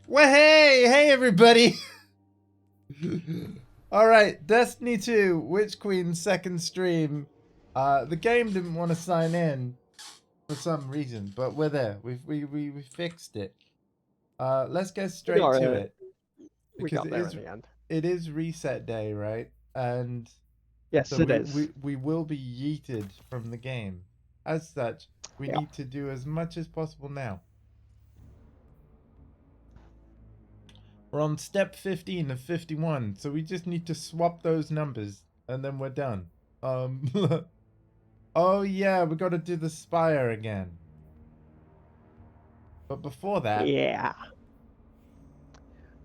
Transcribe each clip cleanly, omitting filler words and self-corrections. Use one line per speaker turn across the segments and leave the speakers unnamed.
Well, hey everybody! Alright, Destiny 2, Witch Queen's second stream. The game didn't want to sign in for some reason, but we're there. We fixed it. Let's get straight to it.
We
Because
got there in the end.
it is reset day, right? And
Yes,
so
it is.
we will be yeeted from the game. As such, we need to do as much as possible now. We're on step 15 of 51, so we just need to swap those numbers, and then we're done. Oh yeah, we gotta do the spire again. But before that...
Yeah.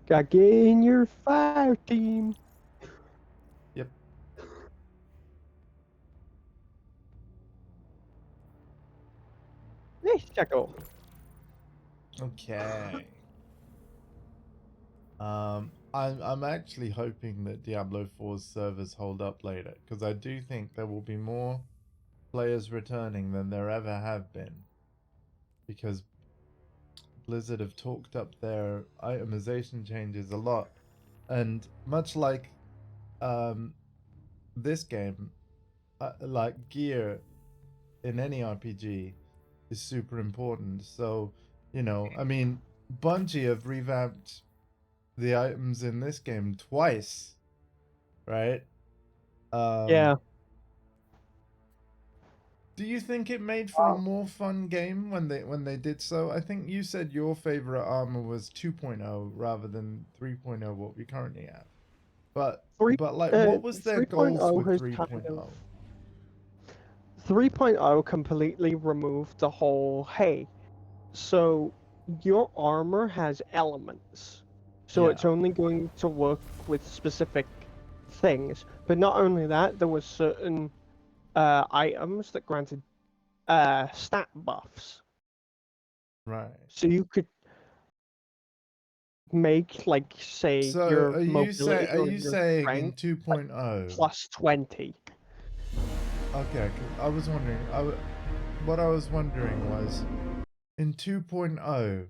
Gotta get in your fire team.
Yep.
Nice, Jacko.
Okay. I'm actually hoping that Diablo 4's servers hold up later, because I do think there will be more players returning than there ever have been. Because Blizzard have talked up their itemization changes a lot. And much like this game, like gear in any RPG is super important. So, you know, I mean, Bungie have revamped the items in this game twice, right?
Yeah.
Do you think it made for a more fun game when they did so? I think you said your favorite armor was 2.0 rather than 3.0, what we currently have. But like, what was their goals with 3.0?
3.0 completely removed the whole, hey, so your armor has elements. So it's only going to work with specific things. But not only that, there was certain items that granted stat buffs.
Right.
So you could make, like, say,
So
your
are you saying in
strength
2.0
plus 20?
Okay, I was wondering. What I was wondering was in 2.0,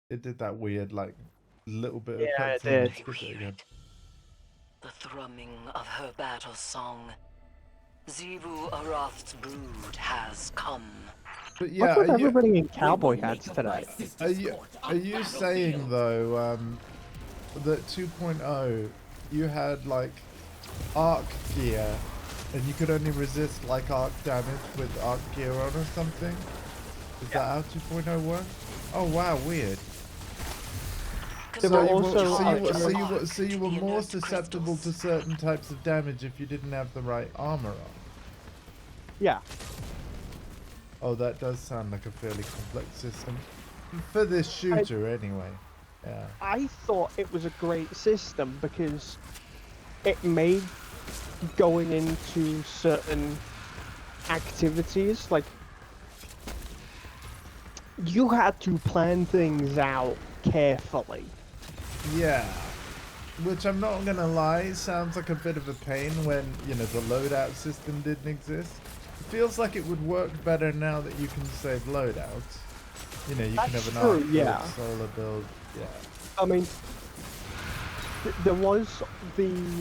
it did that weird like little bit of
Yeah, it
cutscene.
did.
Skip it again.
The thrumming of her battle song. Zebu Arath's brood has come.
But yeah,
What's with everybody in cowboy hats today?
Are you saying though that 2.0 you had like arc gear and you could only resist like arc damage with arc gear on or something? Is that how 2.0 works? Oh wow, weird. So you were more susceptible to certain types of damage if you didn't have the right armor on.
Yeah.
Oh, that does sound like a fairly complex system. For this shooter, anyway. Yeah.
I thought it was a great system because it made going into certain activities, like, you had to plan things out carefully.
Yeah. Which I'm not gonna lie, sounds like a bit of a pain when, you know, the loadout system didn't exist. It feels like it would work better now that you can save loadouts. You know, you can have an arc build, solar build, yeah.
I mean, there was the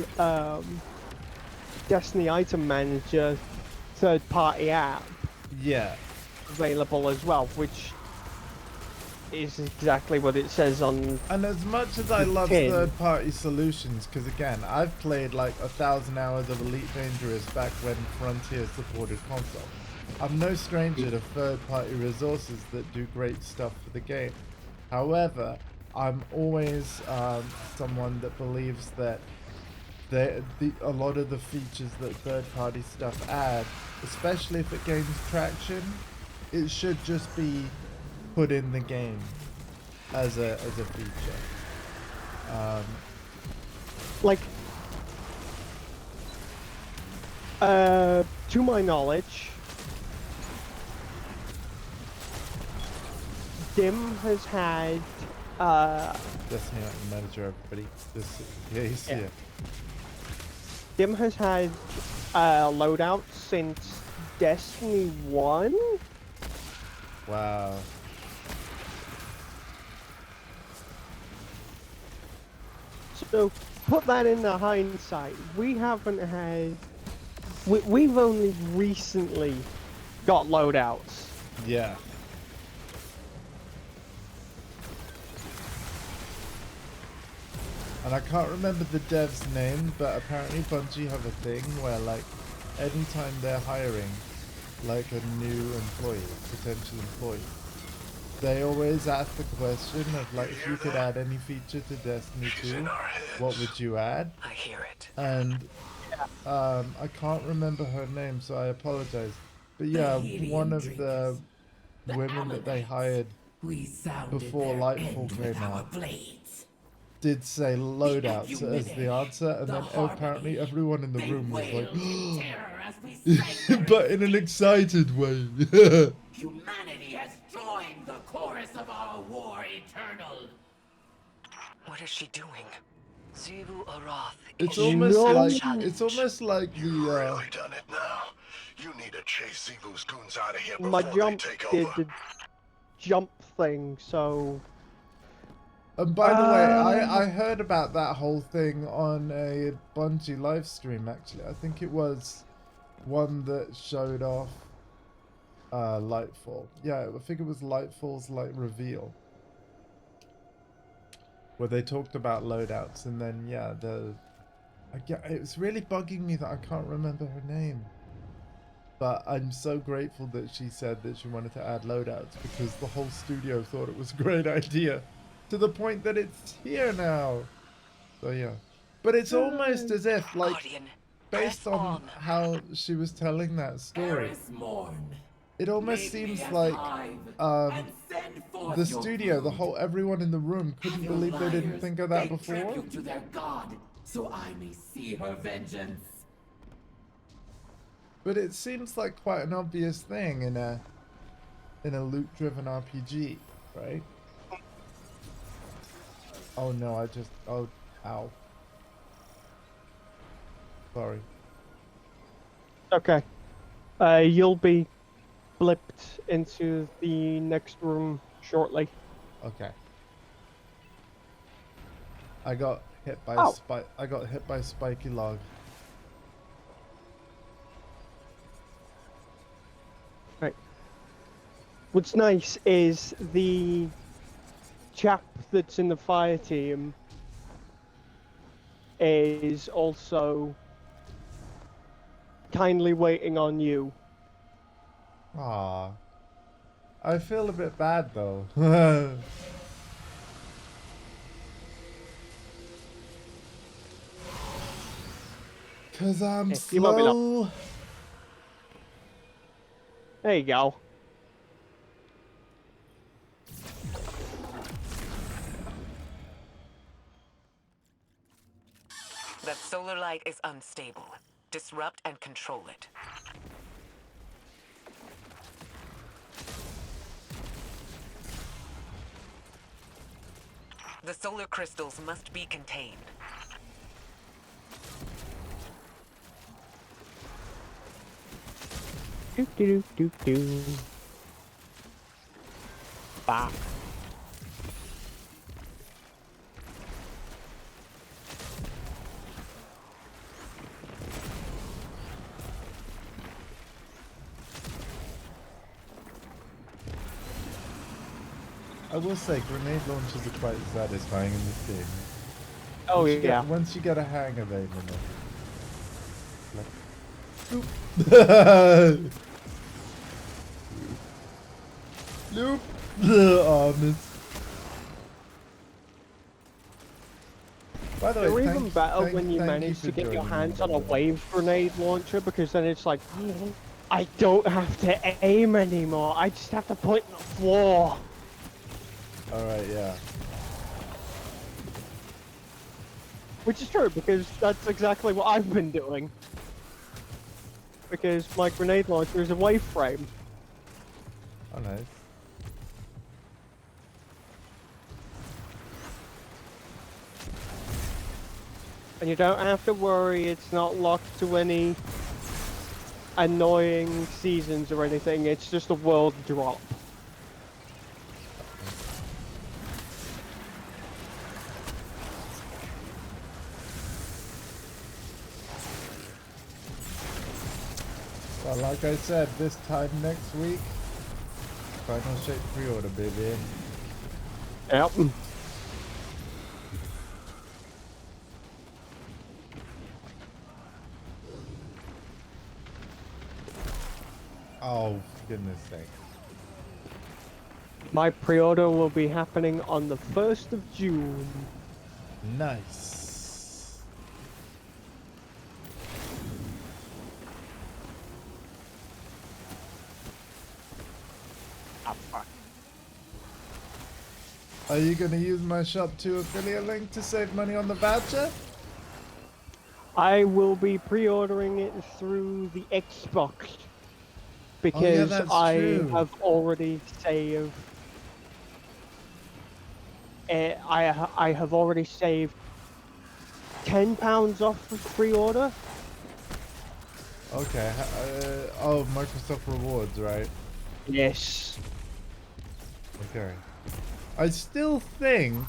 Destiny Item Manager third-party app.
Yeah.
Available as well, which is exactly what it says on.
And as much as I love third-party solutions, because again, I've played like 1,000 hours of Elite Dangerous back when Frontier supported console. I'm no stranger to third-party resources that do great stuff for the game. However, I'm always someone that believes that a lot of the features that third-party stuff add, especially if it gains traction, it should just be put in the game as a feature.
Like, to my knowledge, Dim has had
Destiny Manager, everybody. Yeah.
Dim has had loadout since Destiny 1.
Wow.
So put that into hindsight. We haven't had. We've only recently got loadouts.
Yeah. And I can't remember the dev's name, but apparently Bungie have a thing where, like, anytime they're hiring, like, a new employee, potential employee, they always ask the question of, like, if you could add any feature to Destiny 2, what would you add?
I hear it.
And I can't remember her name, so I apologize. But yeah, one of the women that they hired before Lightfall came out did say loadouts as the answer, and then apparently everyone in the room was like, but in an excited way.
Humanity has joined the chorus of our war eternal.
What is she doing? Zivu Arath.
It's
is
almost
No.
like
challenged.
the
Really done it now. You need to chase Zebu's goons out of here
My
before they
jump
take
did
over.
the jump thing, so
And by the way, I heard about that whole thing on a Bungie live stream, actually. I think it was one that showed off Lightfall. Yeah, I think it was Lightfall's like reveal, where they talked about loadouts, and then yeah, it's really bugging me that I can't remember her name. But I'm so grateful that she said that she wanted to add loadouts, because the whole studio thought it was a great idea, to the point that it's here now. So yeah, but it's almost as if, like,
Guardian,
based
press
on how she was telling that story,
Eris Morn,
it almost
lead me
seems
as
like
hive, and send forth
the
your
studio, the
brood.
whole everyone in the room couldn't
Your
believe they didn't
liars
think of that
pay
before.
tribute to their god, so I may see her vengeance.
But it seems like quite an obvious thing in a loot-driven RPG, right? Oh no, ow. Sorry.
okay. You'll be blipped into the next room shortly.
Okay. I got hit by a spiky log.
Right. What's nice is the chap that's in the fire team is also kindly waiting on you.
Ah. I feel a bit bad though. Cause I'm
You might be not-
slow.
There you go.
That solar light is unstable. Disrupt and control it. The solar crystals must be contained.
Do do do do. Bah.
I will say, grenade launchers are quite satisfying in this game.
Oh yeah.
Once you get a hang of aiming them. Like, Loop. Oh, missed. By the way,
They're even
thank-
better
thank-
when you
thank
manage
for
to get your
joining me,
hands
by
on
the
a
way.
wave grenade launcher, because then it's like, I don't have to aim anymore. I just have to put it on the floor.
Alright, yeah.
Which is true, because that's exactly what I've been doing. Because my grenade launcher is a wave frame.
Oh, nice.
And you don't have to worry, it's not locked to any annoying seasons or anything, it's just a world drop.
Well, like I said, this time next week, Final Shape pre-order, baby.
Yep.
Oh, for goodness sake.
My pre-order will be happening on the 1st of June.
Nice.
Ah, fuck.
Are you going to use my Shop 2 affiliate link to save money on the voucher?
I will be pre-ordering it through the Xbox because
that's
I
true.
have already saved. I have already saved £10 off of pre-order.
Okay. Oh, Microsoft Rewards, right?
Yes.
Okay. I still think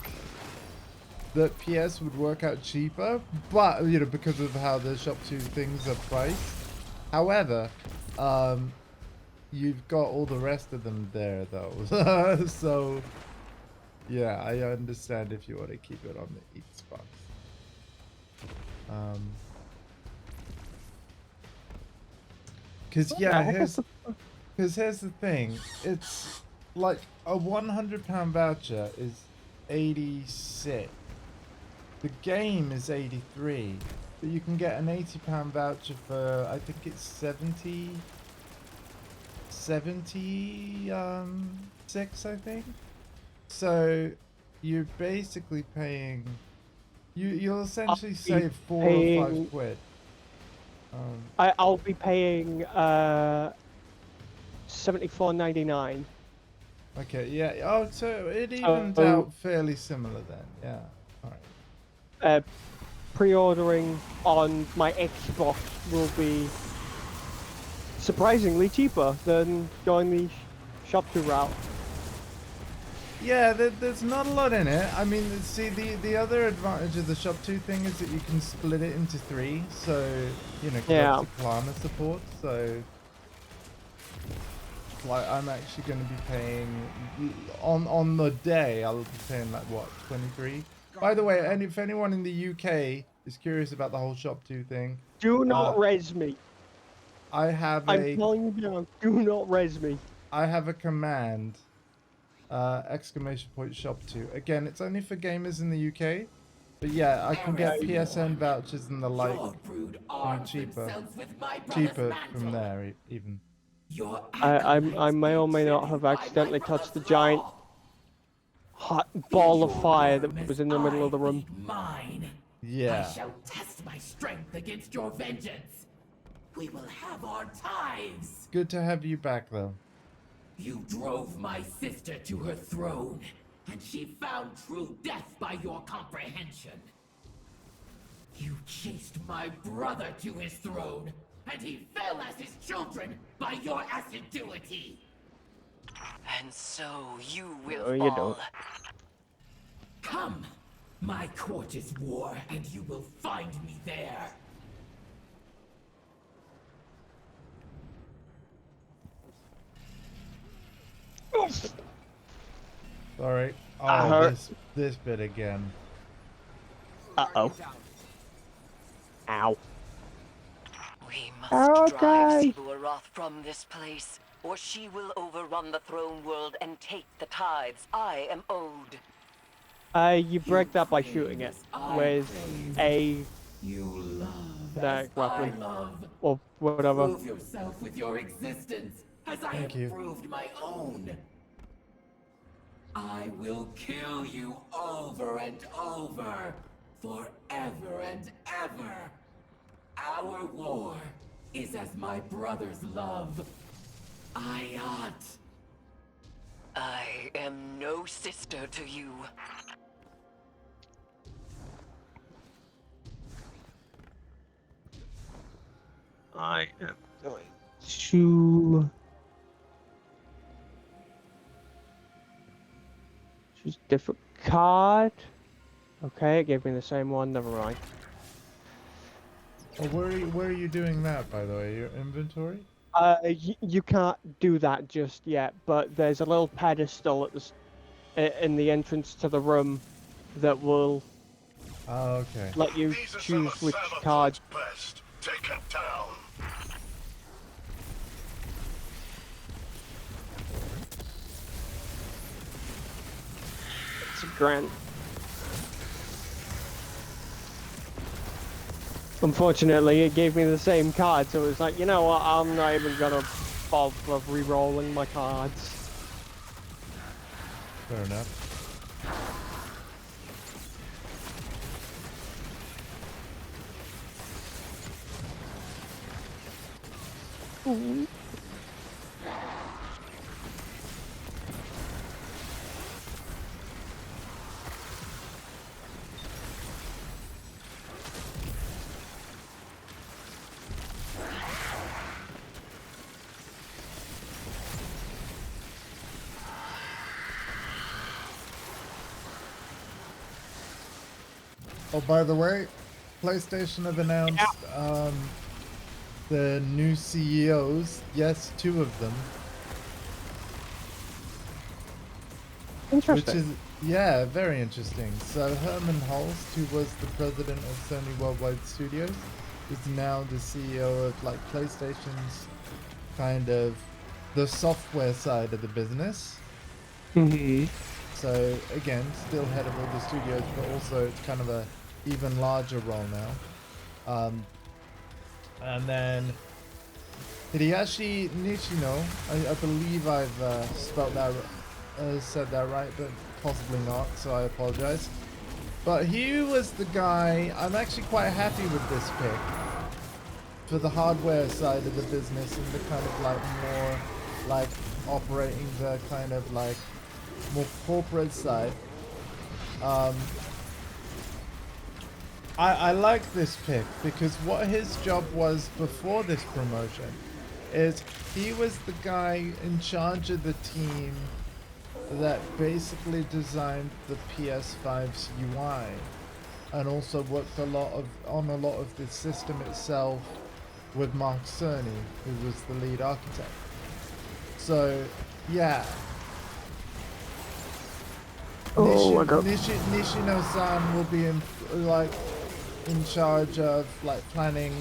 that PS would work out cheaper, but, you know, because of how the Shop 2 things are priced. However, you've got all the rest of them there, though. So, yeah, I understand if you want to keep it on the Xbox. Because, yeah, here's the thing. It's like a £100 voucher is 86. The game is 83. But you can get an £80 voucher for, I think it's 76, I think. So you're basically paying, you'll essentially save 4 or 5 quid.
I'll be paying $74.99.
Okay, yeah. Oh, so it evens out fairly similar then. Yeah. All right.
Pre-ordering on my Xbox will be surprisingly cheaper than going the Shop 2 route.
Yeah, there's not a lot in it. I mean, see, the other advantage of the Shop 2 thing is that you can split it into 3. So, you know,
Yeah.
Klarna support. So, like, I'm actually going to be paying on the day. I'll be paying like what, 23. By the way, and if anyone in the UK is curious about the whole Shop 2 thing,
Do not res me.
I'm
telling you now, do not res me.
I have a command. ! Shop 2. Again, it's only for gamers in the UK. But yeah, I can get PSN vouchers and the like cheaper from there even.
I may or may not have accidentally touched the giant hot ball of fire that was in the middle of the room.
Mine.
Yeah.
I shall test my strength against your vengeance. We will have our tithes.
Good to have you back though.
You drove my sister to her throne, and she found true death by your comprehension. You chased my brother to his throne, and he fell as his children by your assiduity.
And so you will
No,
fall.
you don't.
Come, my court is war, and you will find me there.
Sorry. Oh, this bit again.
Uh-oh. Ow.
We must drive Sibu Aroth from this place, or she will overrun the throne world and take the tithes I am owed.
You break that by shooting it with a weapon or whatever.
Prove yourself with your existence, as I have proved my own. I will kill you over and over, forever and ever. Our war is as my brother's love. Ayat.
I am no sister to you.
I am going to choose different card. Okay, it gave me the same one. Never mind.
Oh, where are you doing that, by the way? Your inventory?
You can't do that just yet, but there's a little pedestal at in the entrance to the room that will
Oh, okay.
let you
These are some of
choose which card.
Sabaflint's best. Take it down.
It's a grant. Unfortunately, it gave me the same card, so it was like, you know what, I'm not even gonna bother re-rolling my cards.
Fair enough. Oh, by the way, PlayStation have announced the new CEOs. Yes, 2 of them.
Interesting.
Which is, yeah, very interesting. So Herman Holst, who was the president of Sony Worldwide Studios, is now the CEO of like PlayStation's kind of the software side of the business. So again, still head of all the studios, but also it's kind of a even larger role now. And then Hideyoshi Nishino, I believe I've spelled that, said that right, but possibly not, so I apologize. But he was the guy, I'm actually quite happy with this pick for the hardware side of the business and the kind of like more like operating the kind of like more corporate side. I like this pick because what his job was before this promotion is he was the guy in charge of the team that basically designed the PS5's UI and also worked on a lot of the system itself with Mark Cerny, who was the lead architect. So yeah. Nishino-san will be in charge of like planning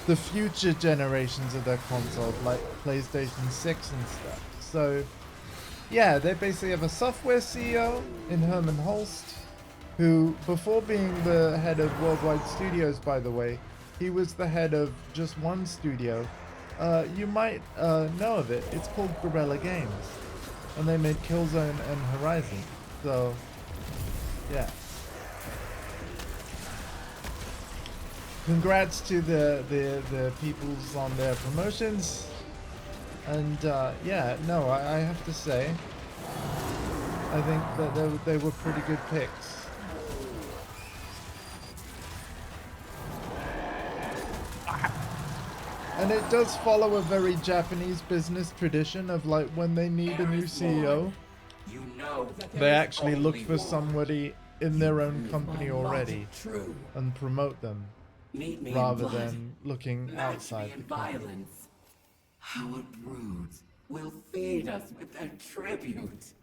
the future generations of their consoles, like PlayStation 6 and stuff. So yeah, they basically have a software CEO in Herman Holst, who before being the head of Worldwide Studios, by the way, he was the head of just one studio. You might know of it. It's called Guerrilla Games, and they made Killzone and Horizon. So yeah. Congrats to the peoples on their promotions, and yeah, no, I have to say, I think that they were pretty good picks. And it does follow a very Japanese business tradition of like when they need a new CEO, they actually look for somebody in their own company already and promote them, rather than looking outside the company.
Our broods will feed us with their tribute.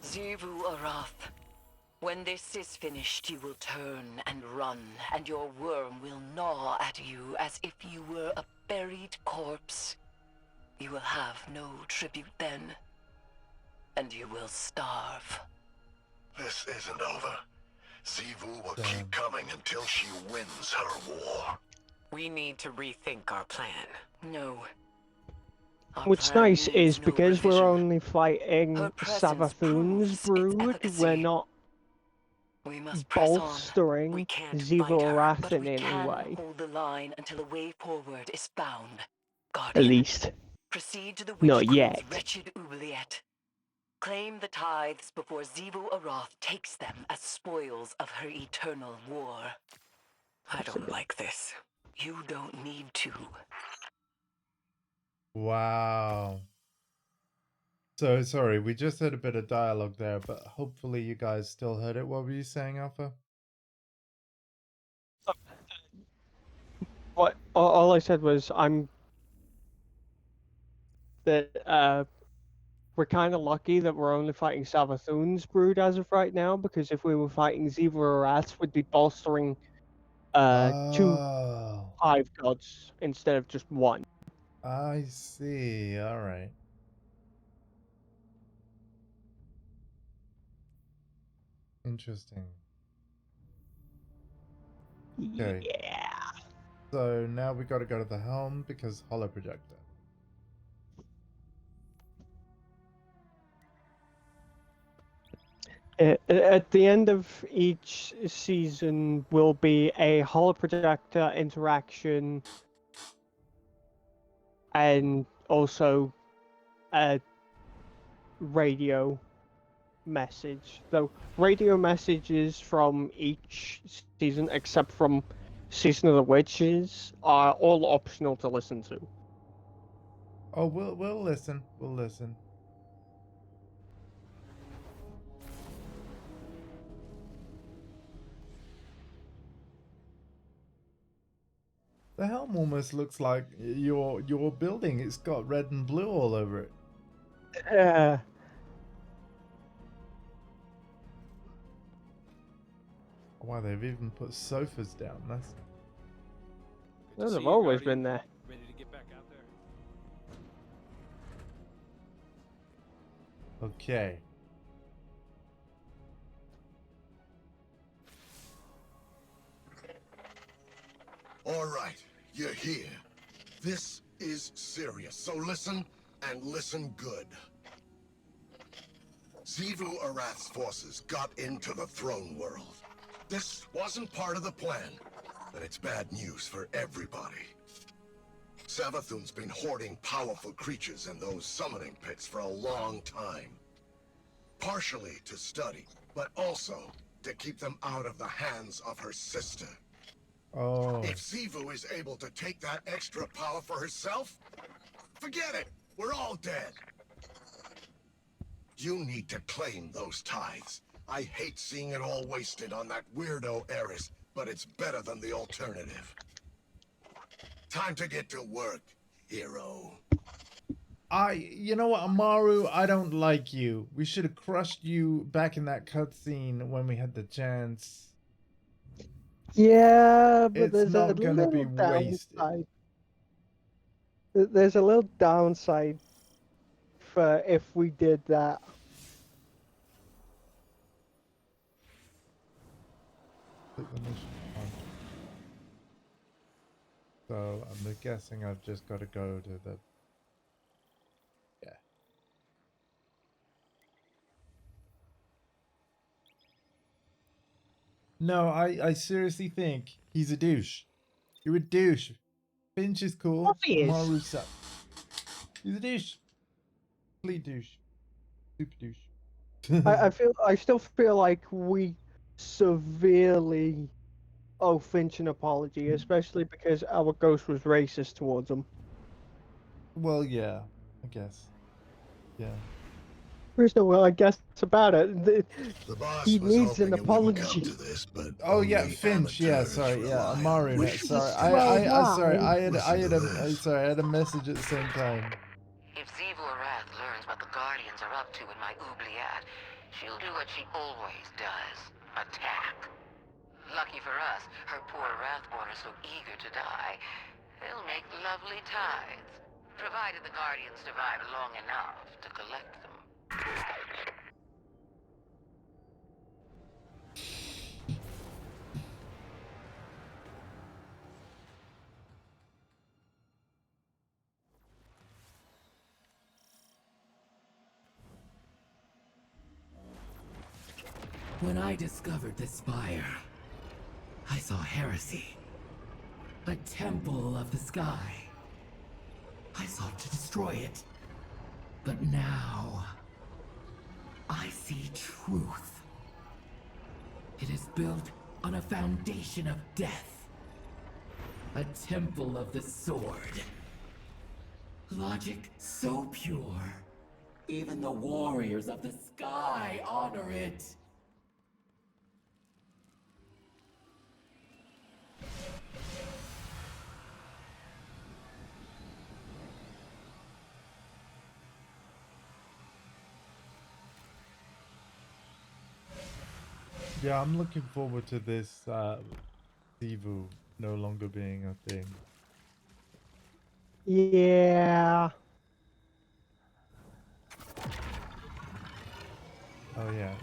Zivu Arath, when this is finished, you will turn and run, and your worm will gnaw at you as if you were a buried corpse. You will have no tribute then, and you will starve.
This isn't over. Zivu will keep coming until she wins her war.
We need to rethink our plan.
No. Our
What's
plan
nice
needs
is
no
because we're
revision.
only fighting
Her presence
Savathun's
proves its
brood,
efficacy.
we're not
We must press on.
bolstering
We can't
Zivu
fight her,
Arath
But
in
we
any
can
way.
hold the line until a way forward is found.
At
Guardian,
least.
proceed to the Witch
Not
Queen's
yet.
wretched oubliette. Claim the tithes before Zivu Arath takes them as spoils of her eternal war.
I don't like this.
You don't need to.
Wow. So sorry, we just heard a bit of dialogue there, but hopefully you guys still heard it. What were you saying, Alpha?
What all I said was I'm that we're kind of lucky that we're only fighting Savathun's brood as of right now, because if we were fighting Ziva or Rats, we'd be bolstering two
Oh,
hive gods instead of just one.
I see. All right. Interesting. Okay.
Yeah.
So now we got to go to the helm because holo projector.
At the end of each season will be a holoprojector interaction and also a radio message. So radio messages from each season, except from Season of the Witches, are all optional to listen to.
Oh, we'll listen. We'll listen. The helm almost looks like your building. It's got red and blue all over it. Wow, they've even put sofas down. That's
Those have always been there.
Ready to get back out there?
okay.
All right, you're here. This is serious, so listen, and listen good. Xivu Arath's forces got into the throne world. This wasn't part of the plan, but it's bad news for everybody. Savathun's been hoarding powerful creatures in those summoning pits for a long time. Partially to study, but also to keep them out of the hands of her sister.
Oh.
If Xivu is able to take that extra power for herself, forget it. We're all dead. You need to claim those tithes. I hate seeing it all wasted on that weirdo heiress, but it's better than the alternative. Time to get to work, hero.
You know what, Amaru, I don't like you. We should have crushed you back in that cutscene when we had the chance.
Yeah, but
It's
there's
not
a
gonna be
little
wasted.
downside. There's a little downside for if we did that.
Click the mission on. So I'm guessing I've just got to go to the. Yeah. No, I seriously think he's a douche. You're a douche. Finch is cool.
Of course he is.
Amaru sucks. He's a douche. Complete douche. Super douche.
I still feel like we severely owe Finch an apology, especially because our ghost was racist towards him.
Well, yeah, I guess. Yeah.
There's no well, I guess about it.
The boss
He
was
needs an
hoping it wouldn't come
apology.
to this, but
Oh yeah,
only
Finch. Yeah,
amateurs
sorry. Yeah,
rely on
Amaru. No,
wishful
sorry.
thinking.
I had
Listen to this.
sorry. I had a message at the same time.
If Xivu Arath learns what the Guardians are up to in my oubliette, she'll do what she always does. Attack. Lucky for us, her poor Wrathborn are so eager to die. They'll make lovely tithes, provided the Guardians survive long enough to collect them.
When I discovered this spire, I saw heresy. A temple of the sky. I sought to destroy it. But now, I see truth. It is built on a foundation of death. A temple of the sword. Logic so pure, even the warriors of the sky honor it.
Yeah, I'm looking forward to this Evu no longer being a thing.
Yeah.
Oh yeah.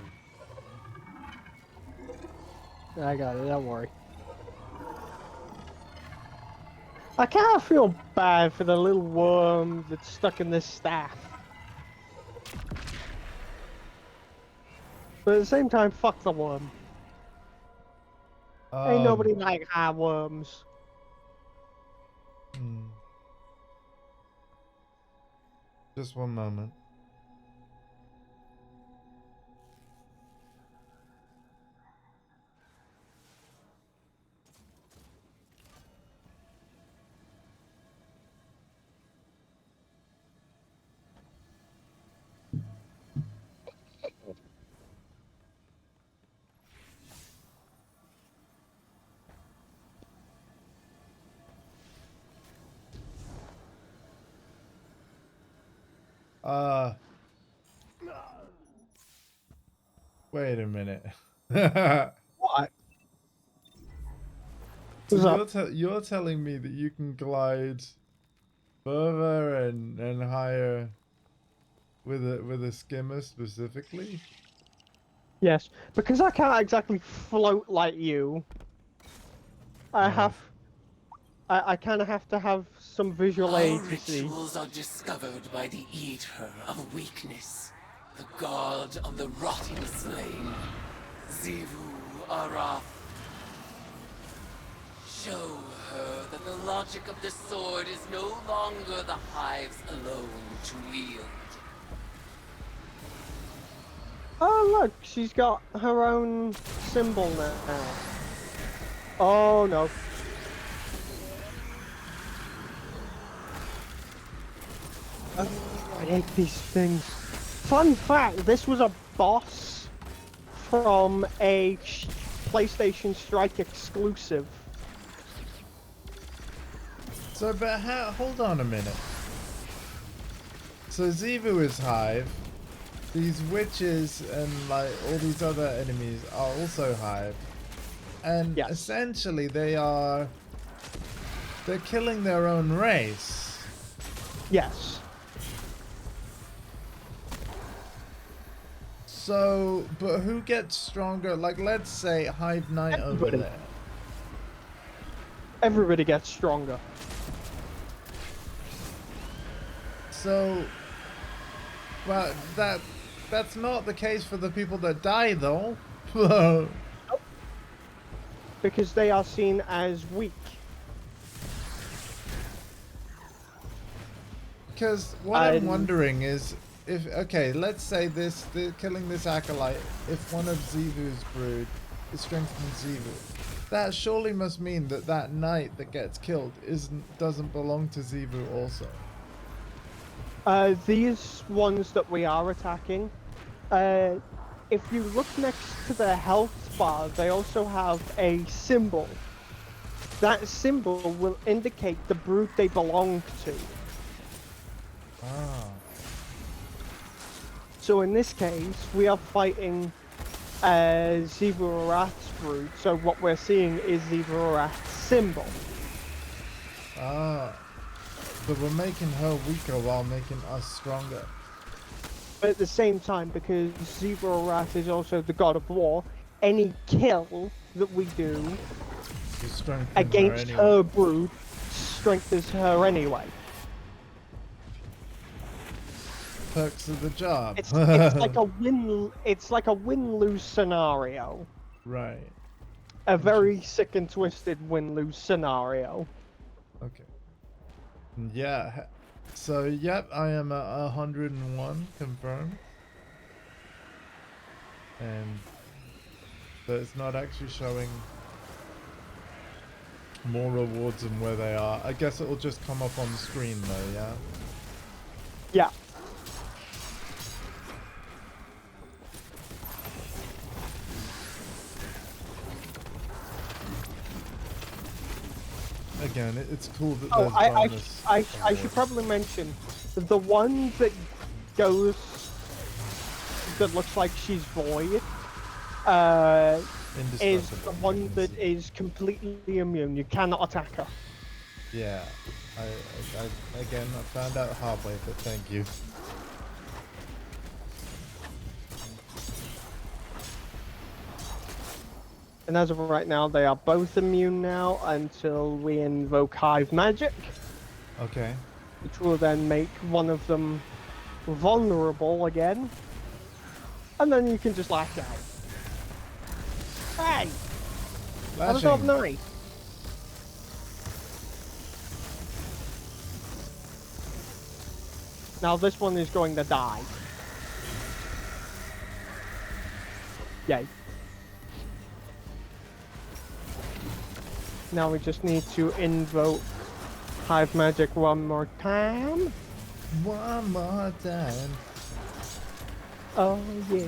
I got it, don't worry. I kind of feel bad for the little worm that's stuck in this staff. But at the same time, fuck the worm. Ain't nobody like high worms.
Just one moment. Wait a minute.
What?
So you're telling me that you can glide further and higher with a skimmer specifically?
Yes, because I can't exactly float like you. I kind of have to have some visual
Our
aid to see.
rituals are discovered by the Eater of Weakness, the god of the rotting slain, Zivu Arath. Show her that the logic of the sword is no longer the hive's alone to wield.
Oh look, she's got her own symbol now. Oh no. I hate these things. Fun fact, this was a boss from a PlayStation Strike exclusive.
So, but hold on a minute. So Zivu is Hive. These witches and like all these other enemies are also Hive. And
Yes.
essentially they're killing their own race.
Yes.
So, but who gets stronger? Like, let's say Hive Knight over
Everybody.
there.
Everybody gets stronger.
So, well, that's not the case for the people that die, though.
Because they are seen as weak.
Because what I'm wondering is, if okay, let's say killing this acolyte, if one of Zivu's brood is strengthening Zivu, that surely must mean that that knight that gets killed doesn't belong to Zivu also.
These ones that we are attacking, if you look next to their health bar, they also have a symbol. That symbol will indicate the brood they belong to.
Ah.
So in this case, we are fighting Zivu Arath's brood, so what we're seeing is Zivu Arath's symbol.
Ah. But we're making her weaker while making us stronger.
But at the same time, because Zivu Arath is also the god of war, any kill that we do against her brood strengthens her anyway.
Perks of the job.
It's like a win. It's like a win-lose scenario.
Right.
A very sick and twisted win-lose scenario.
Okay. Yeah. So yep, I am at 101 confirmed. And but it's not actually showing more rewards than where they are. I guess it will just come up on the screen though, yeah?
Yeah.
Again, it's cool that
Oh,
there's bonus
I should
awards.
probably mention the one that goes that looks like she's void. is the
Indestructible. I
one
can
that
see.
is completely immune. You cannot attack her.
Yeah. I again I found out halfway, but thank you.
And as of right now, they are both immune now until we invoke Hive Magic,
Okay.
which will then make one of them vulnerable again. And then you can just lash out. Hey! That was not
Lashing.
nice. Now this one is going to die. Yay. Now we just need to invoke Hive Magic one more time.
One more time.
Oh yeah.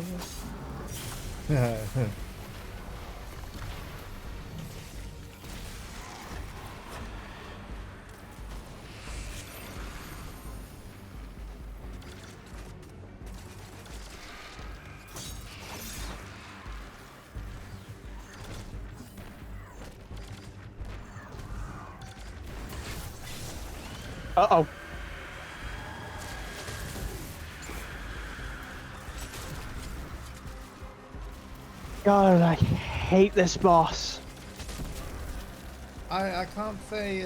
Uh-oh. God, I hate this boss.
I can't say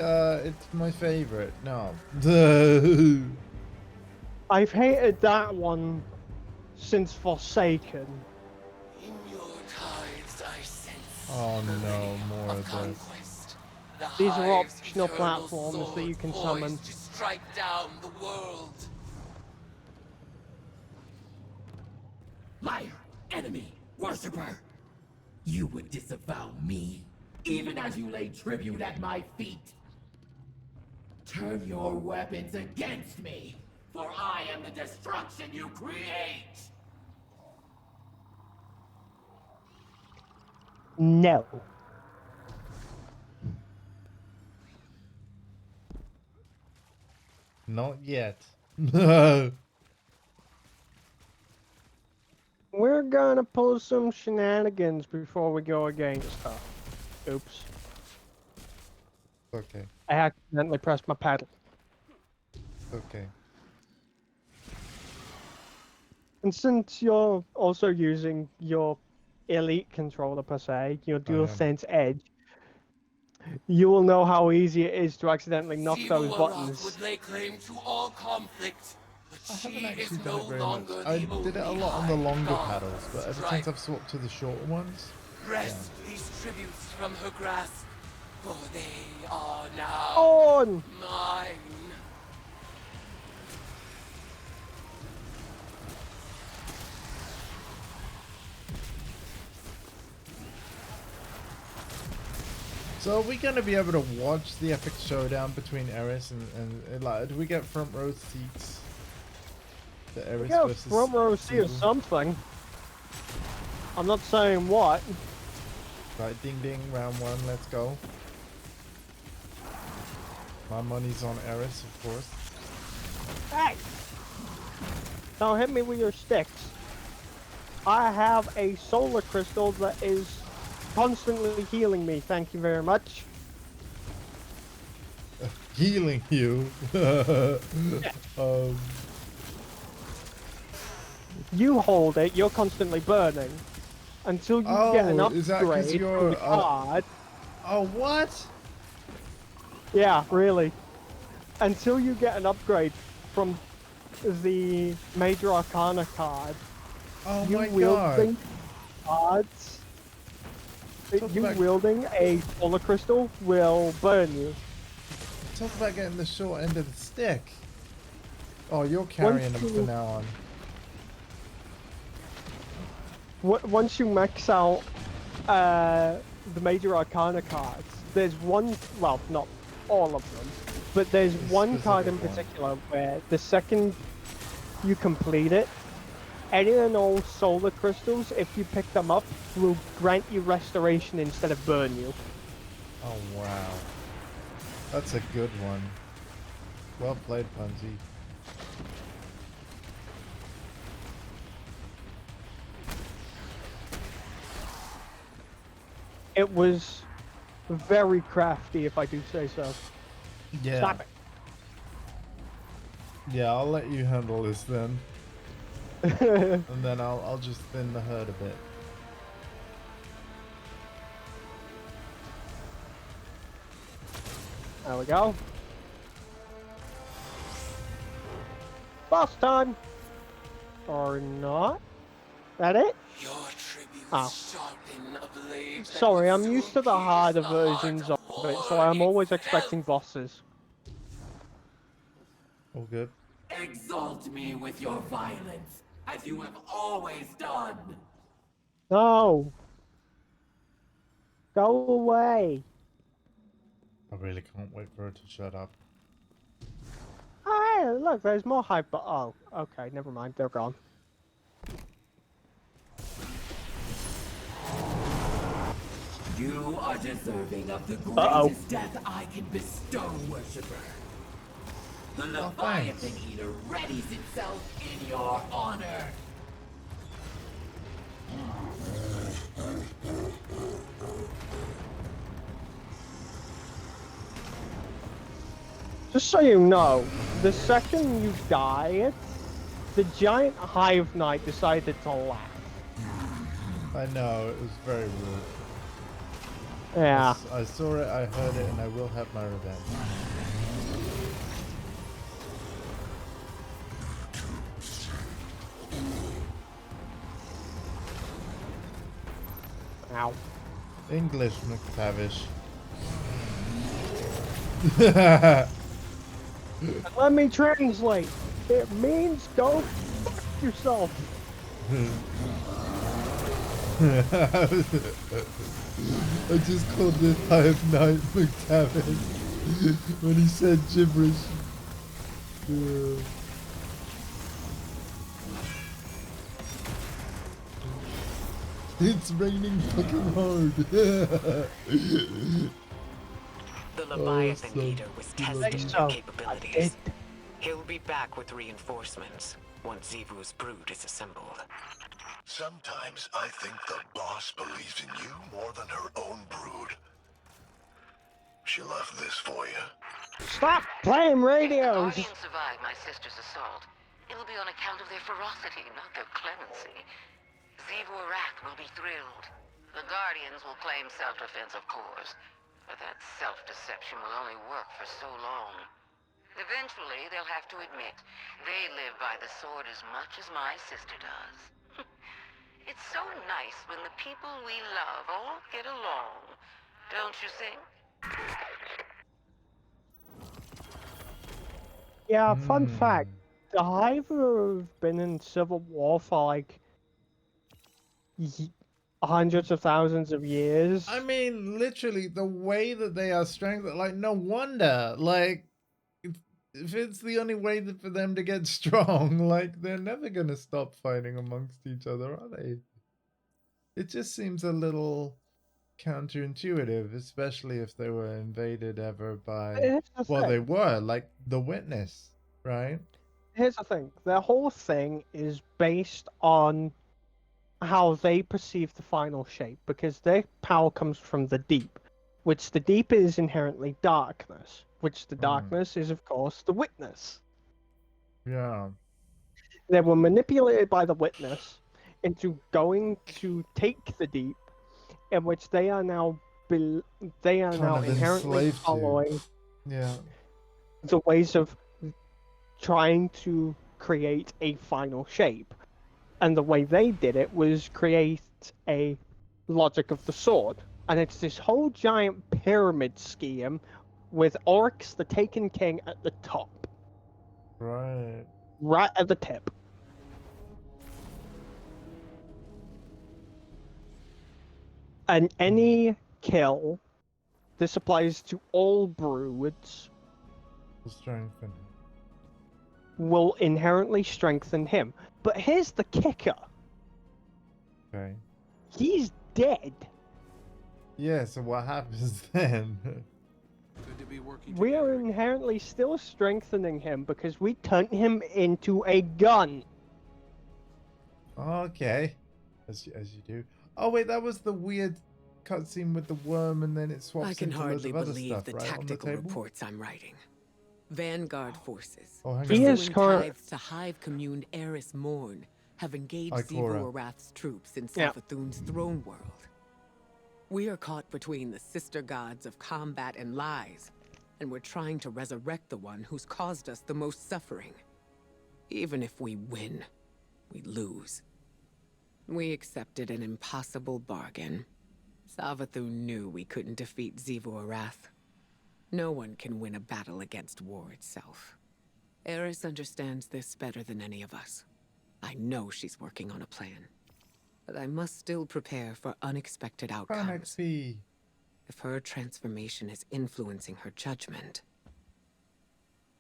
it's my favorite. No.
I've hated that one since Forsaken.
In your tides, I sense
Oh
the
no,
ray
more
of
of this.
conquest. The
These are
Hive's
optional
eternal
platforms that
sword
you can
poised
summon.
to strike down the world. Liar, enemy, worshipper! You would disavow me, even as you lay tribute at my feet. Turn your weapons against me, for I am the destruction you create!
No.
Not yet. No.
We're gonna pull some shenanigans before we go against her. Oops.
Okay.
I accidentally pressed my paddle.
Okay.
And since you're also using your elite controller per se, your DualSense Edge, you will know how easy it is to accidentally knock those
Sivu Arath
buttons.
would lay claim to all conflict, but
I
she
haven't
is
actually done
no
it very much.
longer
I
the
did it a
only
lot on the
Hive
longer
gone
paddles, but
from
ever
strife.
since I've swapped to the shorter ones,
Wrest these tributes from her grasp, for they are now
On!
mine.
so are we going to be able to watch the epic showdown between Eris and like, do we get front row seats? The Eris
Yeah,
versus
front row seat or
Sivu?
something. I'm not saying what.
Right, ding ding, round one, let's go. My money's on Eris, of course.
Hey! Don't hit me with your sticks. I have a solar crystal that is constantly healing me, thank you very much.
Healing you.
You hold it, you're constantly burning. Until you get an
Oh, is that 'cause
upgrade
you're,
from the card.
Oh, what?
Yeah, really. Until you get an upgrade from the Major Arcana card.
Oh
you
my
wielding
god.
cards.
Talk
You
about-
wielding a solar crystal will burn you.
Talk about getting the short end of the stick. Oh, you're carrying them from now on.
Once you max out the Major Arcana cards, there's one, well, not all of them, but there's one card in
specific one.
particular where the second you complete it, any and all solar crystals, if you pick them up, will grant you restoration instead of burn you.
Oh, wow. That's a good one. Well played, Punzi.
it was very crafty, if I do say so.
Yeah.
Stop it.
Yeah, I'll let you handle this then. And then I'll just thin the herd a bit.
There we go. Boss time! Or not? That it?
Your tribute
Oh.
sharpen a blade that
Sorry,
will
I'm
soon
used to the
pierce
harder
the heart
versions of it, so
war
I'm always
itself.
expecting bosses.
All good.
Exalt me with your violence, as you have always done.
No! Go away!
I really can't wait for her to shut up.
Hey, look, there's more hype, but oh, okay, never mind, they're gone.
You are deserving of the
Uh-oh.
greatest death I can bestow, worshipper. The
thanks.
Leviathan Eater readies itself in your honor.
Just so you know, the second you died, the giant hive knight decided to laugh.
I know, it was very rude.
Yeah.
I saw it, I heard it, and I will have my revenge.
Ow.
English, McTavish.
Let me translate. It means go fuck yourself.
I just called this Hive Knight McTavish when he said gibberish. Yeah. It's raining fucking hard.
The Leviathan
so
Eater was testing
Thanks,
your
so.
capabilities. He'll be back with reinforcements once Zivu's brood is assembled.
Sometimes I think the boss believes in you more than her own brood. She left this for you.
Stop playing
If the
radios.
Guardians survive my sister's assault, it'll be on account of their ferocity, not their clemency. Zivu Arath will be thrilled. The Guardians will claim self-defense, of course, but that self-deception will only work for so long. Eventually, they'll have to admit they live by the sword as much as my sister does. It's so nice when the people we love all get along, don't you think?
Yeah, fun fact. The Hive have been in civil war for like hundreds of thousands of years.
I mean, literally, the way that they are strengthened, like, no wonder. Like, if it's the only way for them to get strong, like, they're never going to stop fighting amongst each other, are they? It just seems a little counterintuitive, especially if they were invaded ever by...
Here's the
Well,
thing.
they were, like, the Witness, right?
Here's the thing. Their whole thing is based on how they perceive the final shape, because their power comes from the deep, which the deep is inherently darkness, which the darkness is, of course, the Witness.
Yeah.
They were manipulated by the Witness into going to take the deep, in which they are now
Kind of
inherently
enslaved to.
following
Yeah.
the ways of trying to create a final shape. And the way they did it was create a logic of the sword. And it's this whole giant pyramid scheme with Oryx, the Taken King, at the top.
Right.
Right at the tip. And any kill, this applies to all broods,
Strengthen.
will inherently strengthen him. But here's the kicker.
Okay.
He's dead.
Yeah, so what happens then?
Good to be working
We are
together.
inherently still strengthening him because we turned him into a gun.
Okay. As you do. Oh, wait, that was the weird cutscene with the worm and then it swaps
I can
into loads
hardly
of other
believe
stuff,
the
right? On the
tactical
table?
reports I'm writing. Vanguard forces,
Oh, hang
He
on.
is
pursuing
current.
tithes to Hive Commune Eris Morn, have engaged
Ikora.
Xivu Arath's troops in
Yeah.
Savathun's throne world. We are caught between the sister gods of combat and lies, and we're trying to resurrect the one who's caused us the most suffering. Even if we win, we lose. We accepted an impossible bargain. Savathun knew we couldn't defeat Xivu Arath. No one can win a battle against war itself. Eris understands this better than any of us. I know she's working on a plan. But I must still prepare for unexpected
Crown
outcomes.
XP.
If her transformation is influencing her judgment,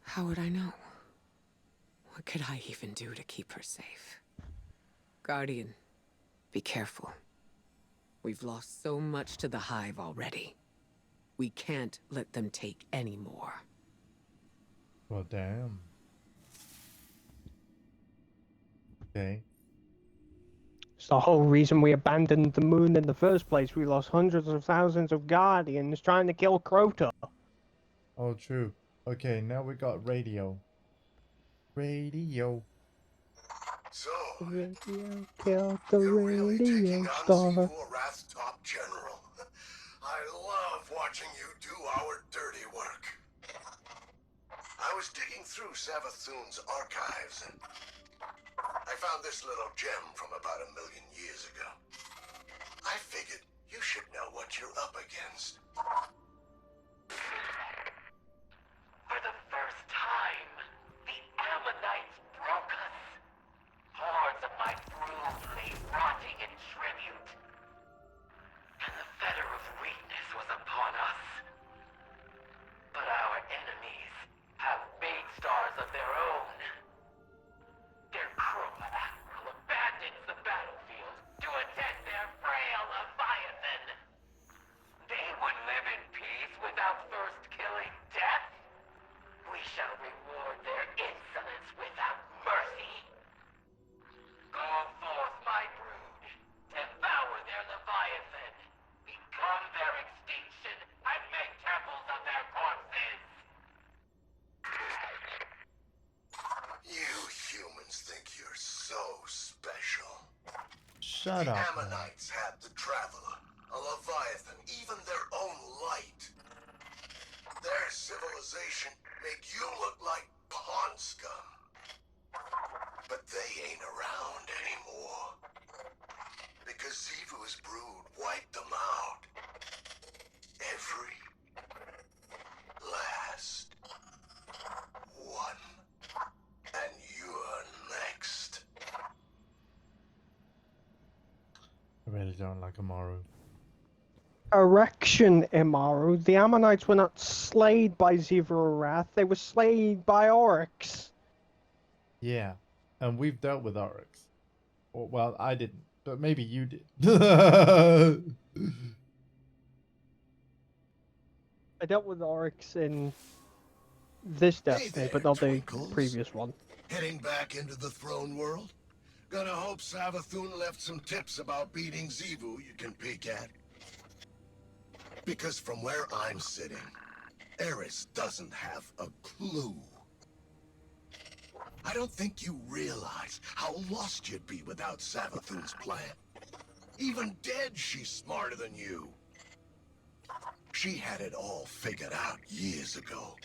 how would I know? What could I even do to keep her safe? Guardian, be careful. We've lost so much to the Hive already. We can't let them take any more.
Well, damn. Okay.
It's the whole reason we abandoned the moon in the first place. We lost hundreds of thousands of Guardians trying to kill Crota.
Oh, true. Okay, now we got radio. Radio.
So,
Radio killed the
you're really taking
radio
on
star.
Xivu Arath's top general. I love watching you do our dirty work. I was digging through Savathun's archives and I found this little gem from about 1 million years ago. I figured you should know what you're up against.
For the first time, the Ammonites broke us. Hordes of my brood lay rotting in tribute. And the fetter of weakness was upon us. But our enemies have maid stars of their own. Their Kroma admiral abandons the battlefield to attend their frail Leviathan. They would live in peace without first killing death. We shall reward their insolence without mercy. Go forth, my brood. Devour their Leviathan. Become their extinction and make temples of their corpses.
You humans think you're so special.
Shut
The
up.
Ammonites had the Traveler, a Leviathan, even their own light. Their civilization made you look like pond scum. But they ain't around anymore. Because Xivu's brood wiped them out. Every last one. And you're next.
I really don't like Amaru.
Correction, Imaru. The Ammonites were not slayed by Xivu Arath. They were slayed by Oryx.
Yeah. And we've dealt with Oryx. Or, well, I didn't. But maybe you did.
I dealt with Oryx in this Destiny,
there,
but not the
Twinkles.
previous one.
Heading back into the throne world? Gonna hope Savathun left some tips about beating Xivu you can peek at. Because from where I'm sitting, Eris doesn't have a clue. I don't think you realize how lost you'd be without Savathun's plan. Even dead, she's smarter than you. She had it all figured out years ago.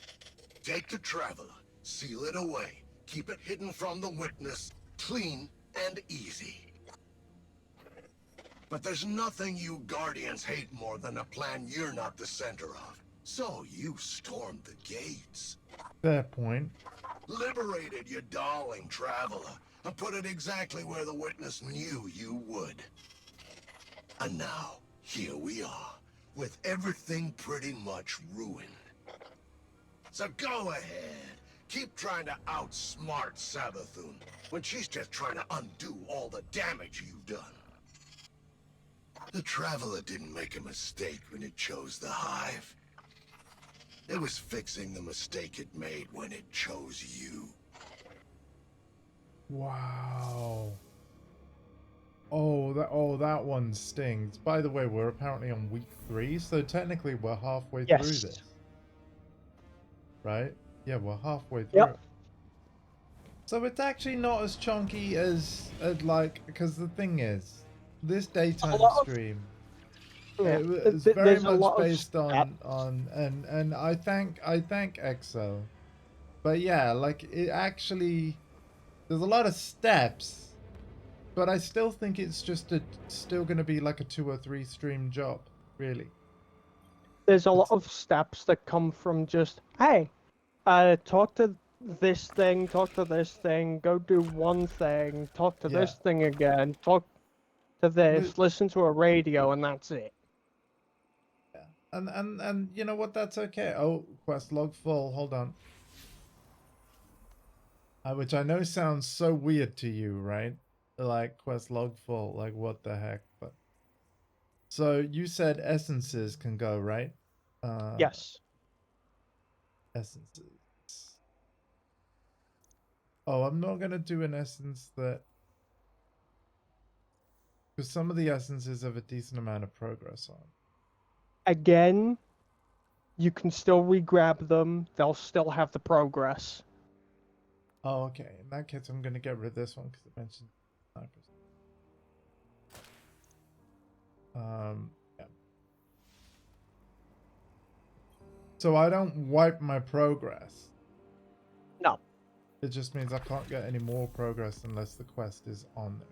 Take the Traveler, seal it away, keep it hidden from the witness, clean and easy. But there's nothing you Guardians hate more than a plan you're not the center of. So you stormed the gates.
Fair point.
Liberated your darling Traveler, and put it exactly where the witness knew you would. And now, here we are, with everything pretty much ruined. So go ahead, keep trying to outsmart Savathun, when she's just trying to undo all the damage you've done. The Traveler didn't make a mistake when it chose the Hive. It was fixing the mistake it made when it chose you.
Wow. Oh, that one stings. By the way, we're apparently on week 3, so technically we're halfway through
Yes.
this. Right? Yeah, we're halfway through.
Yep.
So it's actually not as chunky as like, because the thing is, this daytime stream,
Yeah,
it's very
there's a
much
lot of
based on and I thank EXO, but yeah, like it actually, there's a lot of steps, but I still think it's just still gonna be like a 2 or 3 stream job, really.
There's a lot of steps that come from just, hey, talk to this thing, talk to this thing, go do one thing, talk to this thing again, talk to this, listen to a radio, and that's it.
Yeah. And you know what, that's okay. Oh, quest log full, hold on. Which I know sounds so weird to you, right? Like quest log full, like what the heck? But so you said essences can go, right?
Yes.
Essences. Oh, I'm not gonna do an essence that, because some of the essences have a decent amount of progress on.
Again, you can still re-grab them. They'll still have the progress.
Oh, okay. In that case, I'm gonna get rid of this one because it mentioned snipers. Yeah. So I don't wipe my progress.
No.
It just means I can't get any more progress unless the quest is on there.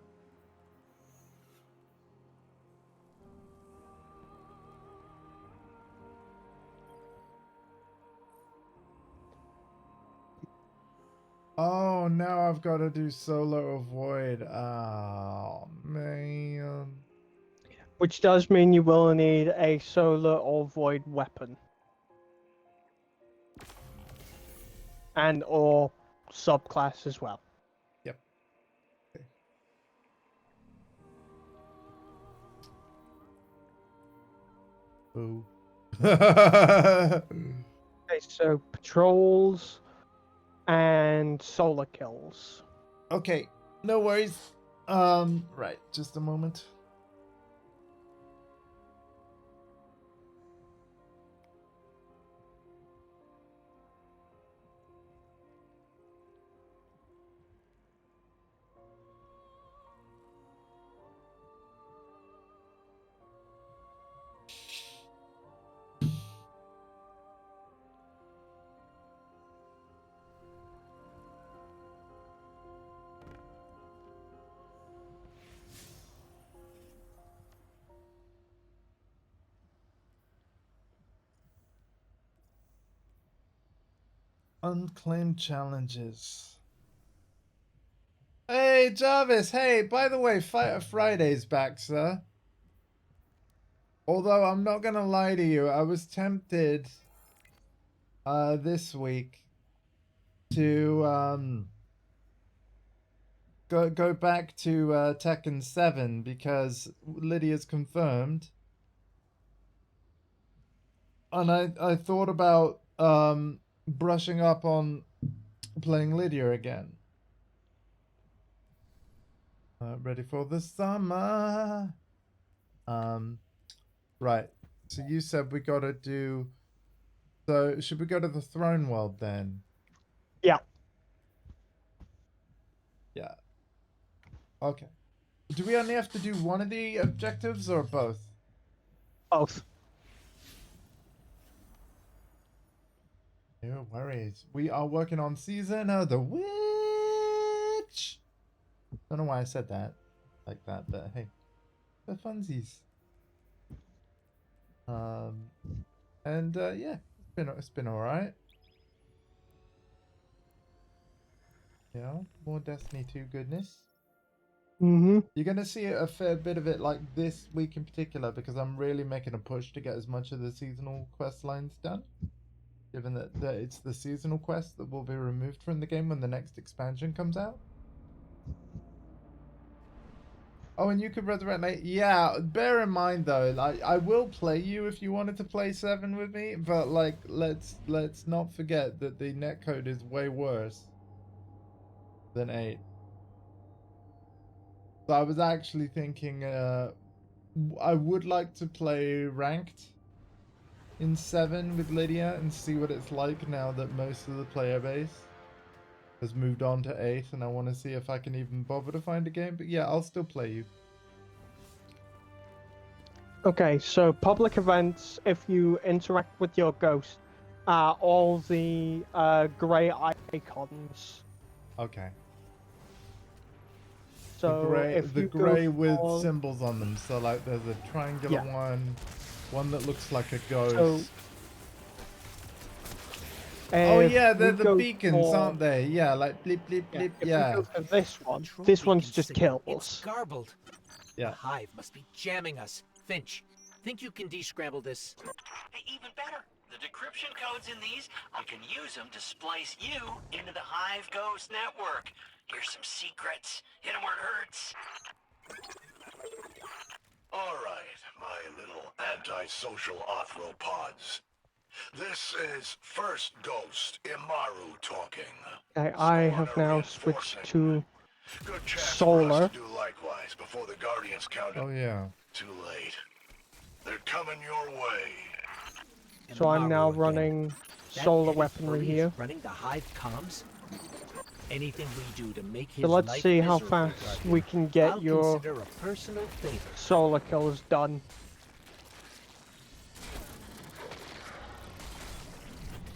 Oh, now I've got to do solo avoid. Oh, man.
Which does mean you will need a solar or void weapon. And or subclass as well.
Yep. Okay. Boo.
Okay, so patrols and solar kills.
Okay, no worries. Right, just a moment. Unclaimed challenges. Hey, Jarvis. Hey, by the way, Fighter Friday's back, sir. Although I'm not gonna lie to you, I was tempted this week to go back to Tekken 7 because Lydia's confirmed. And I thought about brushing up on playing Lydia again. Ready for the summer. Right. So you said we gotta do. So should we go to the throne world then?
Yeah.
Yeah. Okay. Do we only have to do one of the objectives or both?
Both.
No worries. We are working on season of the witch. Don't know why I said that like that, but hey, the funsies. And yeah, it's been all right. You know, more Destiny 2 goodness.
Mm-hmm.
You're gonna see a fair bit of it like this week in particular because I'm really making a push to get as much of the seasonal quest lines done. Given that it's the seasonal quest that will be removed from the game when the next expansion comes out. Oh, and you could resurrect me. Yeah, bear in mind though, like I will play you if you wanted to play 7 with me, but like let's not forget that the netcode is way worse than 8. So I was actually thinking, I would like to play ranked in 7 with Lydia and see what it's like now that most of the player base has moved on to 8, and I want to see if I can even bother to find a game. But yeah, I'll still play you.
Okay, so public events, if you interact with your ghost, all the grey icons.
Okay.
So if
the
you
gray
go
with
for...
symbols on them. So like there's a triangular
Yeah.
one that looks like a ghost.
So,
oh yeah,
if
they're
we
the
go
beacons,
for...
aren't they? Yeah, like bleep bleep
Yeah,
bleep.
if
Yeah.
we go for this
Control
one's
beacon
just
signal.
kills.
It's garbled.
Yeah.
The hive must be jamming us. Finch, think you can descramble this?
Hey, even better. The decryption codes in these, I can use them to splice you into the Hive Ghost network. Here's some secrets. Hit them where it hurts.
All right, my little antisocial arthropods. This is First Ghost Imaru talking.
Okay, I have now switched to solar.
Do likewise before the Guardians count.
Oh yeah.
Too late. They're coming your way.
So I'm now running solar weaponry here.
Running the hive comms. Anything we do to make his
So let's
life
see how
miserable,
fast
Guardian,
we can get
I'll
your
consider a personal favor.
solar kills done.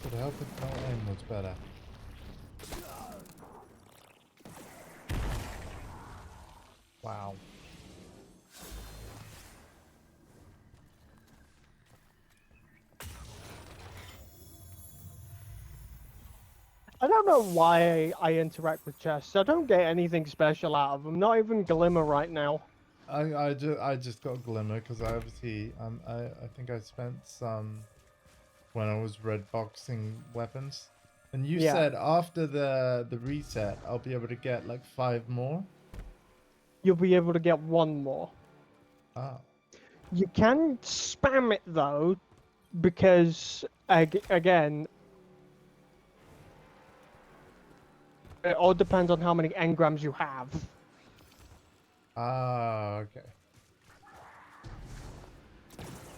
Could help if my aim was better. Wow.
I don't know why I interact with chests. I don't get anything special out of them. Not even glimmer right now.
I just got glimmer because I obviously I think I spent some when I was red boxing weapons, and you said after the reset I'll be able to get like 5 more.
You'll be able to get 1 more.
Ah.
You can spam it though, because again, it all depends on how many engrams you have.
Ah, okay.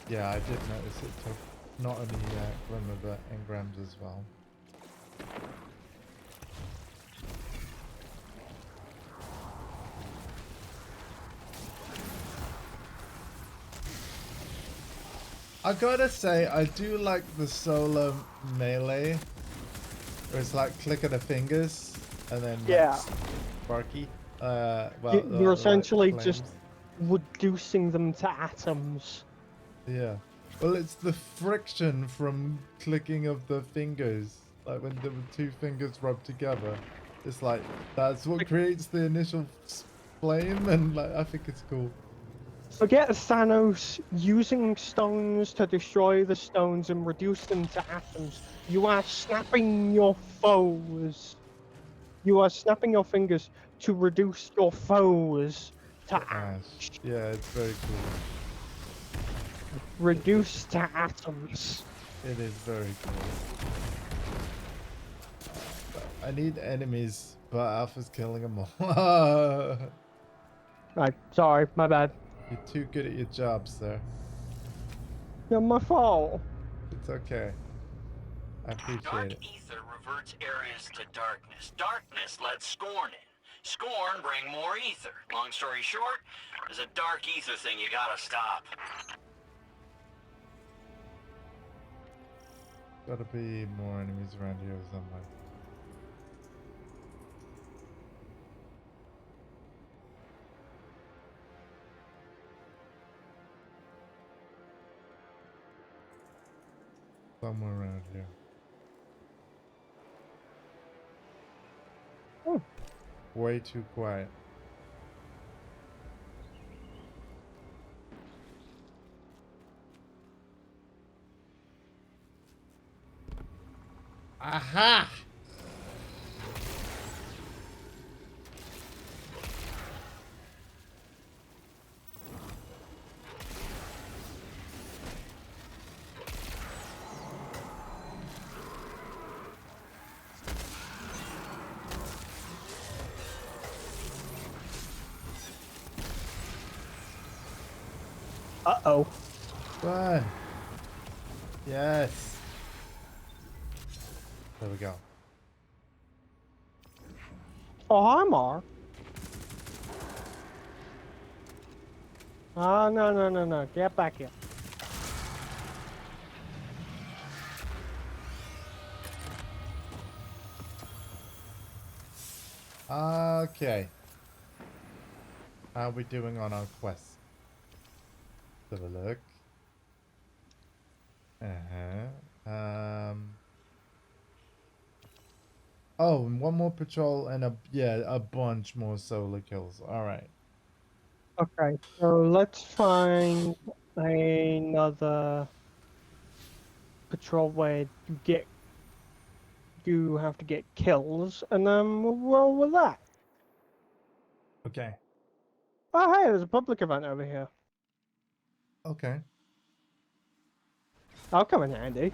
Yeah, I did notice it took not only glimmer but engrams as well. I gotta say, I do like the solo melee, where it's like click of the fingers and then sparky. Well,
you're essentially
like
just reducing them to atoms.
Yeah. Well, it's the friction from clicking of the fingers, like when the 2 fingers rub together. It's like that's what creates the initial flame, and like I think it's cool.
Forget Thanos using stones to destroy the stones and reduce them to atoms. You are snapping your foes. You are snapping your fingers to reduce your foes to
ash. Yeah, it's very cool.
Reduce to atoms.
It is very cool. I need enemies, but Alpha's killing them all.
Right, sorry, my bad.
You're too good at your job, sir.
Not my fault.
It's okay. I appreciate
Dark
it.
ether reverts areas to darkness. Darkness lets Scorn in. Scorn bring more ether. Long story short, there's a dark ether thing you gotta stop.
Gotta be more enemies around here somewhere. Somewhere around here.
Oh.
Way too quiet. Aha!
Uh-oh.
Run. Yes. There we go.
Oh, hi, Mar. Oh, no. Get back here.
Okay. How are we doing on our quest? Let's have a look. Oh, and one more patrol and a bunch more solar kills. All right.
Okay, so let's find another patrol where you have to get kills, and then we'll roll with that.
Okay.
Oh, hey, there's a public event over here.
Okay.
I'll come in handy.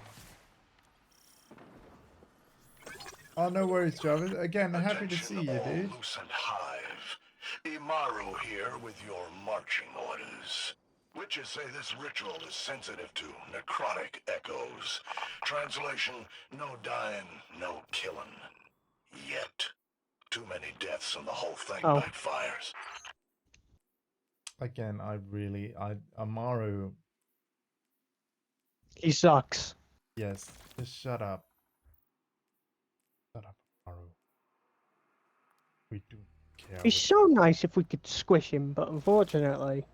Oh, no worries, Jarvis. Again, happy to see you,
all
dude.
Lucent Hive. Imaru here with your marching orders. Witches say this ritual is sensitive to necrotic echoes. Translation, no dying, no killing. Yet. Too many deaths and the whole thing backfires.
Again, Amaru.
He sucks.
Yes, just shut up. Shut up, Amaru. We do care.
He's so nice if we could squish him, but unfortunately...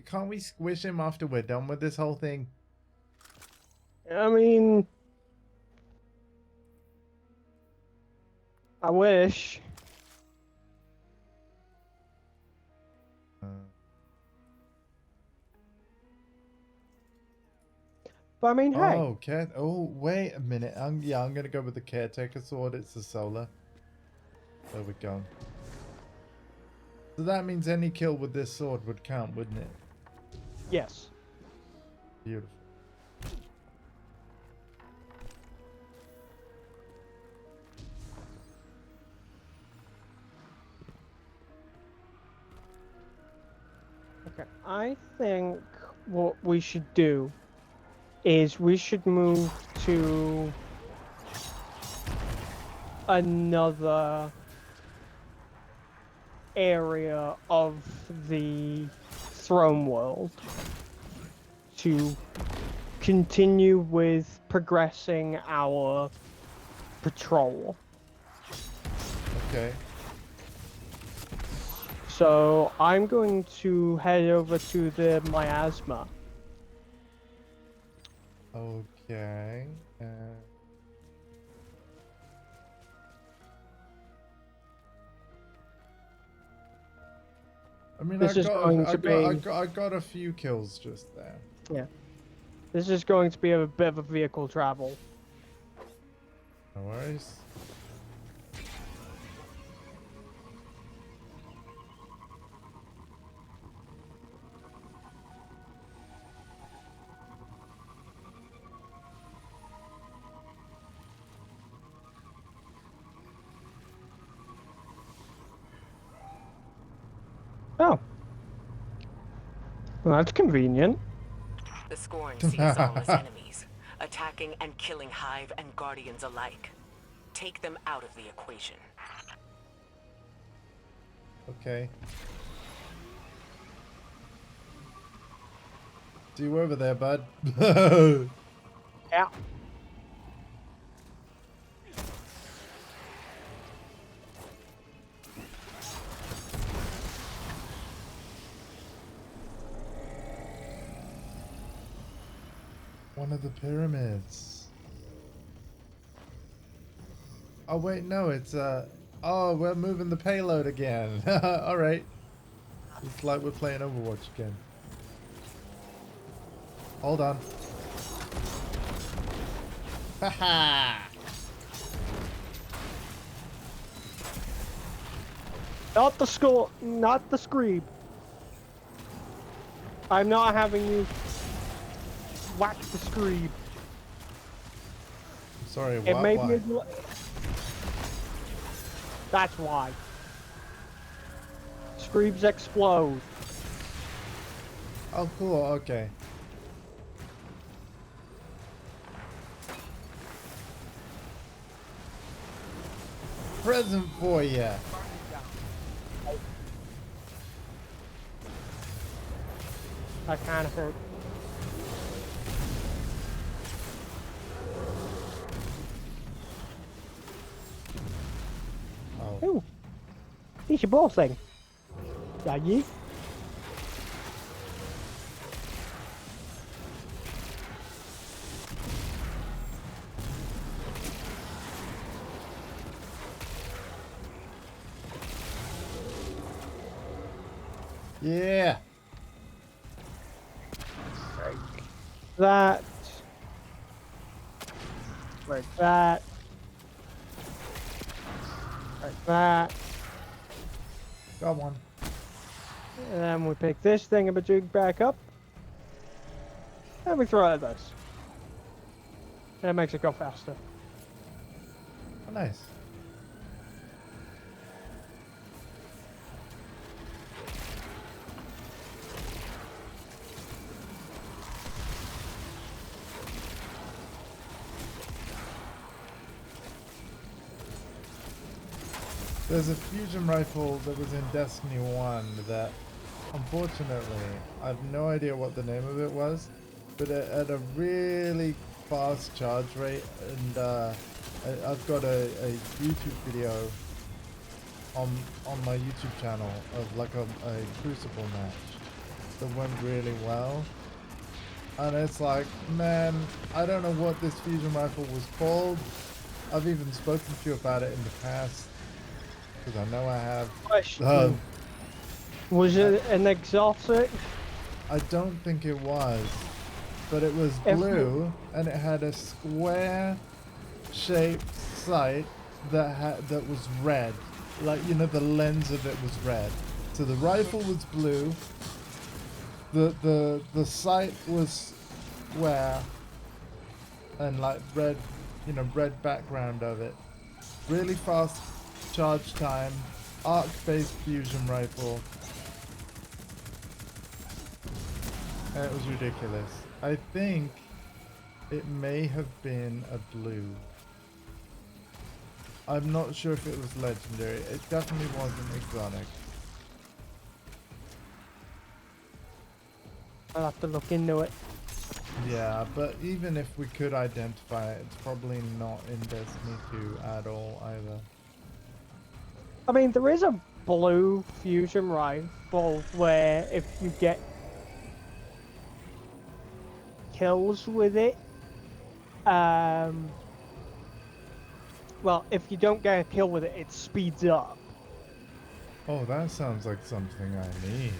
Can't we squish him after we're done with this whole thing?
I mean... I wish. But I mean, hey.
Oh, oh, wait a minute. I'm gonna go with the caretaker sword. It's the solar. There we go. So that means any kill with this sword would count, wouldn't it?
Yes.
Beautiful.
Okay, I think what we should do is we should move to another area of the throne world to continue with progressing our patrol.
Okay.
So I'm going to head over to the miasma.
Okay. I mean, I got a few kills just there.
Yeah. This is going to be a bit of a vehicle travel.
No worries.
Oh. Well, that's convenient.
The Scorn sees all as enemies, attacking and killing Hive and Guardians alike. Take them out of the equation.
Okay. See you over there, bud.
Yeah.
One of the pyramids. Oh wait, no, it's oh, we're moving the payload again. All right. It's like we're playing Overwatch again. Hold on. Haha.
Not the screeb. I'm not having you whack the screeb.
Sorry,
It made
why?
me. That's why. Screebs explode.
Oh, cool. Okay. Present for you.
That kind of hurt.
Oh.
Ooh. He's your ball thing. Yeah, ye?
Yeah.
That. Break that. Break that.
Got one.
And then we pick this thing of a jig back up. And we throw it at this. And it makes it go faster.
Oh, nice. There's a fusion rifle that was in Destiny 1 that, unfortunately, I have no idea what the name of it was, but it had a really fast charge rate, and I've got a YouTube video on my YouTube channel of like a Crucible match that went really well. And it's like, man, I don't know what this fusion rifle was called. I've even spoken to you about it in the past. Because I know I have.
Question. Was it an exotic?
I don't think it was. But it was blue, and it had a square shaped sight that was red. Like, you know, the lens of it was red. So the rifle was blue. The sight was square. And like red, you know, red background of it. Really fast charge time, arc-based fusion rifle, and it was ridiculous. I think it may have been a blue. I'm not sure if it was legendary. It definitely wasn't exotic.
I'll have to look into it.
Yeah, but even if we could identify it, it's probably not in Destiny 2 at all either.
I mean, there is a blue fusion rifle where if you get kills with it, well, if you don't get a kill with it, it speeds up.
Oh, that sounds like something I need.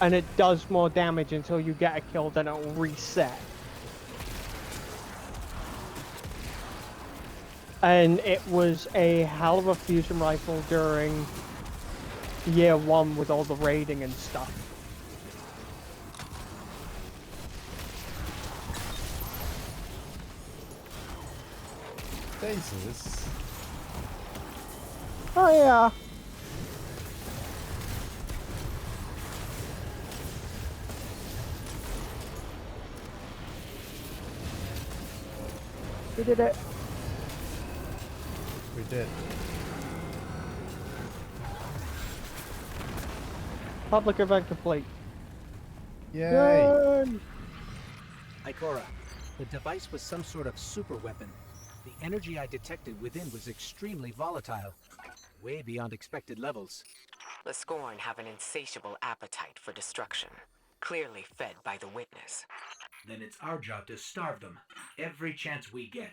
And it does more damage until you get a kill, then it'll reset. And it was a hell of a fusion rifle during year 1 with all the raiding and stuff.
Stasis?
Oh yeah. We did it.
We did.
Public event complete.
Yay!
Yay!
Ikora, the device was some sort of super weapon. The energy I detected within was extremely volatile, way beyond expected levels.
The Scorn have an insatiable appetite for destruction, clearly fed by the Witness.
Then it's our job to starve them, every chance we get.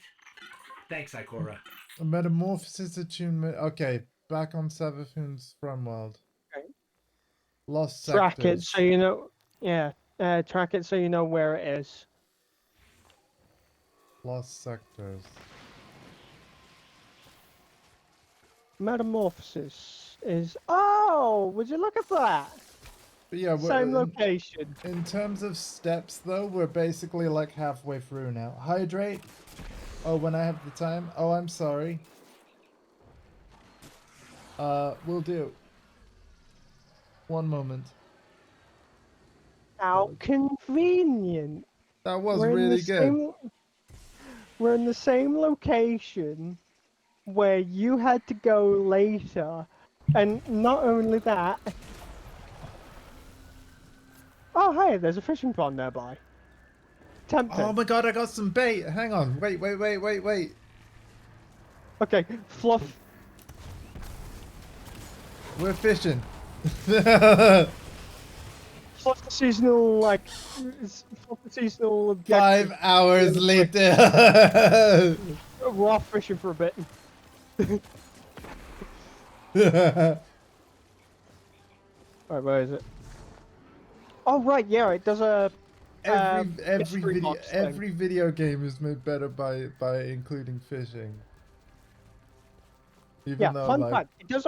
Thanks, Ikora.
Metamorphosis attunement. Okay, back on Savathun's World.
Okay.
Lost sectors.
Track it so you know. Yeah, track it so you know where it is.
Lost sectors.
Metamorphosis is. Oh, would you look at that?
But yeah,
Same location.
In terms of steps, though, we're basically like halfway through now. Hydrate. Oh, when I have the time. Oh, I'm sorry. Will do. One moment.
How convenient.
That was
We're in
really
the
good.
we're in the same location where you had to go later, and not only that. Oh hey, there's a fishing pond nearby. Tempting.
Oh my god, I got some bait. Hang on. Wait.
Okay, Fluff.
We're fishing.
Fluff the seasonal, like, Fluff the seasonal objective.
5 hours later.
We're off fishing for a bit. Right, where is it? Oh right, yeah, it does a
every video game is made better by including fishing. Even though,
fun
like,
fact, it does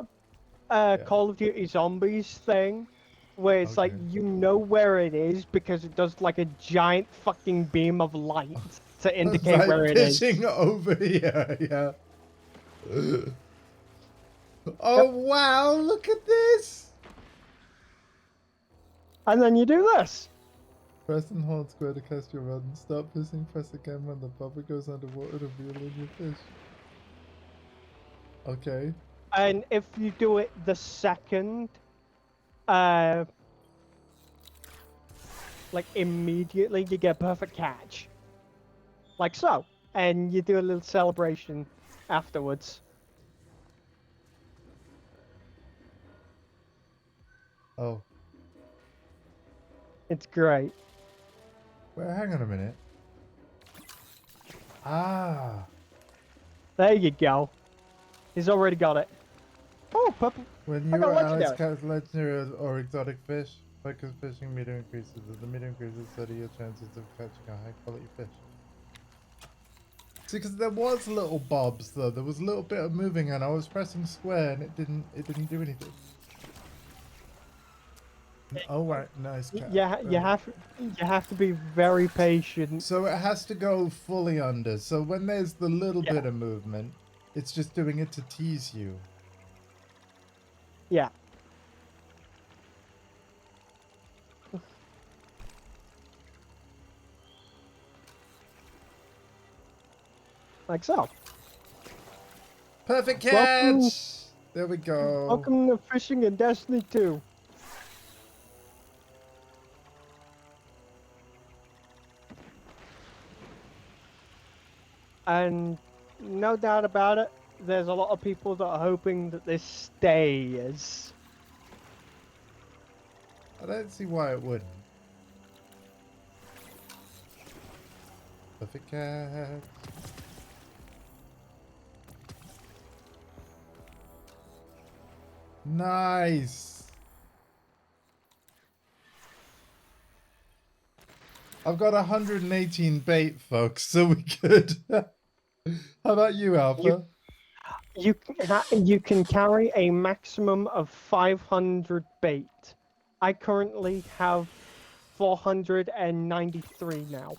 a Call of Duty Zombies thing, where it's like you know where it is because it does like a giant fucking beam of light to indicate
like
where it is.
fishing over here, yeah. Oh wow, look at this!
And then you do this.
Press and hold square to cast your rod and stop fishing. Press again when the bubble goes underwater to reel in your fish. Okay.
And if you do it the second, like immediately, you get a perfect catch. Like so. And you do a little celebration afterwards.
Oh.
It's great.
Well, hang on a minute. Ah.
There you go. He's already got it. Oh, purple.
When you or Alex catch legendary or exotic fish, focus fishing meter increases. As the meter increases, so do your chances of catching a high quality fish. See, because there was little bobs though. There was a little bit of moving, and I was pressing square, and it didn't do anything. Oh right, nice catch.
Yeah, you have to be very patient.
So it has to go fully under. So when there's the little bit of movement, it's just doing it to tease you.
Yeah. Like so.
Perfect catch! There we go.
Welcome to Fishing in Destiny 2. And no doubt about it, there's a lot of people that are hoping that this stays.
I don't see why it wouldn't. Perfect catch. Nice. I've got 118 bait, folks, so we could. How about you, Alpha?
You can carry a maximum of 500 bait. I currently have 493 now.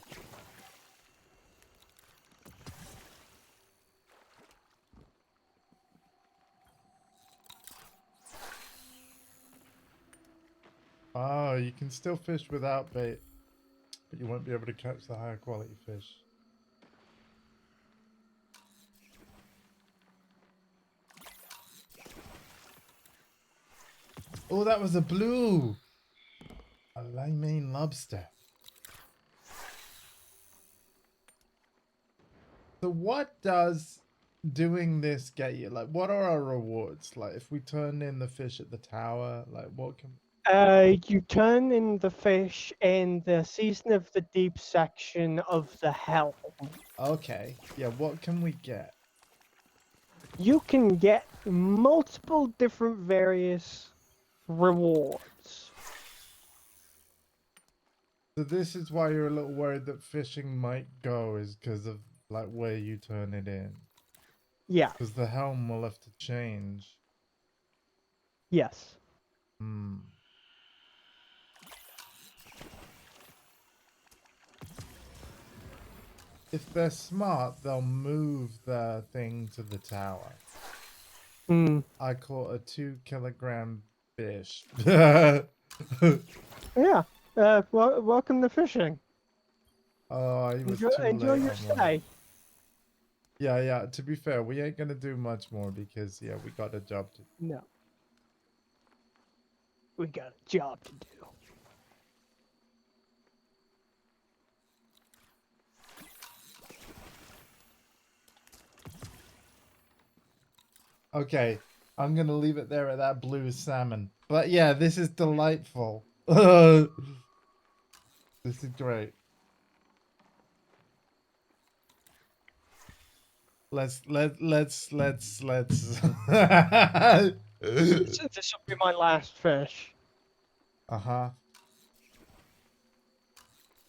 Oh, you can still fish without bait, but you won't be able to catch the higher quality fish. Oh, that was a blue! A limane lobster. So what does doing this get you? Like, what are our rewards? Like, if we turn in the fish at the tower, like, what can...
You turn in the fish in the Season of the Deep section of the Helm.
Okay. Yeah, what can we get?
You can get multiple different various rewards.
So this is why you're a little worried that fishing might go, is because of, like, where you turn it in.
Yeah.
Because the helm will have to change.
Yes.
Hmm. If they're smart, they'll move the thing to the tower.
Hmm.
I caught a 2 kilogram Fish.
Yeah. Welcome to fishing.
Oh, he was
Enjoy,
too
enjoy
late
your
on one.
stay.
Yeah, yeah. To be fair, we ain't gonna do much more because yeah, we got a job to.
No. We got a job to do.
Okay, I'm gonna leave it there at that blue salmon. But yeah, this is delightful. This is great. Let's.
This will be my last fish.
Uh-huh.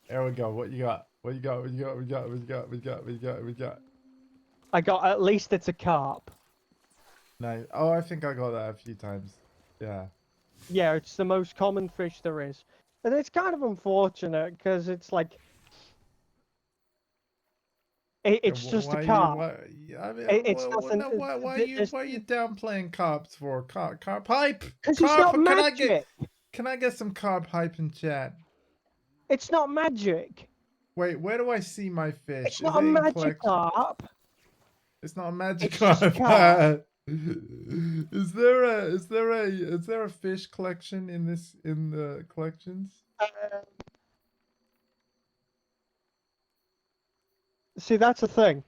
There we go. What you got? What you got? What you got? What you got? What you got? What you got? What you got? What you got?
I got, at least it's a carp.
No. Oh, I think I got that a few times. Yeah.
Yeah, it's the most common fish there is. And it's kind of unfortunate because it's like it's just a carp.
I mean,
It's nothing.
why are you downplaying carps for? Carp hype.
Because it's not magic.
Can I get some carp hype in chat?
It's not magic.
Wait, where do I see my fish?
It's not a magic carp.
It's not a magic
It's just a
carp. Is there a fish collection in the collections?
See, that's the thing.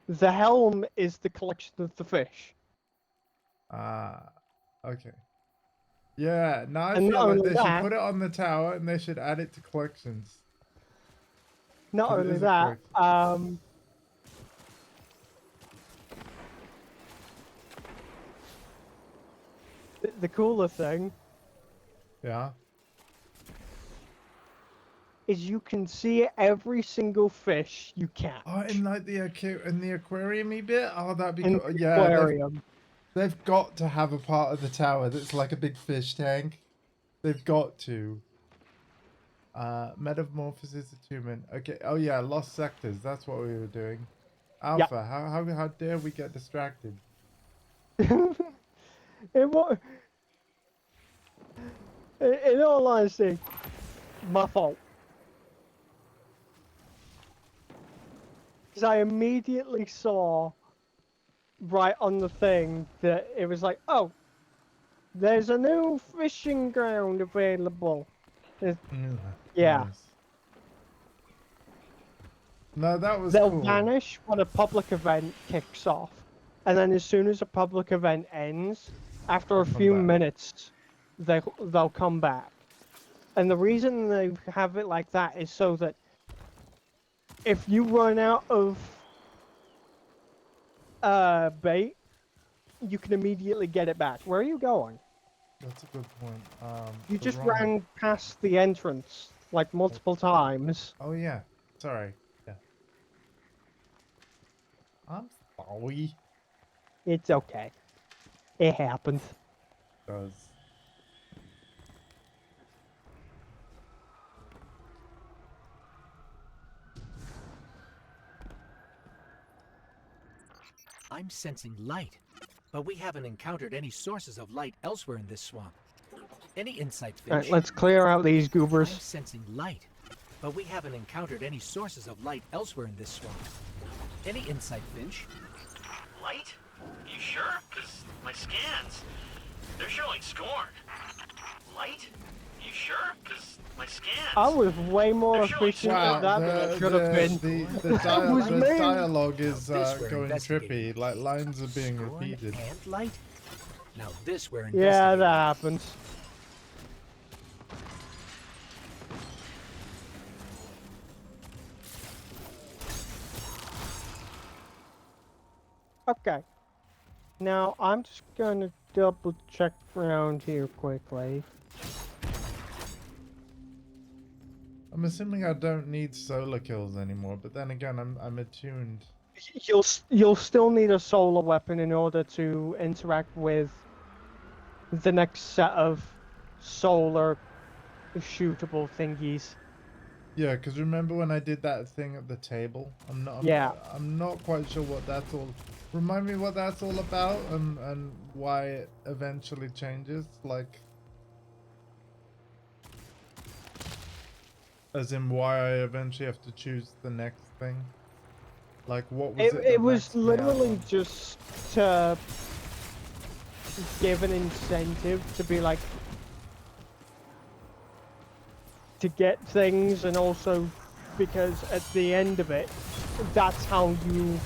The helm is the collection of the fish.
Ah, okay. Yeah, now I
And
feel
not
like
only
they should
that-
put it on the tower and they should add it to collections.
Not
It
only
is a
that, the cooler thing
Yeah.
is you can see every single fish you catch.
Oh, in like the aquarium-y bit. Oh, that'd be
In
cool.
the
Yeah,
aquarium.
they've got to have a part of the tower that's like a big fish tank. They've got to. Metamorphosis attunement. Okay. Oh yeah, lost sectors. That's what we were doing. Alpha. Yep. How dare we get distracted?
In all honesty, my fault. Because I immediately saw right on the thing that it was like, oh, there's a new fishing ground available. Yeah.
Nice. No, that was
They'll
cool.
vanish when a public event kicks off. And then as soon as a public event ends, after a few minutes, they'll come back. And the reason they have it like that is so that if you run out of bait, you can immediately get it back. Where are you going?
That's a good point.
You just ran past the entrance like multiple times.
Oh yeah. Sorry. Yeah. I'm sorry.
It's okay. It happens.
It does.
I'm sensing light, but we haven't encountered any sources of light elsewhere in this swamp. Any insight, Finch?
Alright, let's clear out these goobers.
I'm sensing light, but we haven't encountered any sources of light elsewhere in this swamp. Any insight, Finch?
Light? You sure? Because my scans, they're showing Scorn. Light? You sure? Because my scans...
I was way more efficient at that than I should have been.
The dialogue is going trippy. Like lines are being repeated.
And light? Now this we're
Yeah, that happens. Okay. Now I'm just gonna double check around here quickly.
I'm assuming I don't need solar kills anymore, but then again, I'm attuned.
You'll still need a solar weapon in order to interact with the next set of solar shootable thingies.
Yeah, because remember when I did that thing at the table?
Yeah.
I'm not quite sure what that's all. Remind me what that's all about and why it eventually changes. Like, as in why I eventually have to choose the next thing. Like, what was it?
It was literally just to give an incentive to be like to get things, and also because at the end of it, that's how you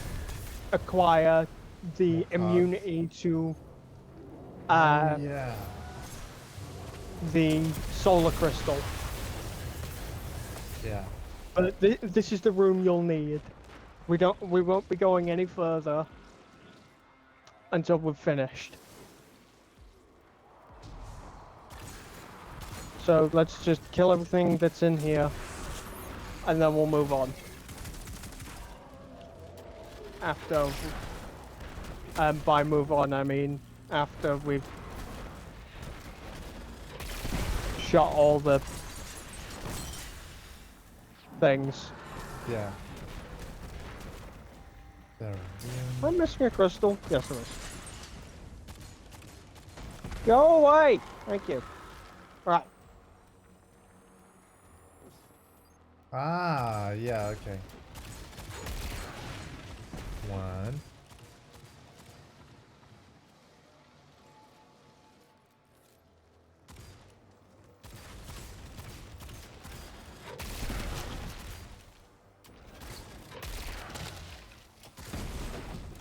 acquire the immunity to
yeah.
the solar crystal.
Yeah.
But this is the room you'll need. We won't be going any further until we've finished. So let's just kill everything that's in here, and then we'll move on. After, by move on, I mean after we've shot all the things.
Yeah. There.
Am I missing a crystal? Yes, it is. Go away! Thank you. Right.
Ah, yeah, okay. 1.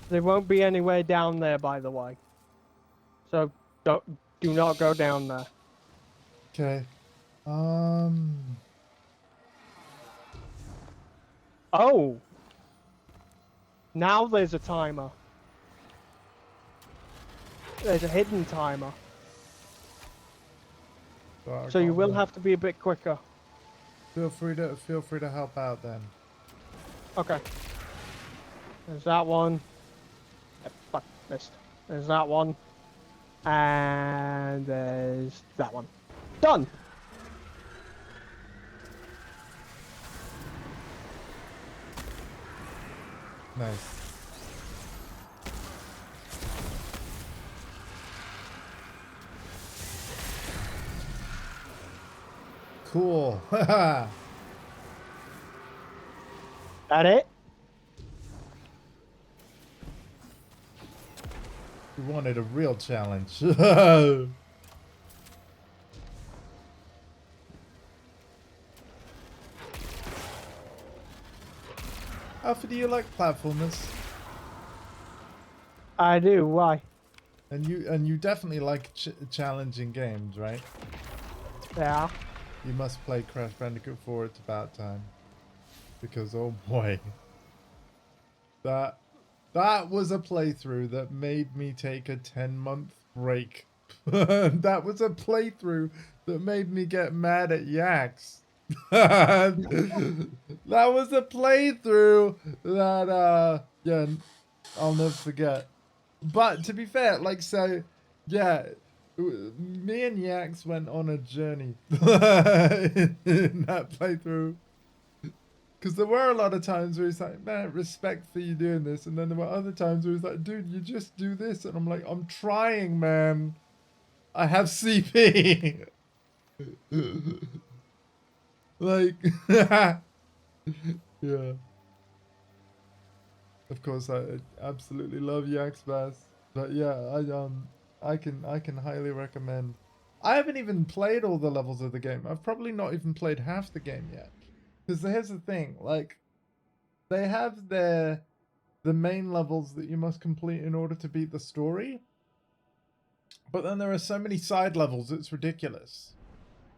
There won't be anywhere down there, by the way. So do not go down there.
Okay.
Oh! Now there's a timer. There's a hidden timer. So you will have to be a bit quicker.
Feel free to help out then.
Okay. There's that one. Fuck, missed. There's that one. And there's that one. Done!
Nice. Cool.
That it?
You wanted a real challenge. Alpha, do you like platformers?
I do. Why?
And you definitely like challenging games, right?
Yeah.
You must play Crash Bandicoot 4. It's about time. Because oh boy, that was a playthrough that made me take a 10-month break. That was a playthrough that made me get mad at Yax. That was a playthrough that yeah, I'll never forget. But to be fair, like, so yeah, me and Yax went on a journey in that playthrough. Because there were a lot of times where he's like, man, respect for you doing this. And then there were other times where he's like, dude, you just do this. And I'm like, I'm trying, man. I have CP. Like, yeah. Of course, I absolutely love Yax Bass. But yeah, I can highly recommend. I haven't even played all the levels of the game. I've probably not even played half the game yet. Because here's the thing, like, they have the main levels that you must complete in order to beat the story. But then there are so many side levels, it's ridiculous.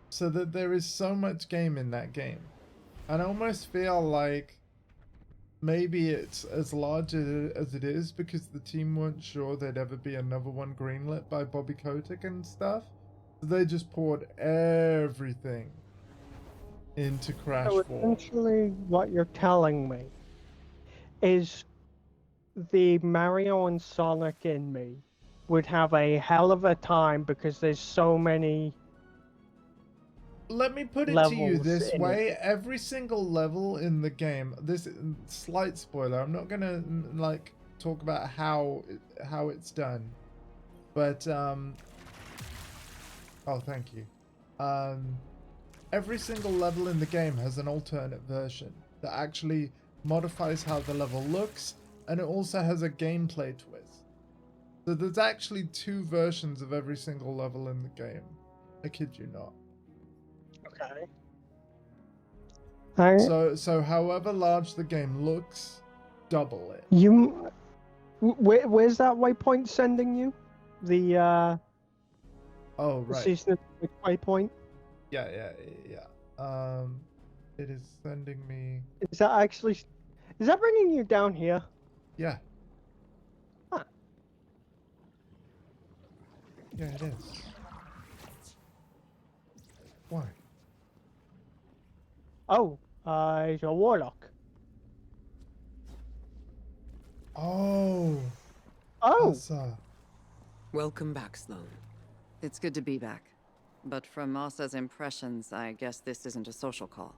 So that there is so much game in that game. And I almost feel like maybe it's as large as it is because the team weren't sure there'd ever be another one greenlit by Bobby Kotick and stuff. So they just poured everything into Crash 4.
Essentially, what you're telling me is the Mario and Sonic in me would have a hell of a time because there's so many
let me put it to you
levels
this
in
way.
it.
Every single level in the game, this slight spoiler, I'm not gonna like talk about how it's done, but oh, thank you. Every single level in the game has an alternate version that actually modifies how the level looks, and it also has a gameplay twist. So there's actually 2 versions of every single level in the game. I kid you not.
Okay. Alright.
So however large the game looks, double it.
Where's that waypoint sending you? The
Oh, right.
seasonic waypoint?
Yeah. It is sending me...
Is that bringing you down here?
Yeah.
Huh.
Yeah, it is. Why?
Oh, he's a warlock.
Oh.
Oh.
Asa.
Welcome back, Sloane.
It's good to be back. But from Asa's impressions, I guess this isn't a social call.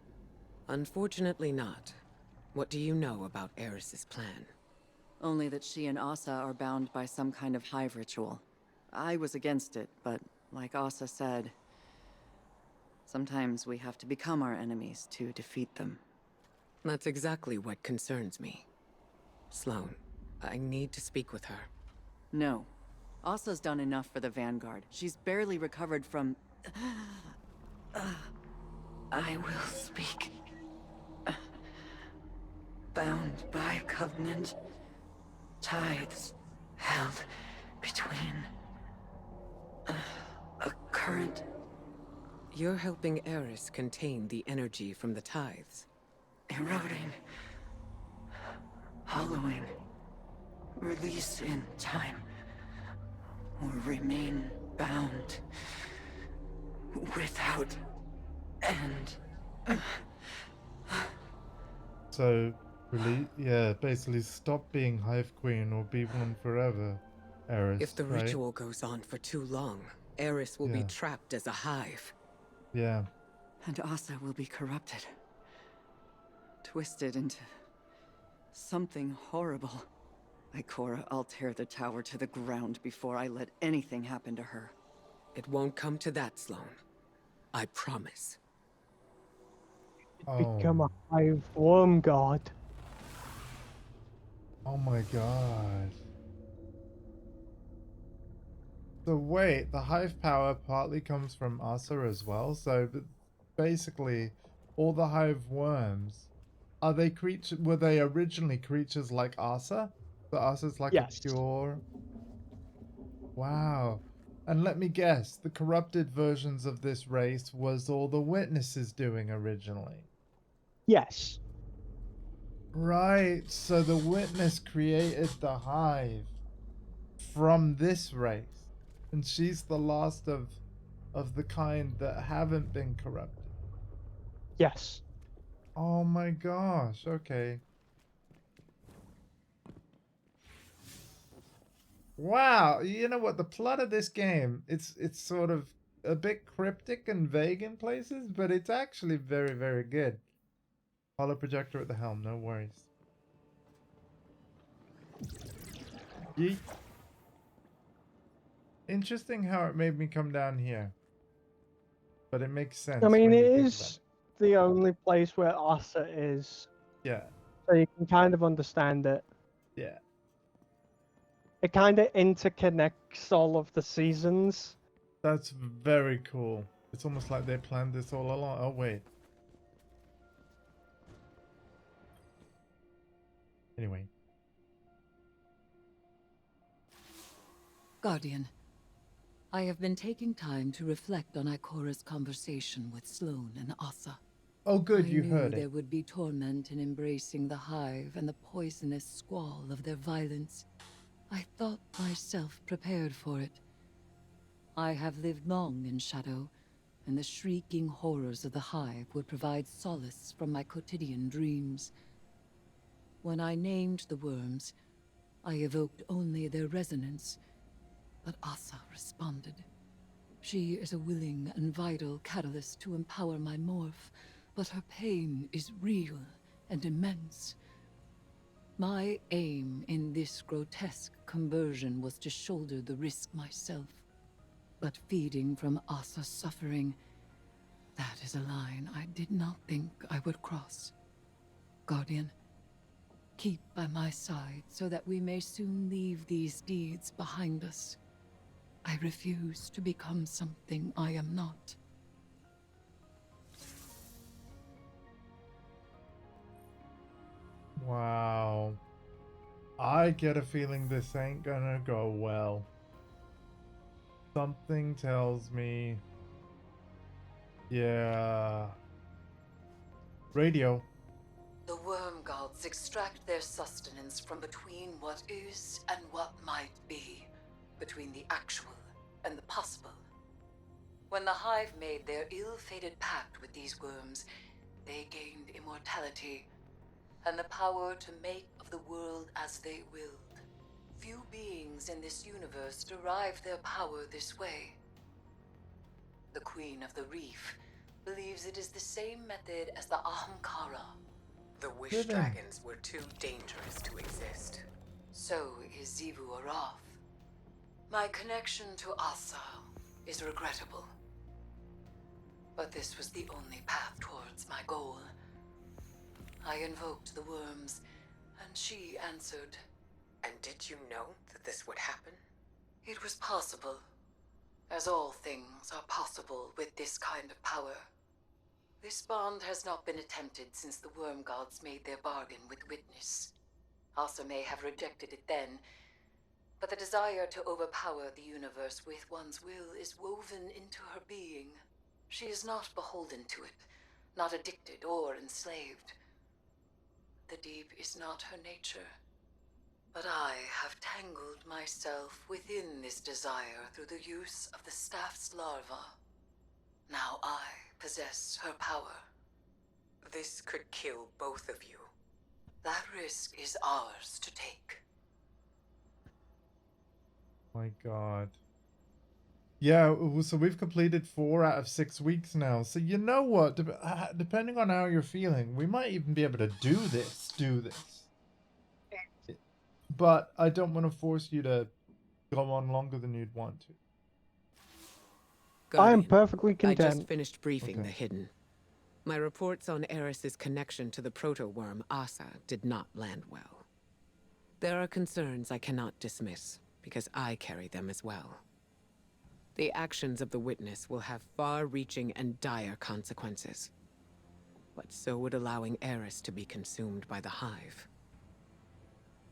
Unfortunately not. What do you know about Eris's plan?
Only that she and Asa are bound by some kind of hive ritual. I was against it, but like Asa said, sometimes we have to become our enemies to defeat them.
That's exactly what concerns me. Sloane, I need to speak with her.
No. Asa's done enough for the Vanguard. She's barely recovered from... I will speak. Bound by covenant. Tithes held between... a current...
You're helping Eris contain the energy from the tithes.
Eroding. Hollowing. Release in time. Or remain bound. Without end.
So, really, yeah, basically stop being Hive Queen or be one forever, Eris.
If the
right?
ritual goes on for too long, Eris will be trapped as a hive.
Yeah.
And Asa will be corrupted. Twisted into... something horrible. Ikora, I'll tear the tower to the ground before I let anything happen to her.
It won't come to that, Sloane. I promise.
Become a hive worm god.
Oh my god. So wait, the hive power partly comes from Asa as well. So basically, all the hive worms, are they creatures? Were they originally creatures like Asa? So Asa's like a pure. Wow. And let me guess, the corrupted versions of this race was all the witnesses doing originally.
Yes.
Right. So the witness created the hive from this race. And she's the last of the kind that haven't been corrupted.
Yes.
Oh my gosh. Okay. Wow. You know what? The plot of this game, it's sort of a bit cryptic and vague in places, but it's actually very, very good. Hollow projector at the helm. No worries. Yeet. Interesting how it made me come down here. But it makes sense.
I mean,
when
it
you think
is the only place where Asa is.
Yeah.
So you can kind of understand it.
Yeah.
It kind of interconnects all of the seasons.
That's very cool. It's almost like they planned this all along. Oh, wait. Anyway.
Guardian, I have been taking time to reflect on Ikora's conversation with Sloane and Asa.
Oh, good, you
I
heard
knew
it.
there would be torment in embracing the hive and the poisonous squall of their violence. I thought myself prepared for it. I have lived long in shadow, and the shrieking horrors of the hive would provide solace from my quotidian dreams. When I named the worms, I evoked only their resonance, but Asa responded. She is a willing and vital catalyst to empower my morph, but her pain is real and immense. My aim in this grotesque conversion was to shoulder the risk myself. But feeding from Asa's suffering, that is a line I did not think I would cross. Guardian, keep by my side so that we may soon leave these deeds behind us. I refuse to become something I am not.
Wow. I get a feeling this ain't gonna go well. Something tells me... Yeah... Radio.
The worm gods extract their sustenance from between what is and what might be, between the actual and the possible. When the Hive made their ill-fated pact with these worms, they gained immortality and the power to make of the world as they willed. Few beings in this universe derive their power this way. The Queen of the Reef believes it is the same method as the Ahamkara.
The Wish Dragons were too dangerous to exist.
So is Xivu Arath. My connection to Asa is regrettable. But this was the only path towards my goal. I invoked the worms, and she answered.
And did you know that this would happen?
It was possible. As all things are possible with this kind of power. This bond has not been attempted since the worm gods made their bargain with Witness. Asa may have rejected it then, but the desire to overpower the universe with one's will is woven into her being. She is not beholden to it, not addicted or enslaved. The deep is not her nature. But I have tangled myself within this desire through the use of the staff's larva. Now I possess her power.
This could kill both of you.
That risk is ours to take.
My god. Yeah, so we've completed 4 out of 6 weeks now. So you know what? Depending on how you're feeling, we might even be able to do this. But I don't want to force you to go on longer than you'd want to.
I am perfectly
I
content.
just finished briefing the Hidden. My reports on Eris's connection to the proto-worm Asa did not land well. There are concerns I cannot dismiss, because I carry them as well. The actions of the Witness will have far-reaching and dire consequences. But so would allowing Eris to be consumed by the Hive.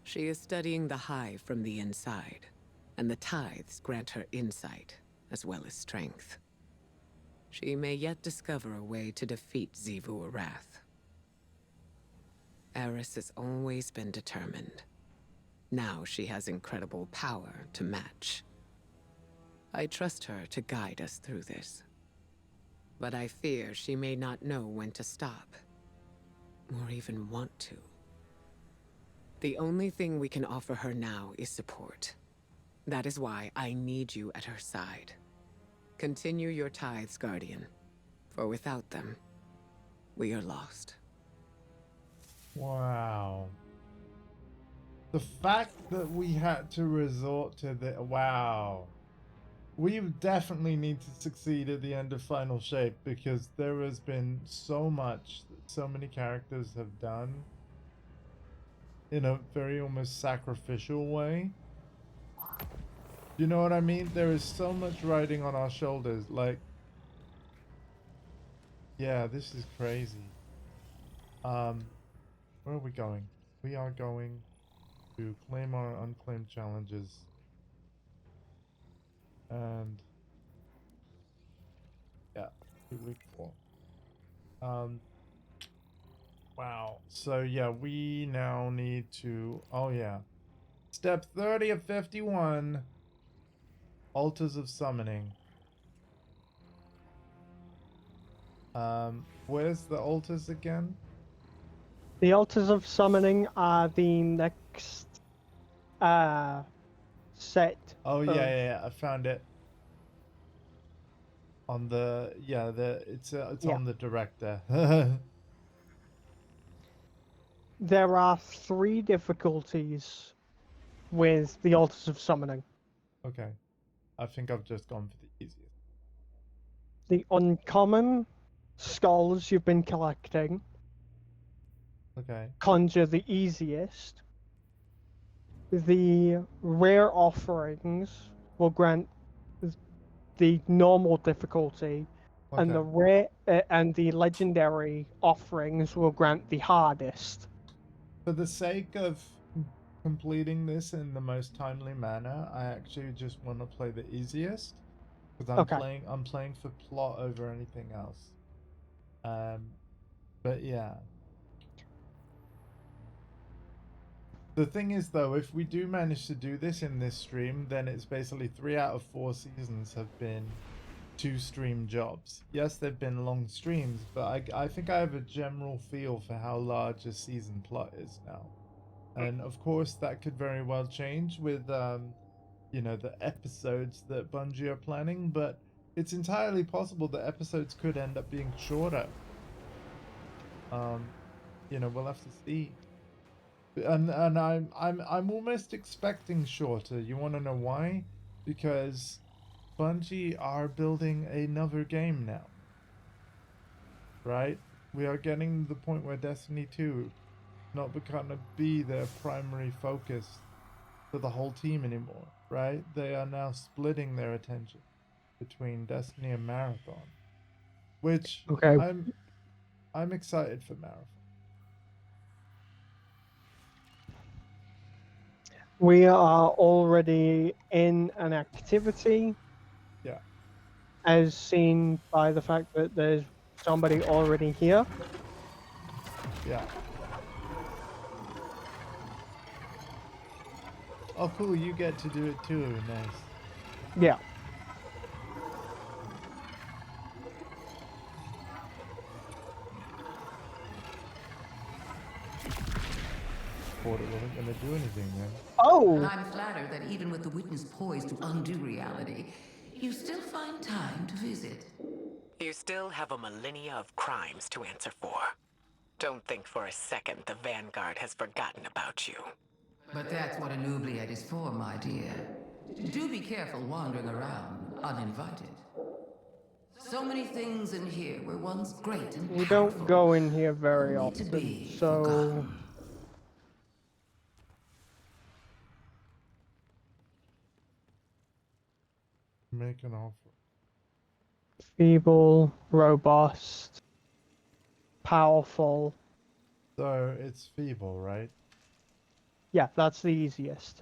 She is studying the Hive from the inside, and the tithes grant her insight, as well as strength. She may yet discover a way to defeat Xivu Arath. Eris has always been determined. Now she has incredible power to match. I trust her to guide us through this. But I fear she may not know when to stop, or even want to. The only thing we can offer her now is support. That is why I need you at her side. Continue your tithes, Guardian, for without them, we are lost.
Wow. The fact that we had to resort to the... Wow. We definitely need to succeed at the end of Final Shape, because there has been so much that so many characters have done in a very almost sacrificial way. You know what I mean? There is so much riding on our shoulders. Like, yeah, this is crazy. Where are we going? We are going to claim our unclaimed challenges. And yeah, week 4. Wow. So yeah, we now need to, oh yeah, step 30 of 51, altars of summoning. Where's the altars again?
The altars of summoning are the next set.
Oh yeah, I found it. On the it's
Yeah.
on the director.
There are 3 difficulties with the Altars of Summoning.
Okay, I think I've just gone for the easiest.
The uncommon skulls you've been collecting
Okay.
conjure the easiest. The rare offerings will grant the normal difficulty, and
Okay.
the rare and the legendary offerings will grant the hardest.
For the sake of completing this in the most timely manner, I actually just want to play the easiest because I'm playing for plot over anything else. But yeah. The thing is though, if we do manage to do this in this stream, then it's basically 3 out of 4 seasons have been 2 stream jobs. Yes, they've been long streams, but I think I have a general feel for how large a season plot is now. And of course that could very well change with you know, the episodes that Bungie are planning, but it's entirely possible that episodes could end up being shorter. You know, we'll have to see. And I'm almost expecting shorter. You want to know why? Because Bungie are building another game now. Right? We are getting to the point where Destiny 2 not gonna be their primary focus for the whole team anymore, right? They are now splitting their attention between Destiny and Marathon, which I'm excited for Marathon.
We are already in an activity.
Yeah.
As seen by the fact that there's somebody already here.
Yeah. Oh, cool, you get to do it too. Nice.
Yeah.
Thought it wasn't going to do anything then.
Oh!
I'm flattered that even with the witness poised to undo reality, you still find time to visit.
You still have a millennia of crimes to answer for. Don't think for a second the Vanguard has forgotten about you.
But that's what an oubliette is for, my dear. Do be careful wandering around uninvited. So many things in here were once great and
We
powerful.
don't go in here very often, so...
forgotten.
Make an offer.
Feeble, robust, powerful.
So it's feeble, right?
Yeah, that's the easiest.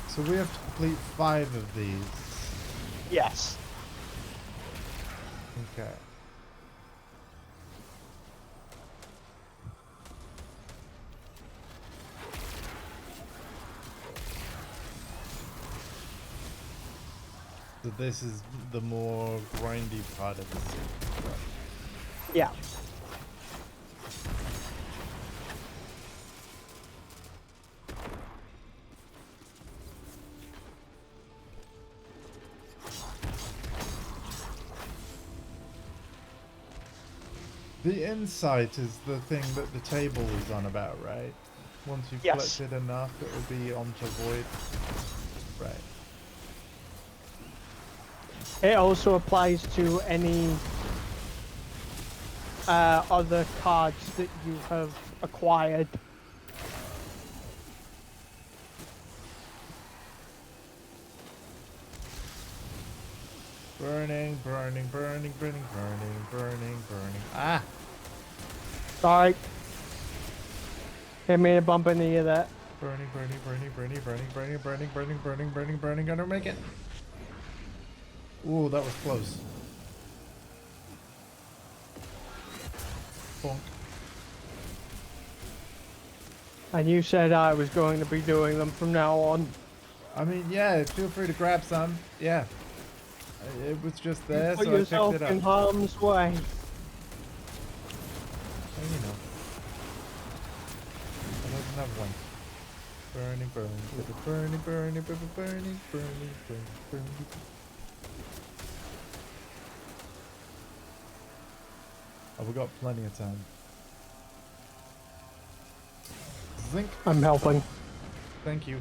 So we have to complete 5 of these.
Yes.
Okay. So this is the more grindy part of the series, right?
Yeah.
The insight is the thing that the table is on about, right? Once you've collected enough, it will be onto void. Right.
It also applies to any other cards that you have acquired.
Burning, burning, burning, burning, burning, burning, burning. Ah!
Sorry. Hit me a bump in the ear that.
Burning, burning, burning, burning, burning, burning, burning, burning, burning, burning, burning. Gonna make it. Ooh, that was close. Bonk.
And you said I was going to be doing them from now on.
I mean, yeah, feel free to grab some. Yeah. It was just there,
Put
so I
yourself
picked it
in
up.
harm's way.
And, you know. I doesn't have one. Burning, burning, burning, burning, burning, burning, burning, burning. Oh, we got plenty of time. Zinc.
I'm helping.
Thank you.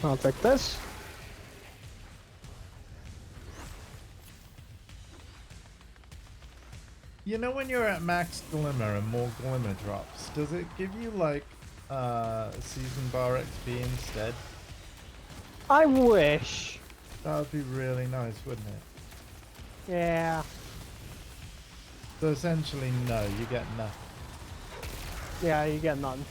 I'll take this.
You know when you're at max glimmer and more glimmer drops, does it give you like season bar XP instead?
I wish.
That would be really nice, wouldn't it?
Yeah.
So essentially, no, you get nothing.
Yeah, you get none.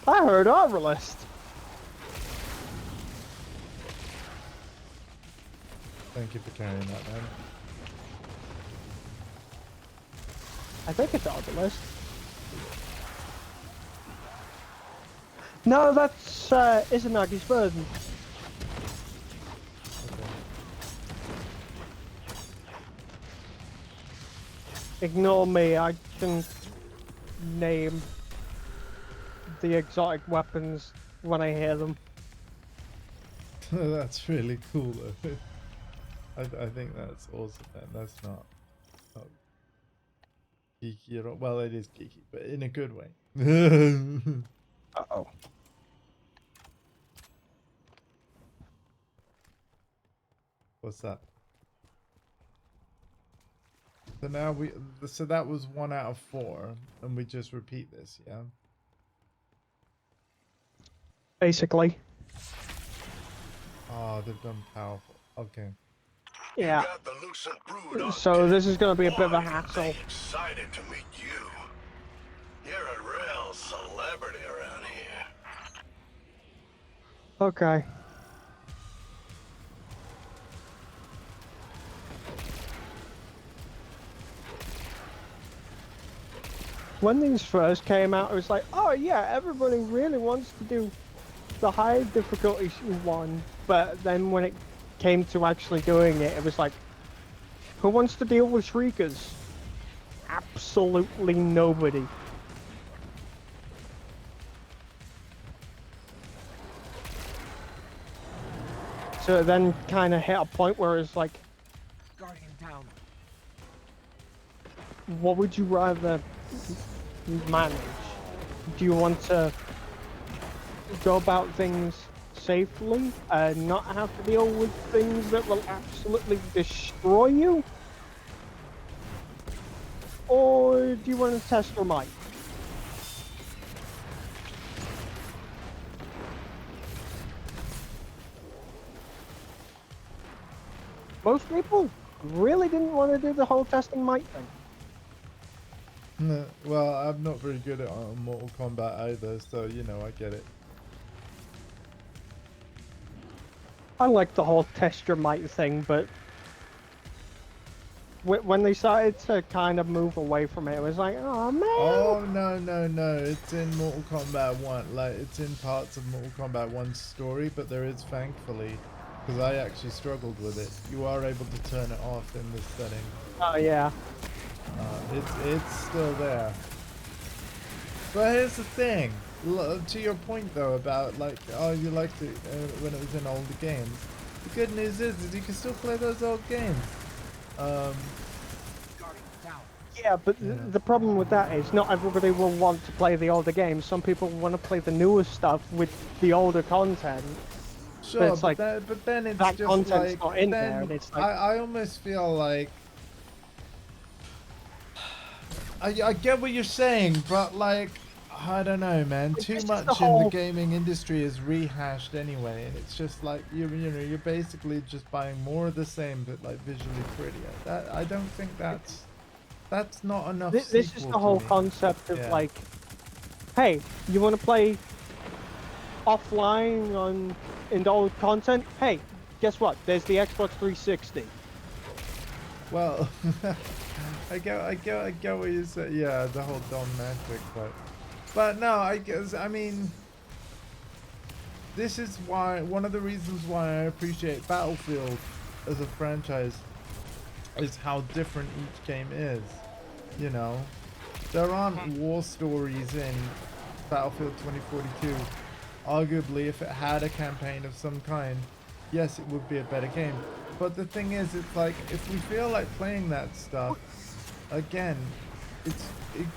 I heard Arbalist.
Thank you for carrying that, man.
I think it's Arbalist. No, that's Izanagi's burden.
Okay.
Ignore me, I can name the exotic weapons when I hear them.
That's really cool, though. I think that's awesome, man. That's not geeky at all. Well, it is geeky, but in a good way.
Uh-oh.
What's that? So now so that was 1 out of 4, and we just repeat this, yeah?
Basically.
Oh, they've done powerful. Okay.
Yeah. So this is going to be a bit of a hassle.
Excited to meet you. You're a real celebrity around here.
Okay. When these first came out, it was like, oh yeah, everybody really wants to do the high difficulty one, but then when it came to actually doing it, it was like, who wants to deal with Shriekers? Absolutely nobody. So it then kind of hit a point where it's like,
Guardian down.
what would you rather manage? Do you want to go about things safely and not have to deal with things that will absolutely destroy you? Or do you want to test your might? Most people really didn't want to do the whole testing might thing.
No, well, I'm not very good at Mortal Kombat either, so, you know, I get it.
I like the whole test your might thing, but when they started to kind of move away from it, it was like, oh man.
Oh, no. It's in Mortal Kombat 1. Like, it's in parts of Mortal Kombat 1's story, but there is, thankfully, because I actually struggled with it, you are able to turn it off in this setting.
Oh, yeah.
It's still there. But here's the thing. To your point, though, about, like, oh, you liked it when it was in older games. The good news is you can still play those old games.
Yeah, but the problem with that is not everybody will want to play the older games. Some people want to play the newer stuff with the older content.
Sure,
but, it's like,
but then it's
that
just
content's
like,
not in
then
there, and it's like,
I almost feel like I get what you're saying, but like I don't know, man.
Like,
Too
this is the
much in the
whole-
gaming industry is rehashed anyway, and it's just like you're basically just buying more of the same, but like visually prettier. That I don't think that's not enough.
This is
sequel
the
to
whole
me.
concept of
Yeah.
like, hey, you want to play offline on in old content? Hey, guess what? There's the Xbox 360.
Well, I get what you said. Yeah, the whole dogmatic, but no, I mean, this is why one of the reasons why I appreciate Battlefield as a franchise is how different each game is. You know, there aren't war stories in Battlefield 2042. Arguably, if it had a campaign of some kind, yes, it would be a better game. But the thing is, it's like, if we feel like playing that stuff, again, it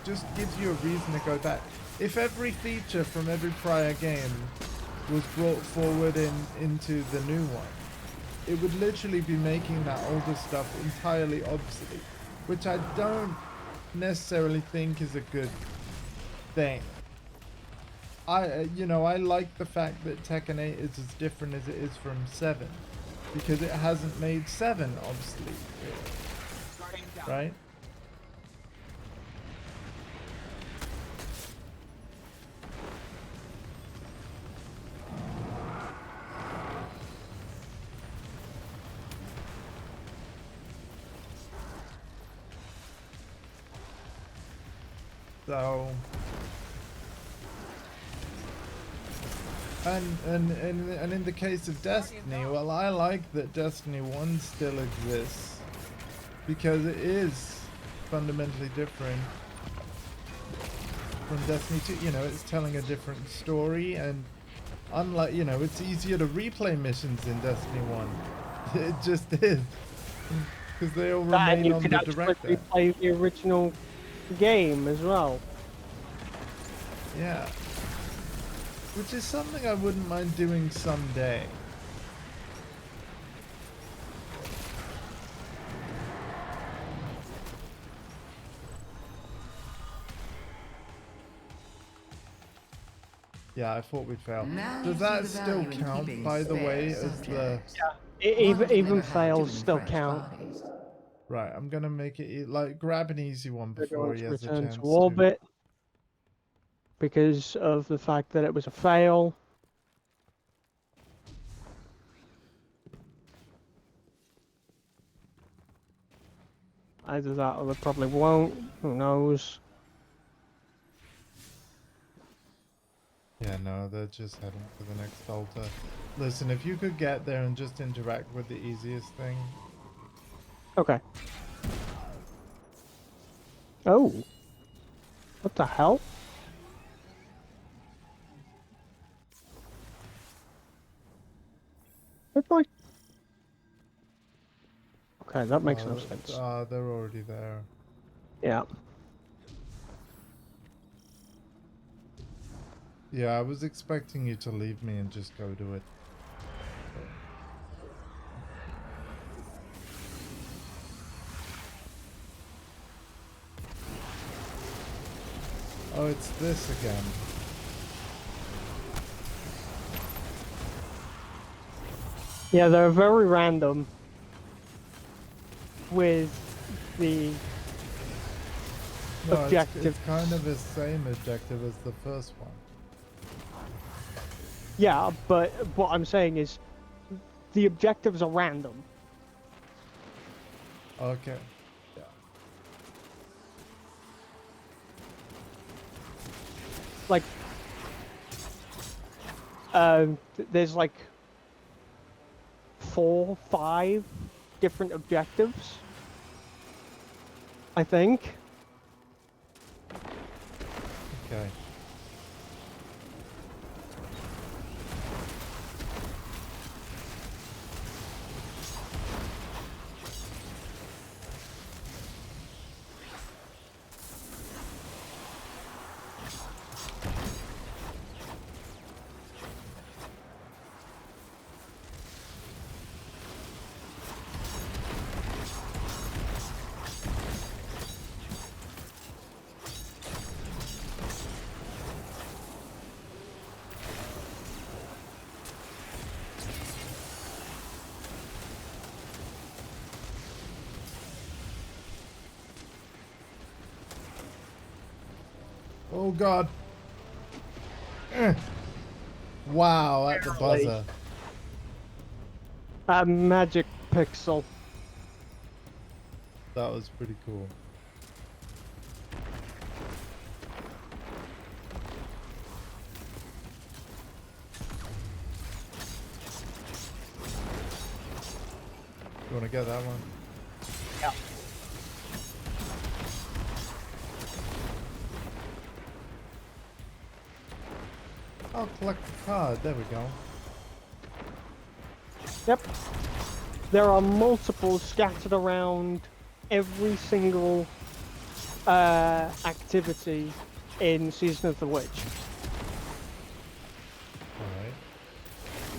just gives you a reason to go back. If every feature from every prior game was brought forward into the new one, it would literally be making that older stuff entirely obsolete, which I don't necessarily think is a good thing. I like the fact that Tekken 8 is as different as it is from 7, because it hasn't made 7 obsolete, really. Right? So, and in the case of Destiny, well, I like that Destiny 1 still exists, because it is fundamentally different from Destiny 2. You know, it's telling a different story, and unlike, you know, it's easier to replay missions in Destiny 1. It just is, because they all
And
remain
you
on
could
the
actually
director.
replay the original game as well.
Yeah. Which is something I wouldn't mind doing someday. Yeah, I thought we'd fail. Does that still count, by the way, as the...
Yeah, even fails still count.
Right, I'm gonna make it, like, grab an easy one
They're
before
going
he
to
has a
return
chance
to
to...
orbit because of the fact that it was a fail. Either that or they probably won't. Who knows?
Yeah, no, they're just heading for the next altar. Listen, if you could get there and just interact with the easiest thing.
Okay. Oh. What the hell? It's like... Okay, that makes no sense.
They're already there.
Yeah.
Yeah, I was expecting you to leave me and just go to it. Oh, it's this again.
Yeah, they're very random with the
No,
objective.
it's kind of the same objective as the first one.
Yeah, but what I'm saying is the objectives are random.
Okay. Yeah.
Like, there's like 4, 5 different objectives, I think.
Okay. Oh god. Wow, at the buzzer.
A magic pixel.
That was pretty cool. You want to get that one?
Yeah.
I'll collect the card. There we go.
Yep. There are multiple scattered around every single activity in Season of the Witch.
Alright.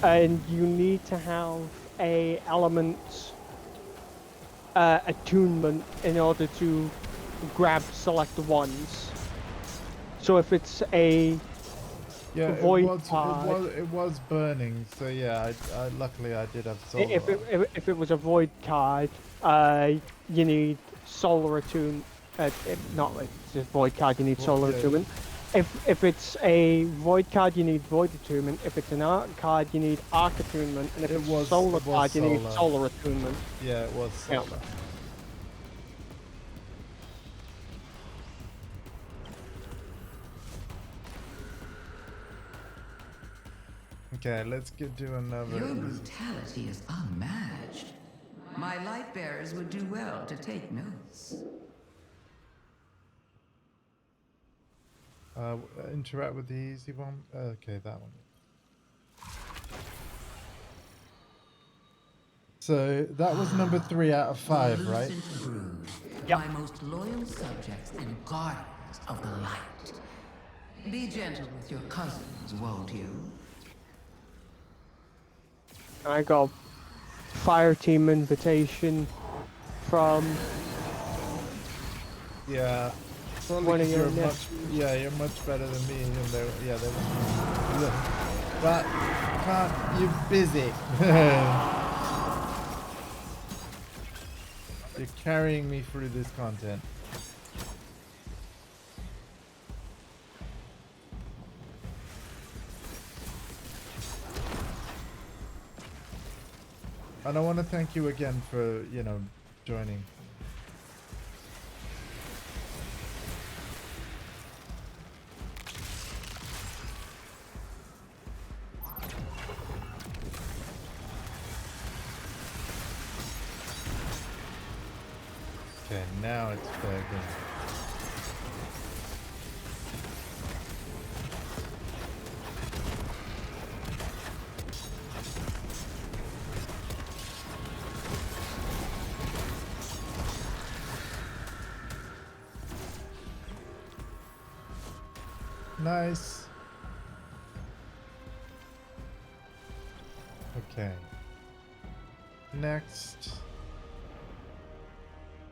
And you need to have a element attunement in order to grab select ones. So if it's a void card,
it was burning, so yeah, I luckily I did have solar.
if it was a void card, you need solar attune. Not if it's a void card, you need solar attunement. If it's a void card, you need void attunement. If it's an arc card, you need arc attunement. And if it's a solar card, you need solar attunement.
Yeah, it was solar.
Yeah.
Okay, let's do another.
Your brutality is unmatched. My light bearers would do well to take notes.
Interact with the easy one. Okay, that one. So that was number 3 out of 5, right?
Yep. My most loyal subjects and guardians of the light. Be gentle with your cousins, won't you?
I got fire team invitation from
Probably 'cause you're much better than me. And they were, but you're busy. You're carrying me through this content. And I want to thank you again for, joining. Okay, now it's fair game. Nice. Okay. Next.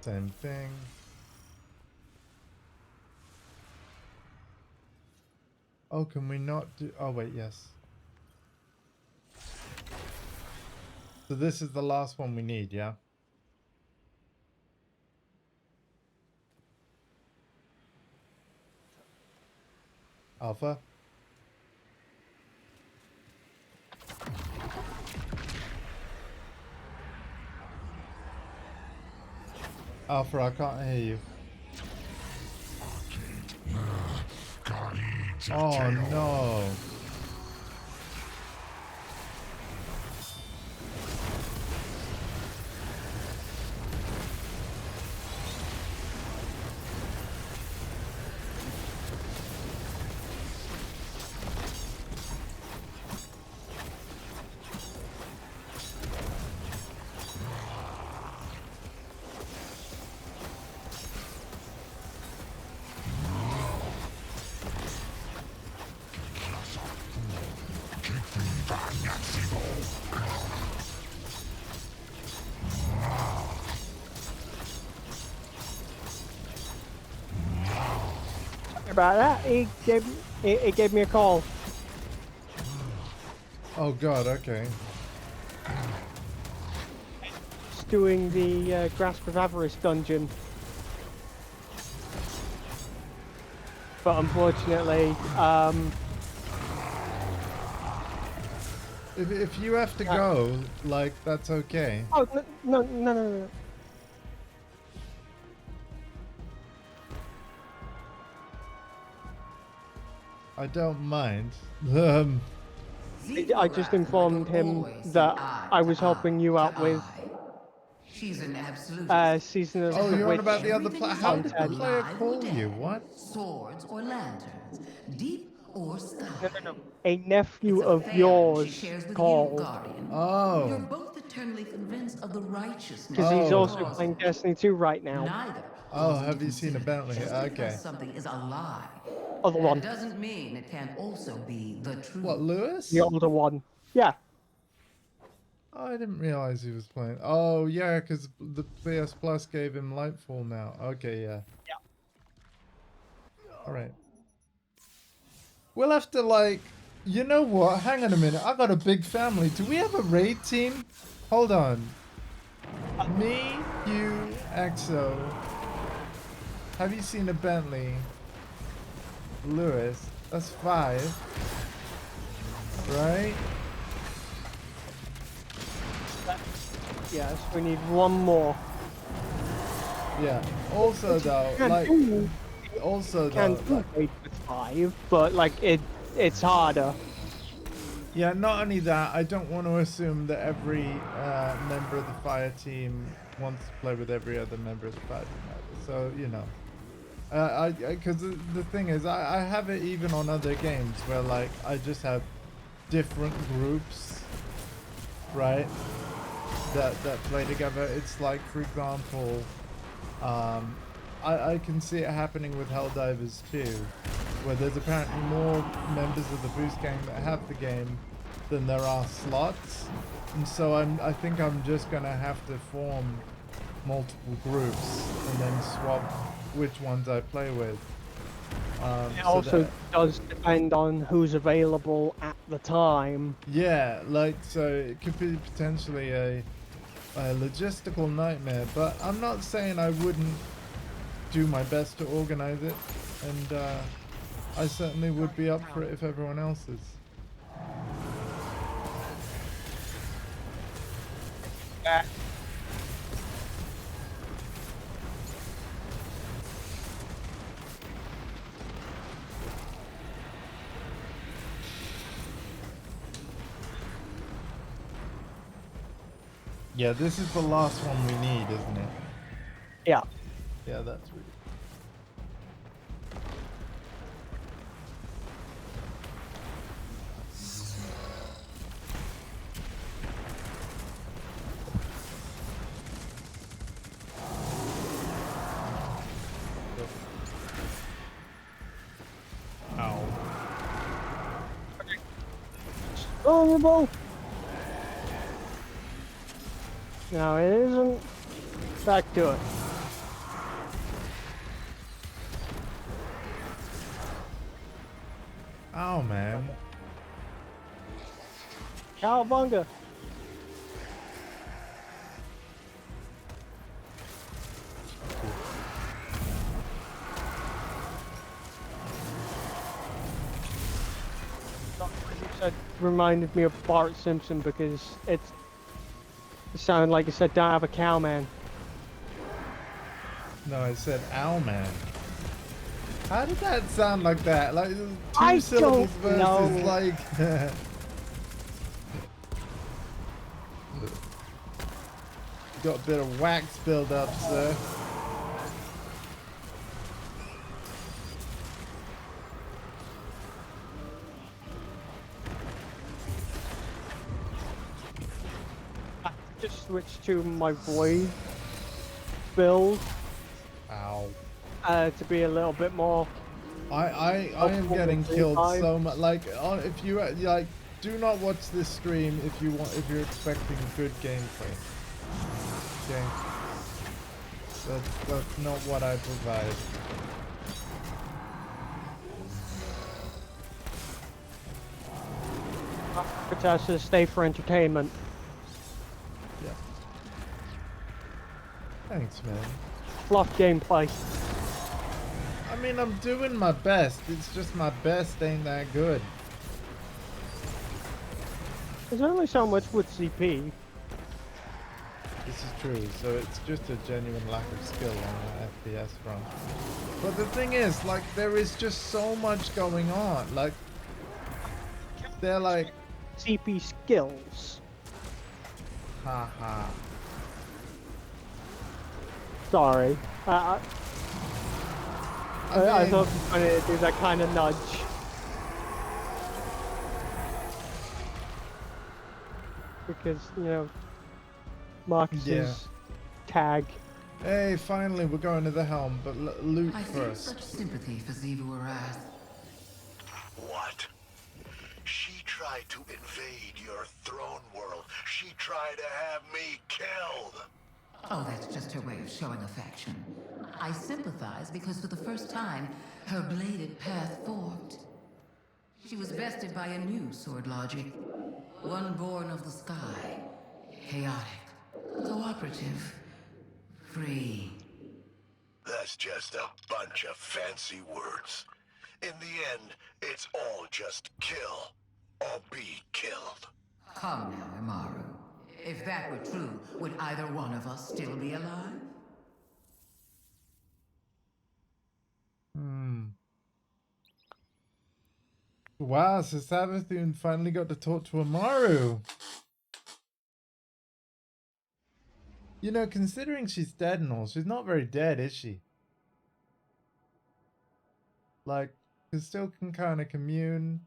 Same thing. Oh, can we not do... Oh, wait, yes. So this is the last one we need, yeah? Alpha? Alpha, I can't hear you. Oh no.
About that, he gave me a call.
Oh god, okay.
It's doing the Grasp of Avarice dungeon. but unfortunately,
If you have to go, like, that's okay.
Oh, no.
I don't mind.
I just informed him that I was helping you out with
She's an absolutist.
Season of
Oh,
the
you're on
Witch
about the other player. How did the
content.
player call you? What?
Swords or lanterns, deep or sky.
No. A nephew
It's a
of
failing
yours
she shares with
called.
you, Guardian.
Oh.
You're both eternally convinced of the righteousness.
Because he's
Oh.
also playing Destiny 2 right now.
Neither.
Oh, have you seen a Bentley?
Just
Okay.
because something is a lie,
Other one.
doesn't mean it can't also be the truth.
What, Lewis?
The older one. Yeah.
Oh, I didn't realize he was playing. Oh, yeah, because the PS Plus gave him Lightfall now. Okay, yeah.
Yeah.
Alright. We'll have to, like... You know what? Hang on a minute. I got a big family. Do we have a raid team? Hold on. Me, you, Exo. Have you seen a Bentley? Lewis. That's 5. Right?
Yes, we need one more.
Yeah. Also, though, like... Also, though...
Can do raid with 5, but, like, it's harder.
Yeah, not only that, I don't want to assume that every member of the fire team wants to play with every other member of the fire team either. So, you know. Because the thing is, I have it even on other games where, like, I just have different groups, right, that play together. It's like, for example, I can see it happening with Helldivers too, where there's apparently more members of the boost gang that have the game than there are slots, and so I think I'm just gonna have to form multiple groups and then swap which ones I play with.
It also does depend on who's available at the time.
Yeah, like, so it could be potentially a logistical nightmare, but I'm not saying I wouldn't do my best to organize it, and I certainly would be up for it if everyone else is. Yeah, this is the last one we need, isn't it?
Yeah.
Yeah, that's really... Ow.
Vulnerable. No, it isn't. Back to it.
Oh man.
Cowabunga. That reminded me of Bart Simpson because it sounded like it said, "Don't have a cow, man."
No, I said ow man. How did that sound like that? Like 2
I
syllables
don't
versus
know.
like got a bit of wax build up, sir.
I just switched to my void build.
Ow.
To be a little bit more.
I am getting killed so much. Like, if you like, do not watch this stream if you're expecting good gameplay. Okay. That's not what I provide.
Protesters stay for entertainment.
Yeah. Thanks, man.
Fluff gameplay.
I mean, I'm doing my best. It's just my best ain't that good.
There's only so much with CP.
This is true, so it's just a genuine lack of skill on the FPS front. But the thing is, like, there is just so much going on. Like, they're like...
CP skills.
Haha.
Sorry. I thought it was funny to do that kind of nudge. Because, you know, Marcus's tag.
Hey, finally, we're going to the helm, but loot
I feel
first.
such sympathy for Xivu Arath.
What? She tried to invade your throne world. She tried to have me killed.
Oh, that's just her way of showing affection. I sympathize because for the first time, her bladed path forked. She was bested by a new sword logic. One born of the sky. Chaotic. Cooperative. Free.
That's just a bunch of fancy words. In the end, it's all just kill or be killed.
Come now, Imaru. If that were true, would either one of us still be alive?
Wow, so Savathun finally got to talk to Amaru. You know, considering she's dead and all, she's not very dead, is she? Like, she still can kind of commune.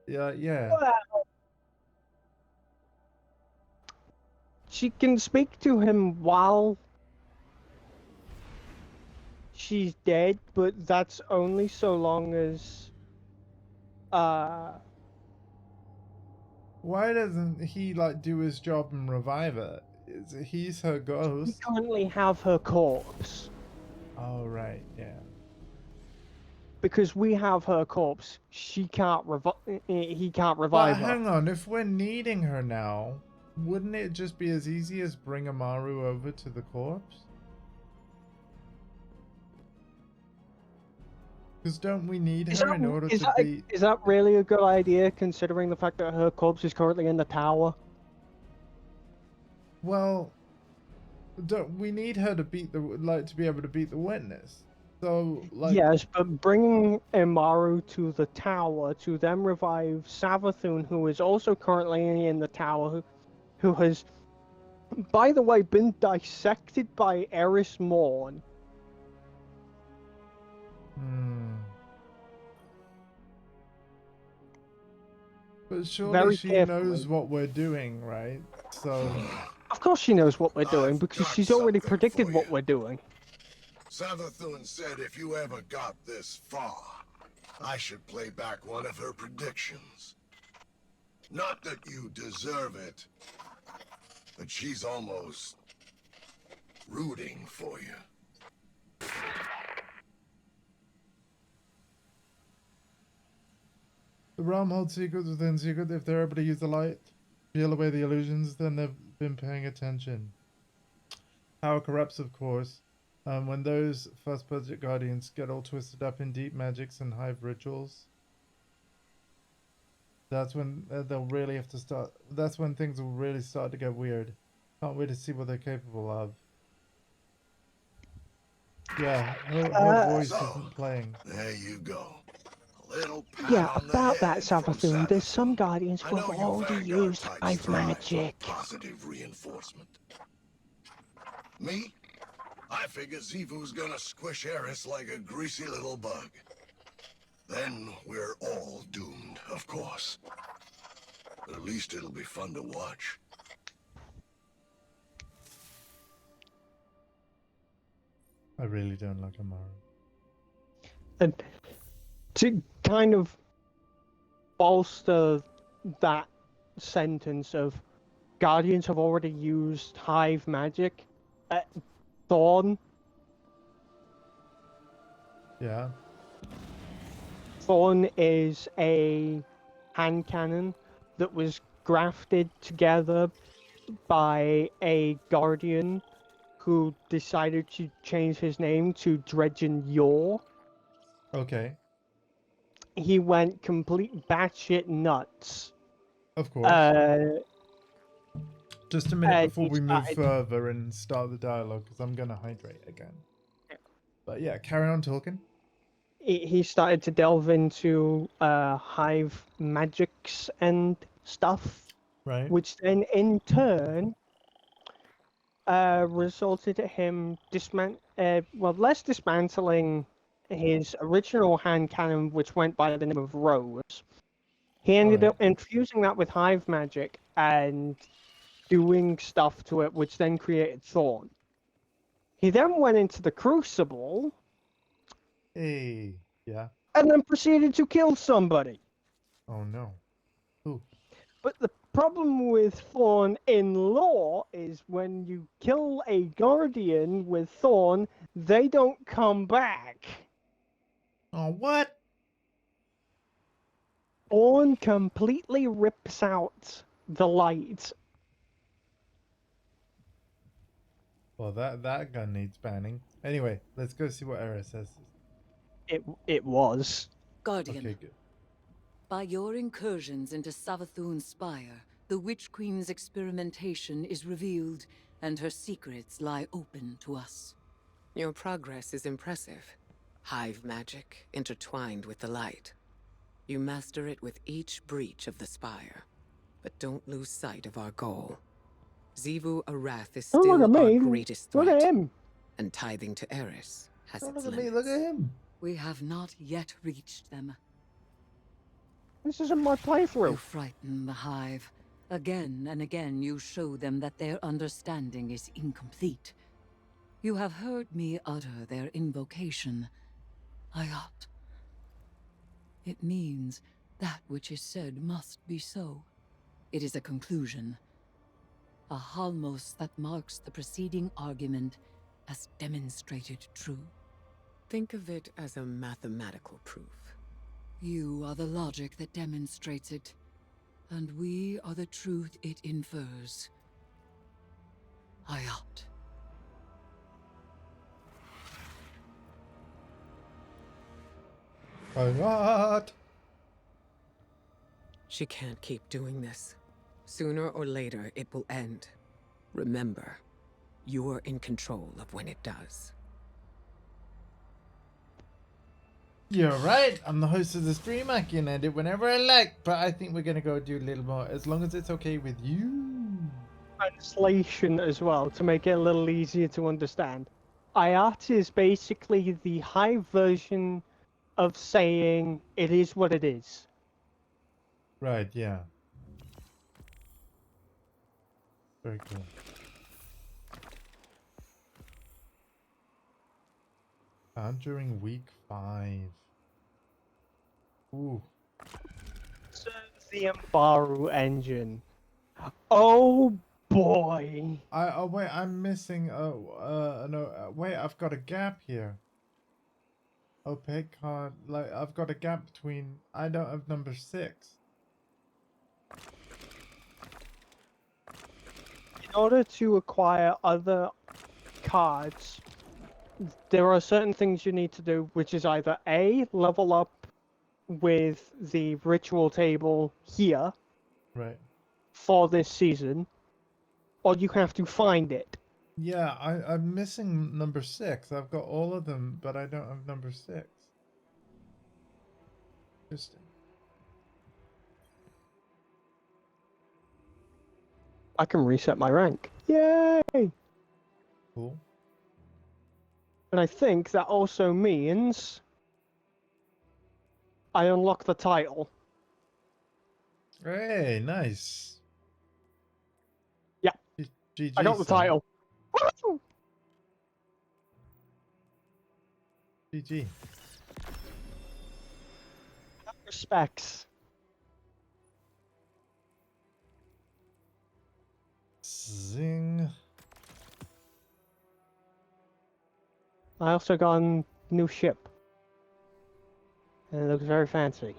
Yeah.
Well, she can speak to him while she's dead, but that's only so long as
why doesn't he like do his job and revive her? He's her
we
ghost.
currently have her corpse.
Oh right, yeah.
Because we have her corpse, he can't revive her.
Hang on, if we're needing her now, wouldn't it just be as easy as bring Amaru over to the corpse? Because don't we need her in order to be...
Is that really a good idea, considering the fact that her corpse is currently in the tower?
Well, don't we need her to beat the to be able to beat the witness? So like
yes, but bringing Imaru to the tower to then revive Savathun, who is also currently in the tower, who has, by the way, been dissected by Eris Morn.
But surely
Very
she
carefully.
knows what we're doing, right? So...
Of course she knows what we're doing, because she's already predicted what we're doing.
Savathun said if you ever got this far, I should play back one of her predictions. Not that you deserve it, but she's almost rooting for you.
The realm holds secrets within secret. If they're able to use the light, peel away the illusions, then they've been paying attention. Power corrupts, of course. When those first budget guardians get all twisted up in deep magics and hive rituals, that's when they'll really have to start. That's when things will really start to get weird. Can't wait to see what they're capable of. Yeah, her voice isn't playing.
There you go.
Yeah, about that, Savathun, there's some guardians who have already used hive magic.
Positive reinforcement. Me? I figure Xivu's gonna squish Eris like a greasy little bug. Then we're all doomed, of course. But at least it'll be fun to watch.
I really don't like Amaru.
And to kind of bolster that sentence of guardians have already used hive magic, Thorn.
Yeah.
Thorn is a hand cannon that was grafted together by a guardian who decided to change his name to Dredgen Yor.
Okay.
He went complete batshit nuts.
Of course. Just a minute
and
before
he
we move
started-
further and start the dialogue, because I'm gonna hydrate again. But yeah, carry on talking.
He started to delve into hive magics and stuff,
Right.
which then in turn resulted in him less dismantling his original hand cannon, which went by the name of Rose. He ended up infusing that with hive magic and doing stuff to it, which then created Thorn. He then went into the Crucible.
Hey, yeah.
And then proceeded to kill somebody.
Oh no. Who?
But the problem with Thorn in lore is when you kill a Guardian with Thorn, they don't come back.
Oh, what?
Thorn completely rips out the light.
Well, that gun needs banning. Anyway, let's go see what Era says.
It was.
Guardian.
Okay, good.
By your incursions into Savathun's spire, the Witch Queen's experimentation is revealed, and her secrets lie open to us.
Your progress is impressive. Hive magic intertwined with the light. You master it with each breach of the spire. But don't lose sight of our goal. Xivu Arath is
Don't
still
look at
our
me.
greatest
Look
threat.
at him.
And tithing to Eris has
Don't
its
look at
limits.
me, look at him.
We have not yet reached them.
This isn't my playthrough.
You frighten the Hive. Again and again you show them that their understanding is incomplete. You have heard me utter their invocation. Ayat. It means that which is said must be so. It is a conclusion. A halmos that marks the preceding argument as demonstrated true.
Think of it as a mathematical proof.
You are the logic that demonstrates it, and we are the truth it infers. Ayat.
What?
She can't keep doing this. Sooner or later, it will end. Remember, you're in control of when it does.
You're right. I'm the host of the stream. I can end it whenever I like, but I think we're gonna go do a little more, as long as it's okay with you.
Translation as well, to make it a little easier to understand. Ayat is basically the Hive version of saying it is what it is.
Right, yeah. Very cool. Found during week 5. Ooh.
The Embaru engine. Oh boy.
Oh wait, I'm missing. No. Wait, I've got a gap here. Opaque card. Like I've got a gap between. I don't have number 6.
In order to acquire other cards, there are certain things you need to do, which is either A, level up with the ritual table here
Right.
for this season, or you have to find it.
Yeah, I'm missing number 6. I've got all of them, but I don't have number 6. Interesting.
I can reset my rank. Yay!
Cool.
And I think that also means I unlock the title.
Hey, nice.
Yeah.
GG,
I got the
son.
title.
GG.
Respects.
Zing.
I also got a new ship. And it looks very fancy.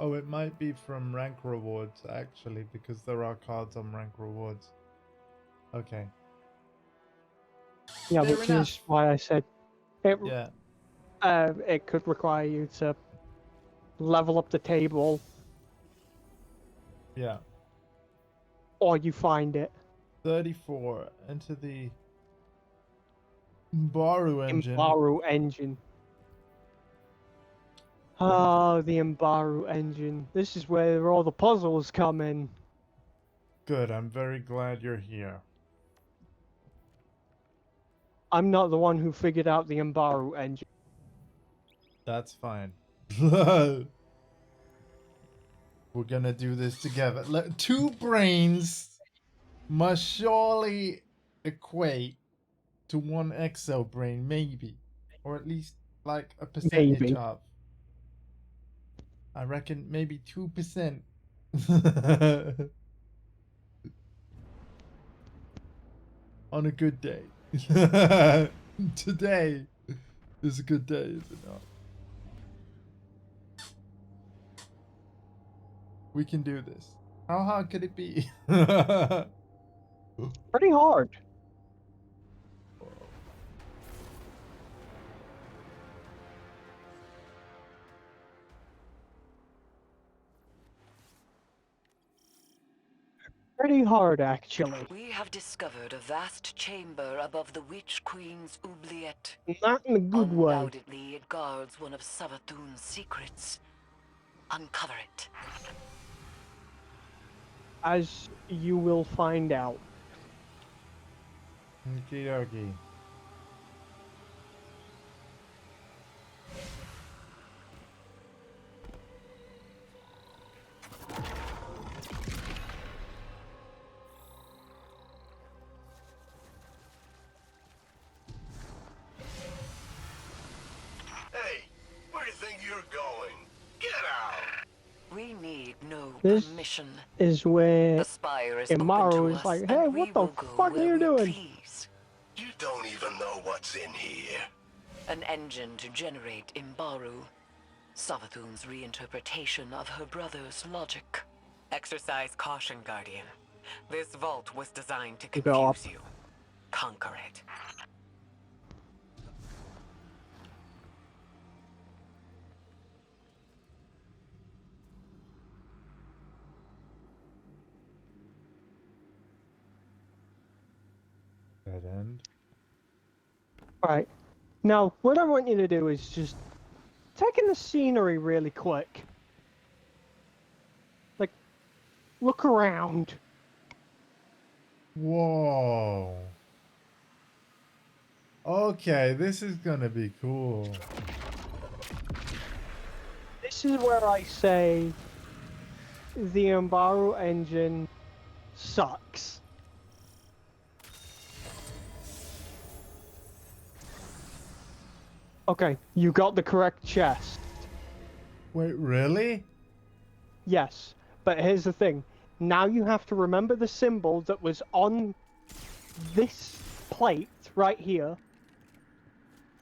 Oh, it might be from rank rewards, actually, because there are cards on rank rewards. Okay.
Yeah,
Fair
which
enough.
is why I said it.
Yeah.
It could require you to level up the table,
Yeah.
or you find it.
34. Enter the Mbaru engine.
Imbaru engine. Oh, the Imbaru engine. This is where all the puzzles come in.
Good. I'm very glad you're here.
I'm not the one who figured out the Imbaru engine.
That's fine. We're gonna do this together. Two brains must surely equate to one exo brain, maybe. Or at least like a percentage
Maybe.
of. I reckon maybe 2%. On a good day. Today is a good day, is it not? We can do this. How hard could it be?
Pretty hard. Pretty hard, actually.
We have discovered a vast chamber above the Witch Queen's oubliette.
Not in a good way.
Undoubtedly, it guards one of Savathun's secrets. Uncover it.
As you will find out.
Okie dokie.
Hey, where do you think you're going? Get out!
We need no
This
permission.
is where
The spire is open
Imbaru
to
is
us,
like,
and
hey,
we
what the
will go
fuck are
where
you
we
doing?
please.
You don't even know what's in here.
An engine to generate Imbaru. Savathun's reinterpretation of her brother's logic.
Exercise caution, Guardian. This vault was designed to
You go up.
confuse you. Conquer it.
Dead end.
Right. Now, what I want you to do is just take in the scenery really quick. Like, look around.
Whoa. Okay, this is gonna be cool.
This is where I say the Imbaru engine sucks. Okay, you got the correct chest.
Wait, really?
Yes, but here's the thing. Now you have to remember the symbol that was on this plate right here.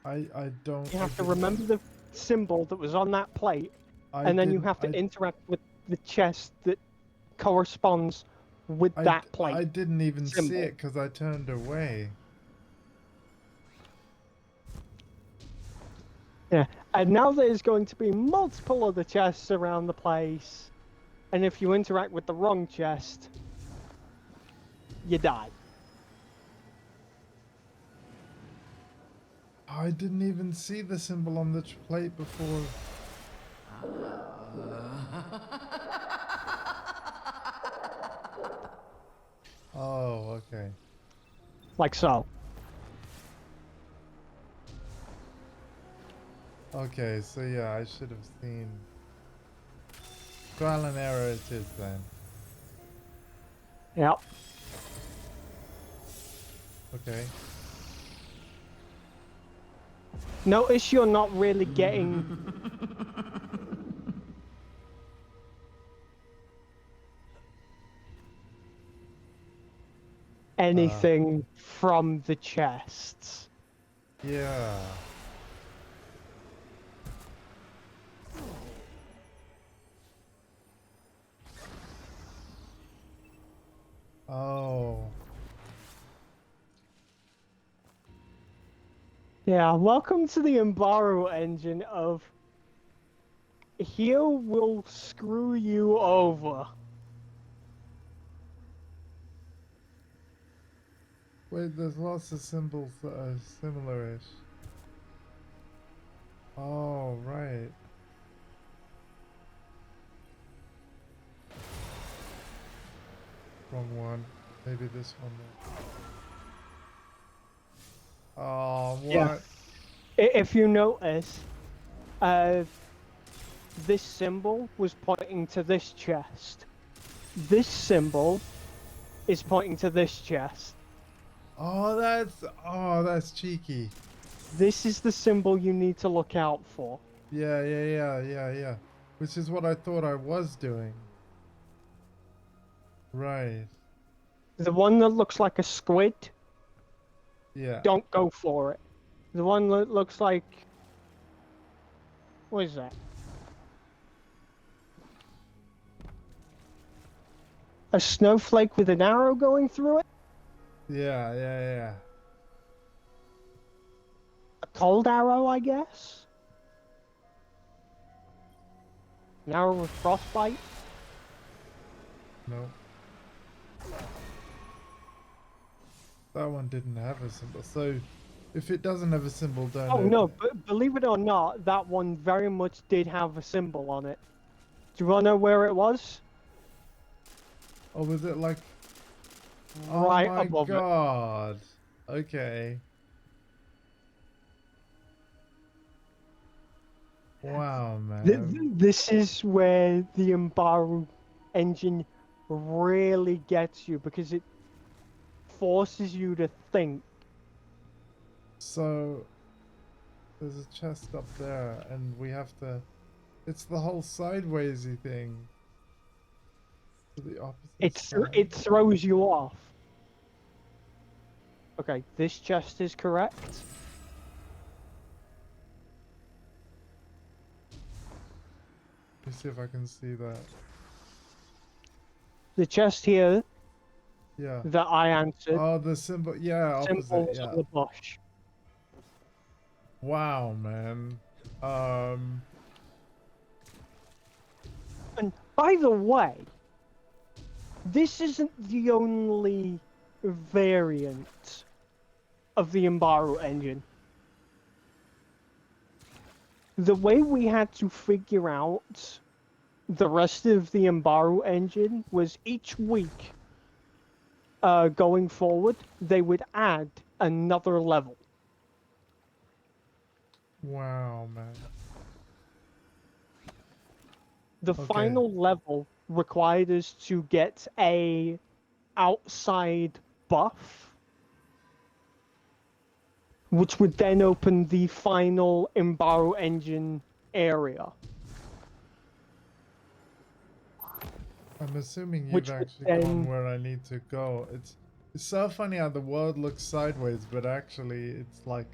I don't.
You have to remember the symbol that was on that plate, and then you have to interact with the chest that corresponds with that plate.
I didn't even
symbol.
see it because I turned away.
Yeah, and now there's going to be multiple other chests around the place, and if you interact with the wrong chest, you die.
I didn't even see the symbol on the plate before. Oh, okay.
Like so.
Okay, so yeah, I should have seen. Trial and error it is then.
Yep.
Okay.
Notice you're not really getting anything from the chests.
Yeah. Oh.
Yeah, welcome to the Embargo engine of here will screw you over.
Wait, there's lots of symbols that are similar-ish. Oh, right. Wrong one. Maybe this one then. Oh, what?
Yeah. If you notice, this symbol was pointing to this chest. This symbol is pointing to this chest.
Oh, that's cheeky.
This is the symbol you need to look out for.
Yeah. Which is what I thought I was doing. Right.
The one that looks like a squid,
Yeah.
don't go for it. The one that looks like... What is that? A snowflake with an arrow going through it?
Yeah.
A cold arrow, I guess? An arrow with frostbite?
No. That one didn't have a symbol. So, if it doesn't have a symbol, don't open
No,
it.
but believe it or not, that one very much did have a symbol on it. Do you want to know where it was?
Oh, was it like...
Right
oh my
above it.
god. Okay. Wow, man.
This is where the Embargo engine really gets you, because it forces you to think.
So, there's a chest up there, and we have to... It's the whole sidewaysy thing. To the opposite side.
It throws you off. Okay, this chest is correct.
Let me see if I can see that.
The chest here
Yeah.
that I answered.
Oh, the symbol. Yeah, opposite.
Symbol was
Yeah.
on the bush.
Wow, man.
And by the way, this isn't the only variant of the Embargo engine. The way we had to figure out the rest of the Embargo engine was each week, going forward, they would add another level.
Wow, man.
The final level required us to get a outside buff, which would then open the final Embargo engine area.
I'm assuming you've
Which would
actually
then-
gone where I need to go. It's so funny how the world looks sideways, but actually it's like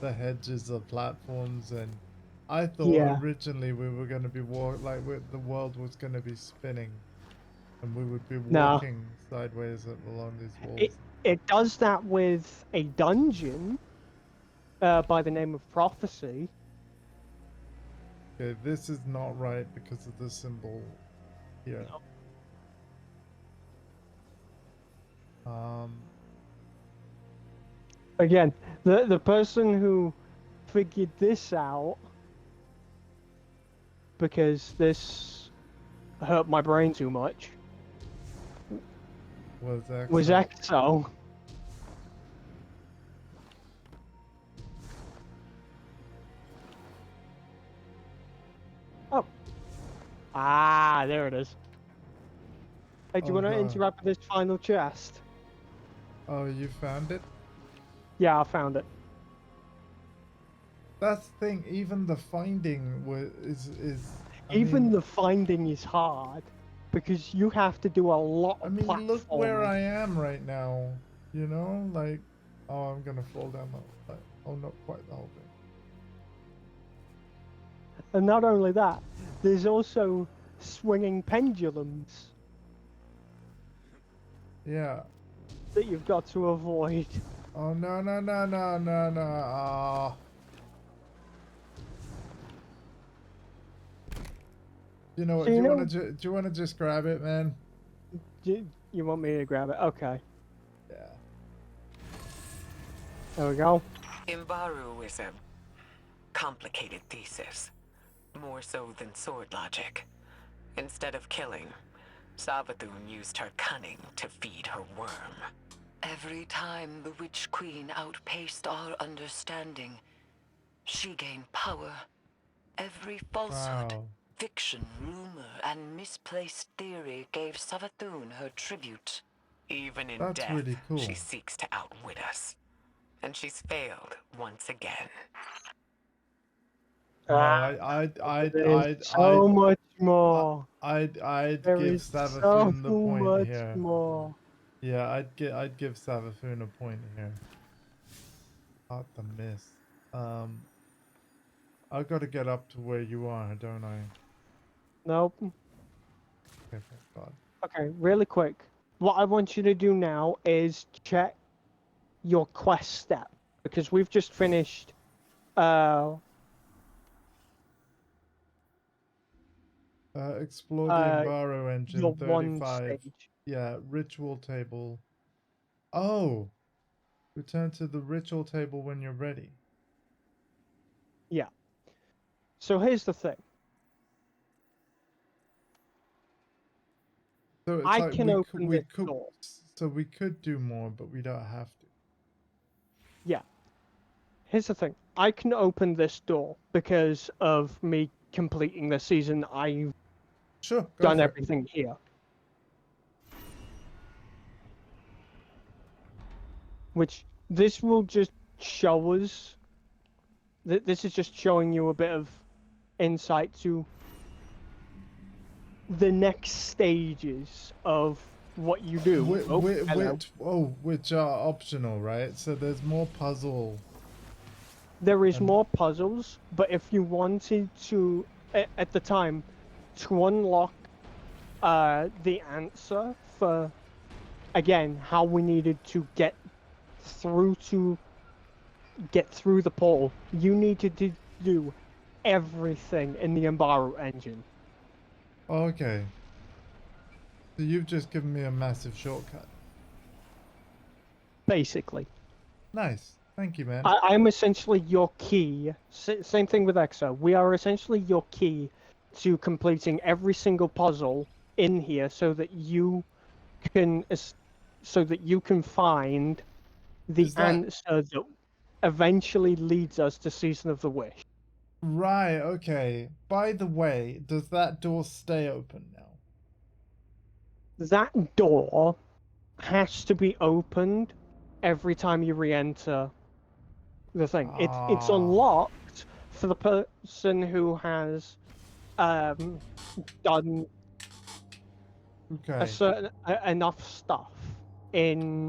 the hedges of platforms, and I thought originally we were going to be the world was going to be spinning, and we would be walking sideways along these walls.
It does that with a dungeon by the name of Prophecy.
Okay, this is not right because of the symbol here.
Again, the person who figured this out, because this hurt my brain too much, was Exo. Oh. Ah, there it is. Hey, do you want to interact with this final chest?
Oh, you found it?
Yeah, I found it.
That's the thing. Even the finding is.
Even the finding is hard because you have to do a lot of platforming.
Look where I am right now. You know, like, oh, I'm gonna fall down the. Oh, not quite the whole thing.
And not only that, there's also swinging pendulums.
Yeah.
that you've got to avoid.
Oh no no no no no no! Oh. You know what?
So
Do
you
you
know,
want to do you want to just grab it, man?
you want me to grab it? Okay.
Yeah.
There we go.
Imbaru is a complicated thesis, more so than sword logic. Instead of killing, Savathun used her cunning to feed her worm.
Every time the Witch Queen outpaced our understanding, she gained power. Every falsehood,
Wow.
fiction, rumor, and misplaced theory gave Savathun her tribute.
Even in
That's
death,
really cool.
she seeks to outwit us. And she's failed once again.
No,
So much more.
I'd
There
give
is so
Savathun the point
much
here.
more.
Yeah, I'd give Savathun a point here. Not the miss. I've got to get up to where you are, don't I?
Nope.
Okay, thank God.
Okay, really quick. What I want you to do now is check your quest step, because we've just finished
Explore the Embaro engine,
your one
35.
stage.
Yeah, ritual table. Oh! Return to the ritual table when you're ready.
Yeah. So here's the thing.
So it's
I
like
can open this door.
so we could do more, but we don't have to.
Yeah. Here's the thing. I can open this door because of me completing the season. I've done everything here. Which this will just show us. This is just showing you a bit of insight to the next stages of what you do.
Which are optional, right? So there's more puzzle.
There is more puzzles, but if you wanted to, at the time, to unlock the answer for, again, how we needed to get through the portal, you needed to do everything in the Embaru engine.
Okay. So you've just given me a massive shortcut.
Basically.
Nice. Thank you, man.
I'm essentially your key. Same thing with Exo. We are essentially your key to completing every single puzzle in here, so that you can find the answer that eventually leads us to Season of the Wish.
Right, okay. By the way, does that door stay open now?
That door has to be opened every time you re-enter the thing. It's unlocked for the person who has done a certain enough stuff in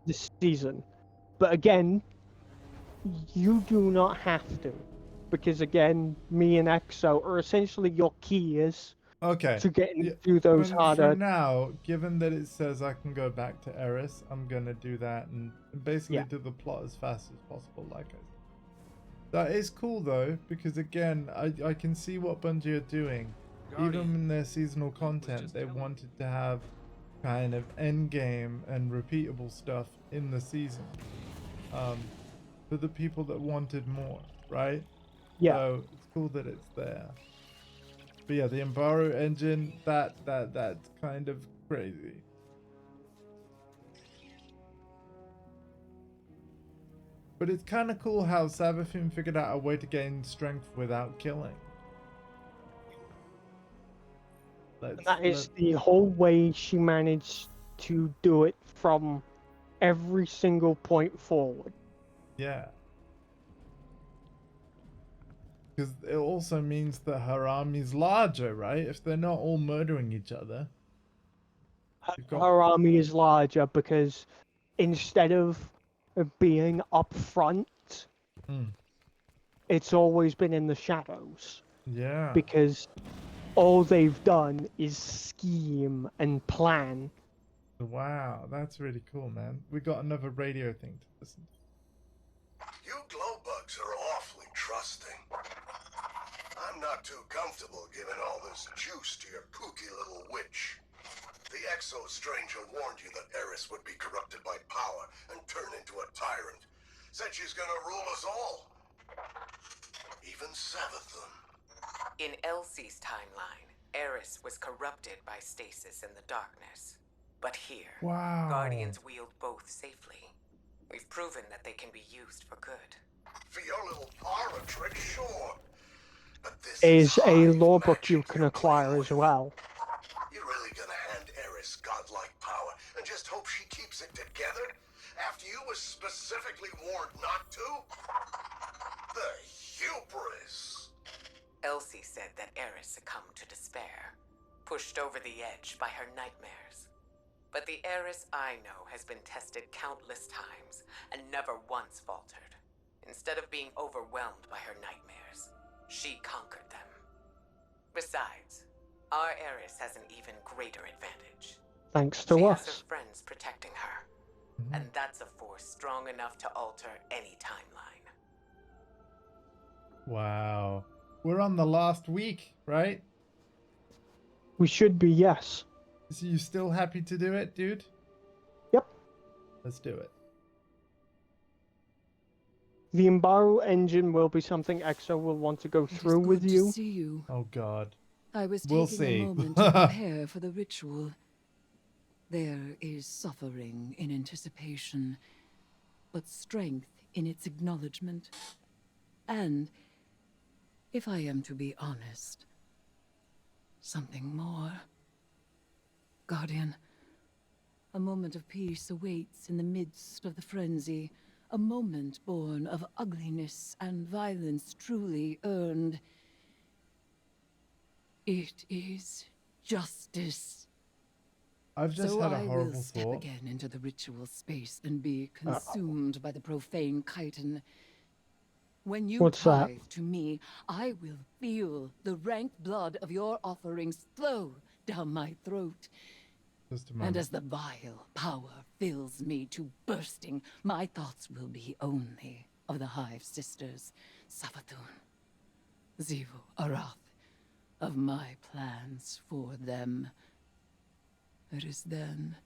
the season. But again, you do not have to, because again, me and Exo are essentially your keys to getting through those harder.
For now, given that it says I can go back to Eris, I'm gonna do that and basically do the plot as fast as possible, like I said. That is cool though, because again, I can see what Bungie are doing. Even in their seasonal content, they wanted to have kind of end game and repeatable stuff in the season. For the people that wanted more, right?
Yeah.
So it's cool that it's there. But yeah, the Embaru engine, that's kind of crazy. But it's kind of cool how Savathun figured out a way to gain strength without killing.
That is the whole way she managed to do it from every single point forward.
Yeah. Because it also means that her army's larger, right? If they're not all murdering each other.
Her army is larger because instead of being up front, it's always been in the shadows.
Yeah.
Because all they've done is scheme and plan
Wow, that's really cool, man. We got another radio thing to listen to.
You glowbugs are awfully trusting. I'm not too comfortable giving all this juice to your kooky little witch. The exo-stranger warned you that Eris would be corrupted by power and turn into a tyrant. Said she's gonna rule us all. Even Savathun.
In Elsie's timeline, Eris was corrupted by stasis in the darkness. But here,
Wow.
Guardians wield both safely. We've proven that they can be used for good.
For your little parlor trick, sure. But this
Is a
hive
law book
magic
you can
you're playing
acquire
with.
as well.
You're really gonna hand Eris godlike power and just hope she keeps it together? After you was specifically warned not to? The hubris!
Elsie said that Eris succumbed to despair, pushed over the edge by her nightmares. But the Eris I know has been tested countless times and never once faltered. Instead of being overwhelmed by her nightmares, she conquered them. Besides, our Eris has an even greater advantage.
Thanks to
She has
us.
her friends protecting her, and that's a force strong enough to alter any timeline.
Wow. We're on the last week, right?
We should be, yes.
So you still happy to do it, dude?
Yep.
Let's do it.
The Embargo engine will be something Exo will want to go through with
Good
you.
to see you.
Oh God.
I was
We'll
taking
see.
a moment to prepare for the ritual. There is suffering in anticipation, but strength in its acknowledgement. And, if I am to be honest, something more. Guardian, a moment of peace awaits in the midst of the frenzy. A moment born of ugliness and violence truly earned. It is justice.
I've just
So
had a
I will
horrible
step
thought.
again into the ritual space and be consumed by the profane chitin. When you
What's that?
tithe to me, I will feel the rank blood of your offerings flow down my throat.
Just a
And
moment.
as the vile power fills me to bursting, my thoughts will be only of the Hive Sisters, Savathun, Zivu, Arath, of my plans for them. It is then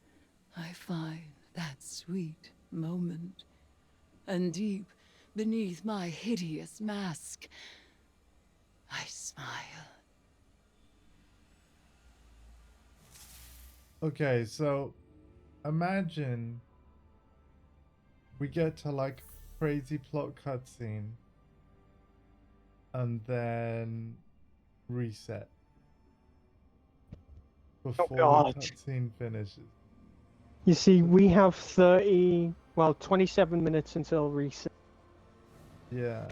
I find that sweet moment, and deep beneath my hideous mask, I smile.
Okay, so imagine we get to like crazy plot cutscene and then reset before the
God.
cutscene finishes.
You see, we have 27 minutes until reset.
Yeah.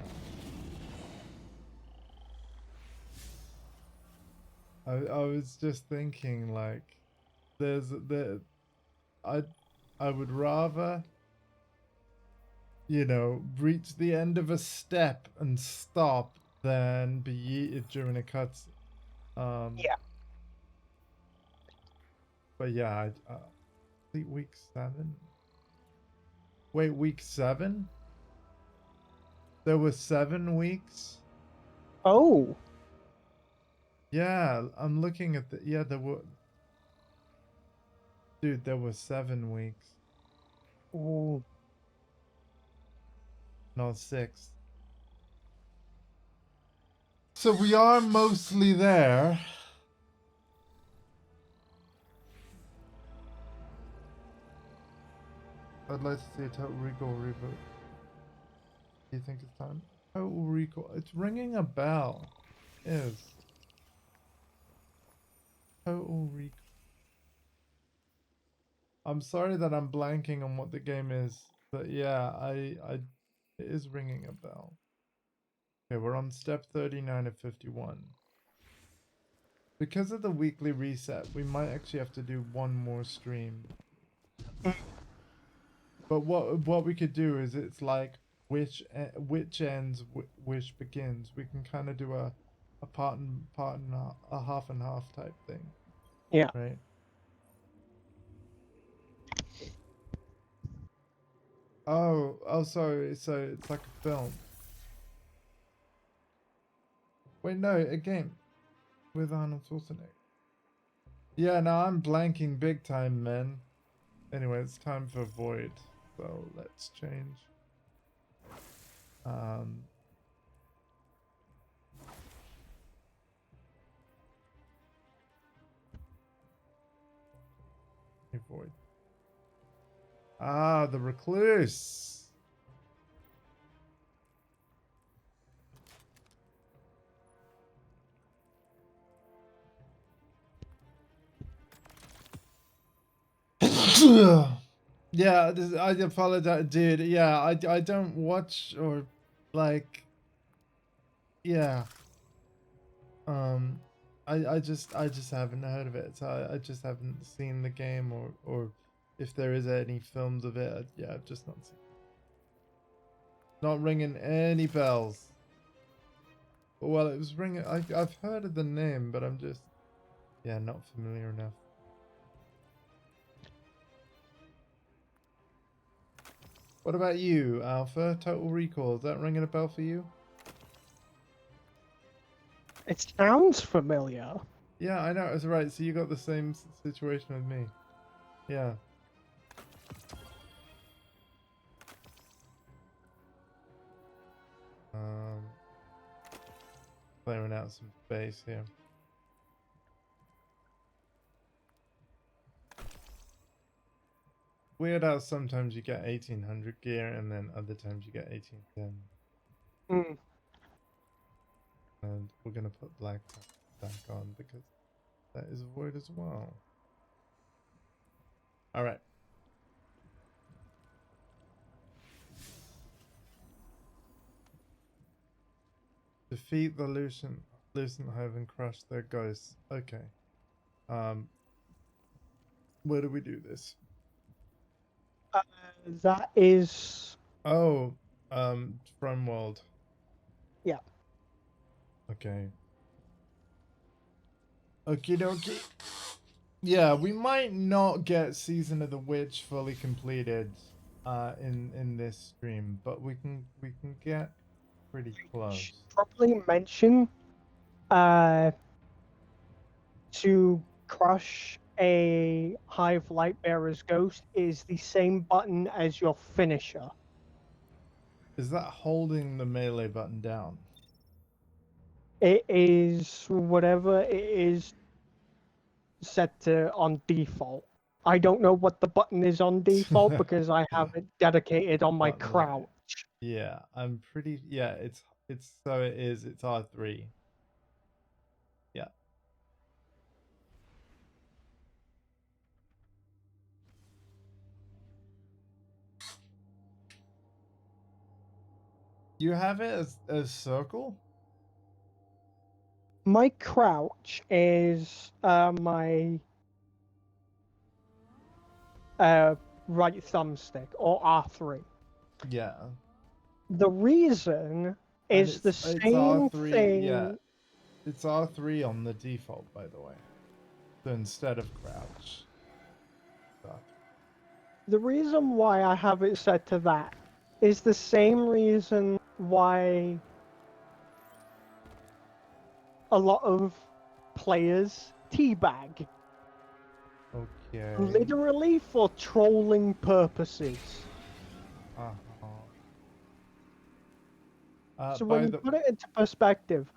I was just thinking like I would rather, you know, reach the end of a step and stop than be yeeted during a cutscene.
Yeah.
But yeah, I think week 7. Wait, week 7? There were 7 weeks?
Oh.
Yeah, I'm looking at yeah, there were. Dude, there were 7 weeks.
Oh.
Not 6. So we are mostly there. I'd like to see a Total Recall reboot. Do you think it's time? Total Recall. It's ringing a bell. Is. Total Recall. I'm sorry that I'm blanking on what the game is, but yeah, it is ringing a bell. Okay, we're on step 39 of 51. Because of the weekly reset, we might actually have to do one more stream. But what we could do is it's like which ends which begins. We can kind of do a part and a half and half type thing.
Yeah.
Right. Oh, sorry. So it's like a film. Wait, no, a game with Arnold Schwarzenegger. Yeah, no, I'm blanking big time, man. Anyway, it's time for Void. So let's change. Void. Ah, the recluse. Yeah, I apologize, dude. Yeah, I don't watch or like. Yeah. I just haven't heard of it. So I just haven't seen the game or if there is any films of it. Yeah, I've just not seen. Not ringing any bells. Well, it was ringing. I've heard of the name, but I'm just not familiar enough. What about you, Alpha? Total Recall. Is that ringing a bell for you?
It sounds familiar.
Yeah, I know. It's right. So you got the same situation with me. Yeah. Clearing out some space here. Weird how sometimes you get 1800 gear and then other times you get 1810. And we're gonna put black back on because that is a void as well. Alright. Defeat the Lucent Hive and crush their ghosts. Okay. Where do we do this?
That is...
Oh, From World.
Yeah.
Okay. Okie dokie. Yeah, we might not get Season of the Witch fully completed in this stream, but we can get pretty close.
Probably mention to crush a Hive Lightbearer's ghost is the same button as your finisher.
Is that holding the melee button down?
It is whatever it is set to on default. I don't know what the button is on default because I have it dedicated on my crouch.
Yeah, I'm pretty. Yeah, it's so it is. It's R3. Yeah. You have it as circle?
My crouch is my right thumbstick or R3.
Yeah.
The reason is the same
R3,
thing.
Yeah. It's R3 on the default, by the way. So instead of crouch.
The reason why I have it set to that is the same reason why a lot of players teabag.
Okay.
Literally for trolling purposes. So when you put it into perspective,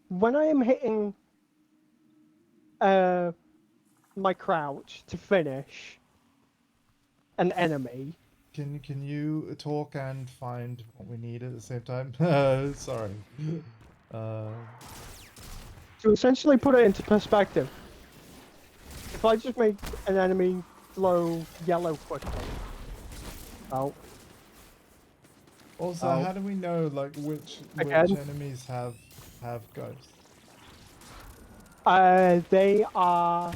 when I am hitting my crouch to finish an enemy.
Can you talk and find what we need at the same time? Sorry.
To essentially put it into perspective, if I just make an enemy glow yellow quickly. Oh.
Also, how do we know like which enemies have ghosts?
They are.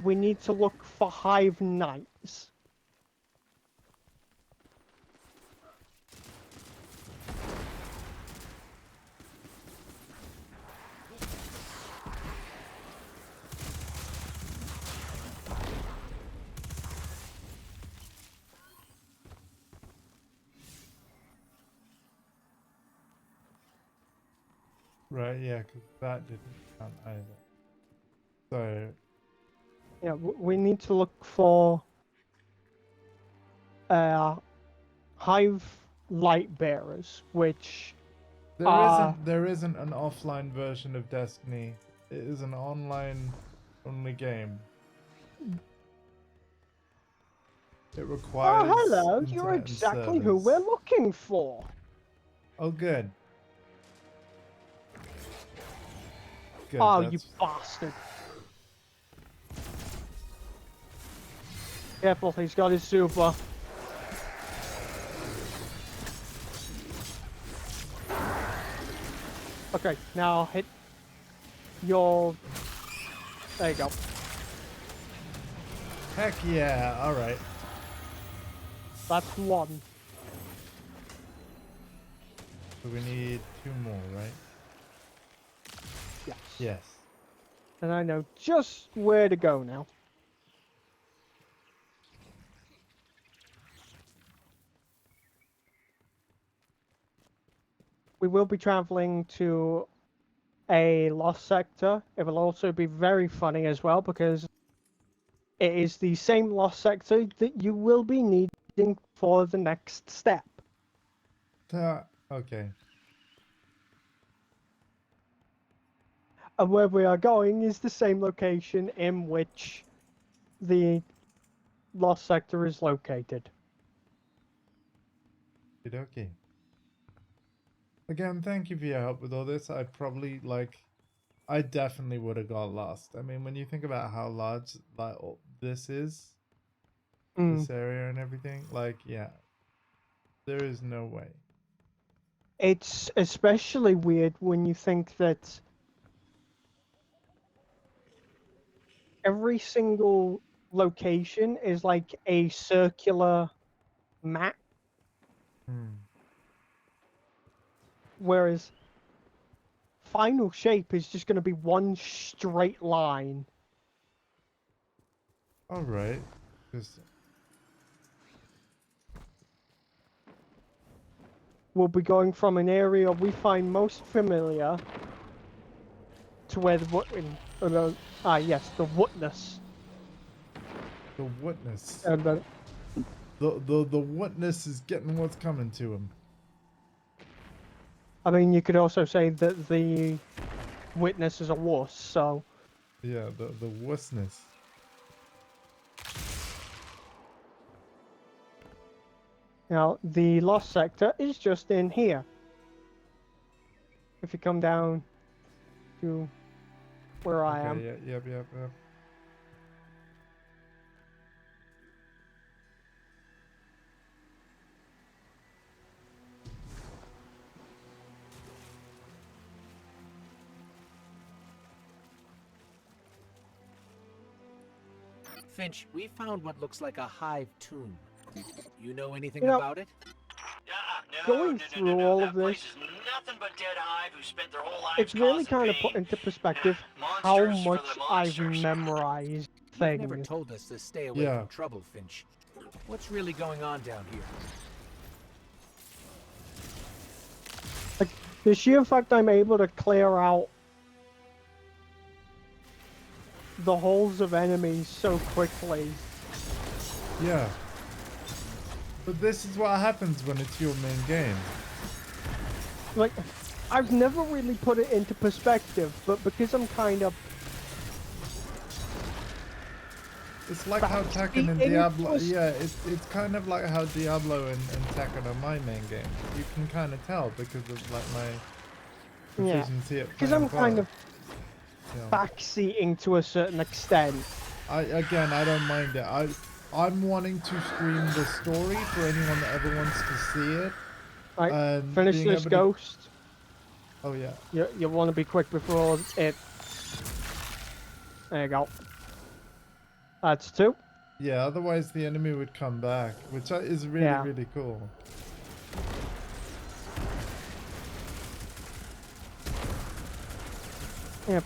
We need to look for Hive Knights.
Right, yeah, because that didn't count either. So...
Yeah, we need to look for... Hive light bearers, which
there isn't an offline version of Destiny. It is an online only game. It requires
hello,
internet
you're
and
exactly who
servers.
we're looking for.
Oh, good. Good,
Oh,
that's...
you bastard. Careful, he's got his super. Okay, now hit your... There you go.
Heck yeah, alright.
That's one.
So we need 2 more, right?
Yes.
Yes.
And I know just where to go now. We will be traveling to a lost sector. It will also be very funny as well because it is the same lost sector that you will be needing for the next step.
Okay.
And where we are going is the same location in which the lost sector is located.
Okay. Again, thank you for your help with all this. I probably, I definitely would have got lost. I mean, when you think about how large this is, this area and everything, yeah, there is no way.
It's especially weird when you think that every single location is like a circular map. Whereas final shape is just going to be one straight line.
Alright.
We'll be going from an area we find most familiar to where the yes, the witness.
The witness.
And then
the witness is getting what's coming to him.
I mean, you could also say that the witness is a wuss, so...
Yeah, the wussness.
Now, the lost sector is just in here. If you come down to where I am.
Yep.
Finch, we found what looks like a hive tomb. You know anything about it?
Going through all of this,
Nothing but dead hive who spent their whole lives
it's really
causing
kind of
pain.
put into perspective how
Monsters for
much
the
I've
monsters.
memorized
You've
things.
never told us to stay away from trouble, Finch. What's really going on down here?
Like, the sheer fact I'm able to clear out the holes of enemies so quickly.
Yeah. But this is what happens when it's your main game.
Like, I've never really put it into perspective, but because I'm kind of...
It's like how Tekken and Diablo... Yeah, it's kind of like how Diablo and Tekken are my main games. You can kind of tell because of, my proficiency at
because I'm kind of
yeah.
backseating to a certain extent.
I don't mind it. I'm wanting to stream the story for anyone that ever wants to see it.
Right, finish this ghost.
Oh yeah.
You want to be quick before it... There you go. That's 2.
Yeah, otherwise the enemy would come back, which is really cool.
Yeah,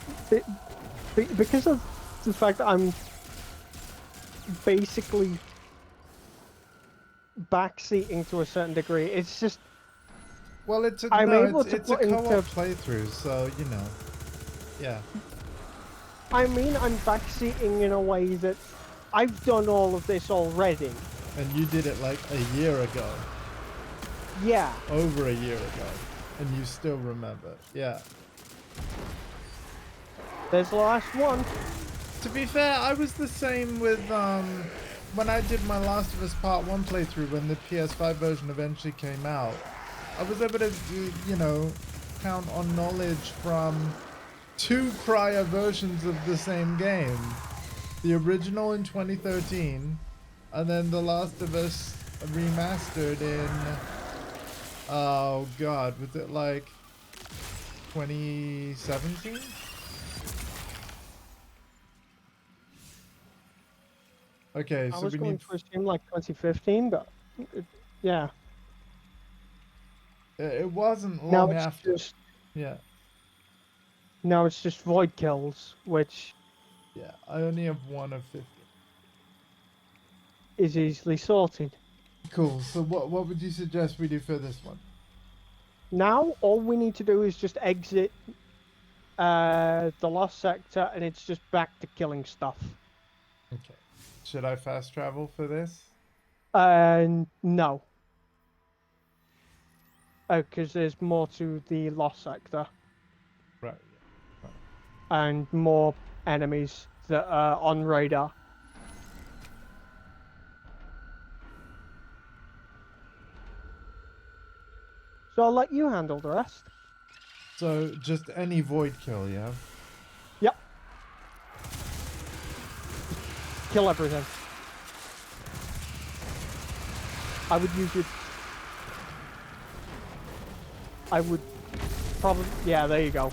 because of the fact that I'm basically backseating to a certain degree, it's just
Well, it's a co-op playthrough, so you know, yeah.
I mean, I'm backseating in a way that I've done all of this already.
And you did it like a year ago.
Yeah.
Over a year ago, and you still remember. Yeah.
There's the last one.
To be fair, I was the same with when I did my Last of Us Part 1 playthrough when the PS5 version eventually came out. I was able to, you know, count on knowledge from 2 prior versions of the same game. The original in 2013, and then The Last of Us remastered in, oh god, was it like 2017? Okay, so
I was
we
going
need...
to assume like 2015, but yeah.
It wasn't long after. Yeah.
Now it's just void kills, which...
Yeah, I only have 1 of 50.
Is easily sorted.
Cool, so what would you suggest we do for this one?
Now, all we need to do is just exit the lost sector, and it's just back to killing stuff.
Okay. Should I fast travel for this?
No. Oh, because there's more to the lost sector.
Right. Yeah.
And more enemies that are on radar. So I'll let you handle the rest.
So just any void kill, yeah?
Yep. Kill everything. I would use it. I would probably... Yeah, there you go.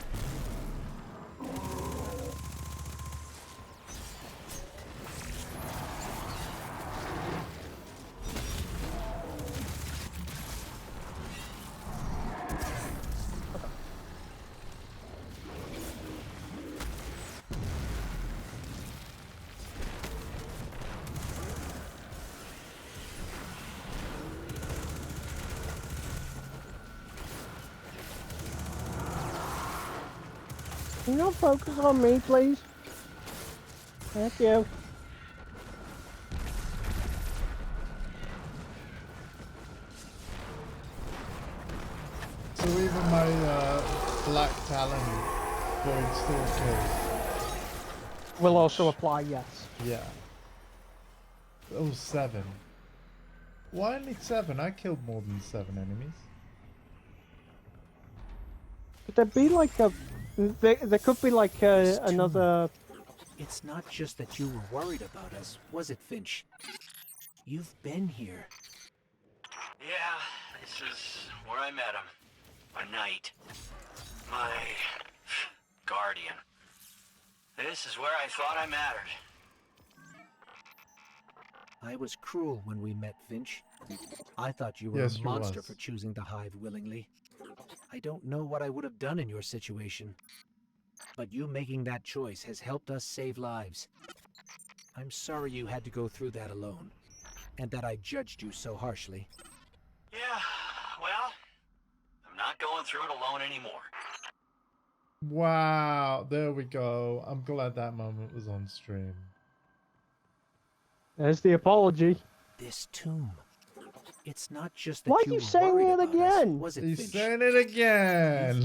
Can you not focus on me, please? Thank you.
So even my Black Talon void still kills.
Will also apply, yes.
Yeah. Oh, 7. Why only 7? I killed more than 7 enemies.
Could there be like a... There could be like another...
It's not just that you were worried about us, was it, Finch? You've been here.
Yeah, this is where I met him. A knight. My guardian. This is where I thought I mattered.
I was cruel when we met, Finch. I thought you were a monster for choosing the Hive willingly. I don't know what I would have done in your situation. But you making that choice has helped us save lives. I'm sorry you had to go through that alone, and that I judged you so harshly.
Yeah, well, I'm not going through it alone anymore.
Wow, there we go. I'm glad that moment was on stream.
There's the apology.
This tomb. It's not just that
Why
you
are you
were
saying
worried
it
about
again?
us, was it,
He's
Finch?
saying it again.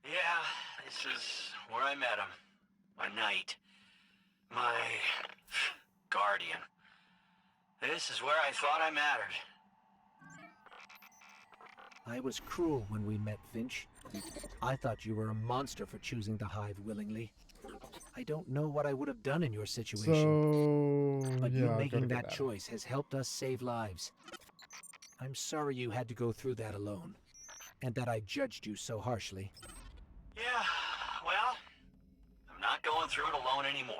Yeah, this is where I met him. A knight. My guardian. This is where I thought I mattered.
I was cruel when we met, Finch. I thought you were a monster for choosing the Hive willingly. I don't know what I would have done in your situation.
So,
but
yeah,
you
I've
making
gotta
that
get out.
choice has helped us save lives. I'm sorry you had to go through that alone, and that I judged you so harshly.
Yeah, well, I'm not going through it alone anymore.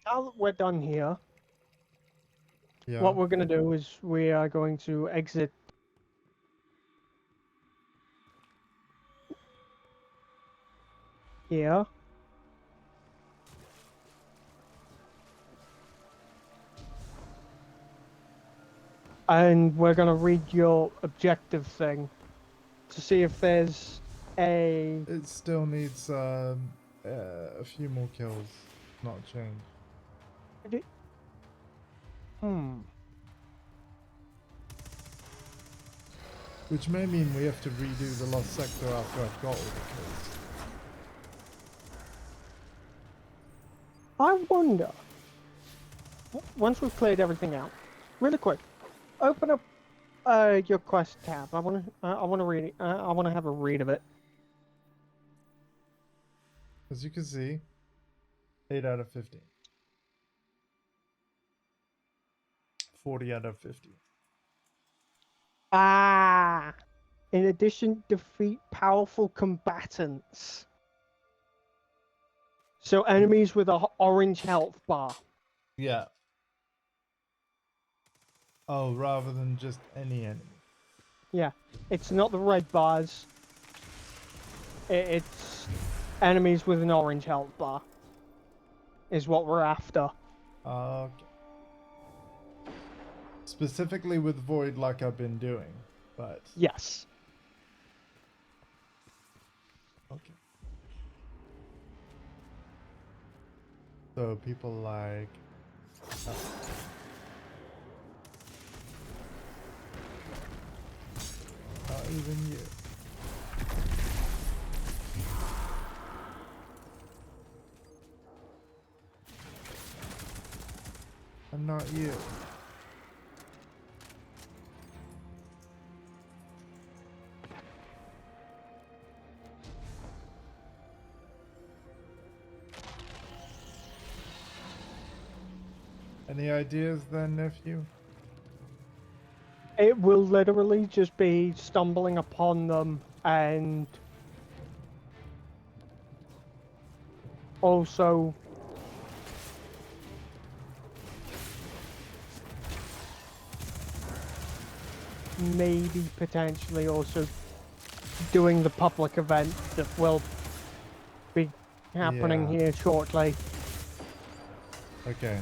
Now that we're done here,
Yeah.
what we're going to do is we are going to exit here. And we're gonna read your objective thing to see if there's a...
It still needs a few more kills, not change. Which may mean we have to redo the Lost Sector after I've got all the kills.
I wonder, once we've cleared everything out, really quick, open up your quest tab. I want to read it. I want to have a read of it.
As you can see, 8 out of 50. 40 out of 50.
Ah! In addition, defeat powerful combatants. So enemies with an orange health bar.
Yeah. Oh, rather than just any enemy.
Yeah, it's not the red bars. It's enemies with an orange health bar. Is what we're after.
Okay. Specifically with Void like I've been doing, but...
Yes.
Okay. So people like... Not even you. And not you. Any ideas then, nephew?
It will literally just be stumbling upon them and also maybe potentially also doing the public event that will be happening here shortly.
Okay.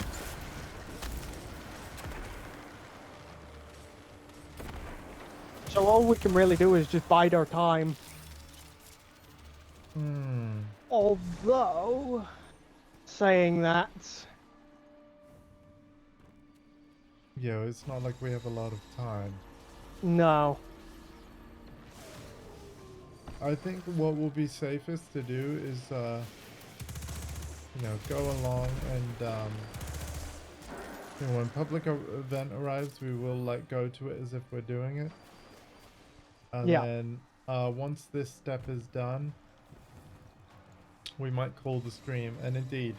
So all we can really do is just bide our time. Although, saying that...
Yo, it's not like we have a lot of time.
No.
I think what will be safest to do is, you know, go along and, you know, when public event arrives, we will, like, go to it as if we're doing it. And then, once this step is done, we might call the stream. And indeed,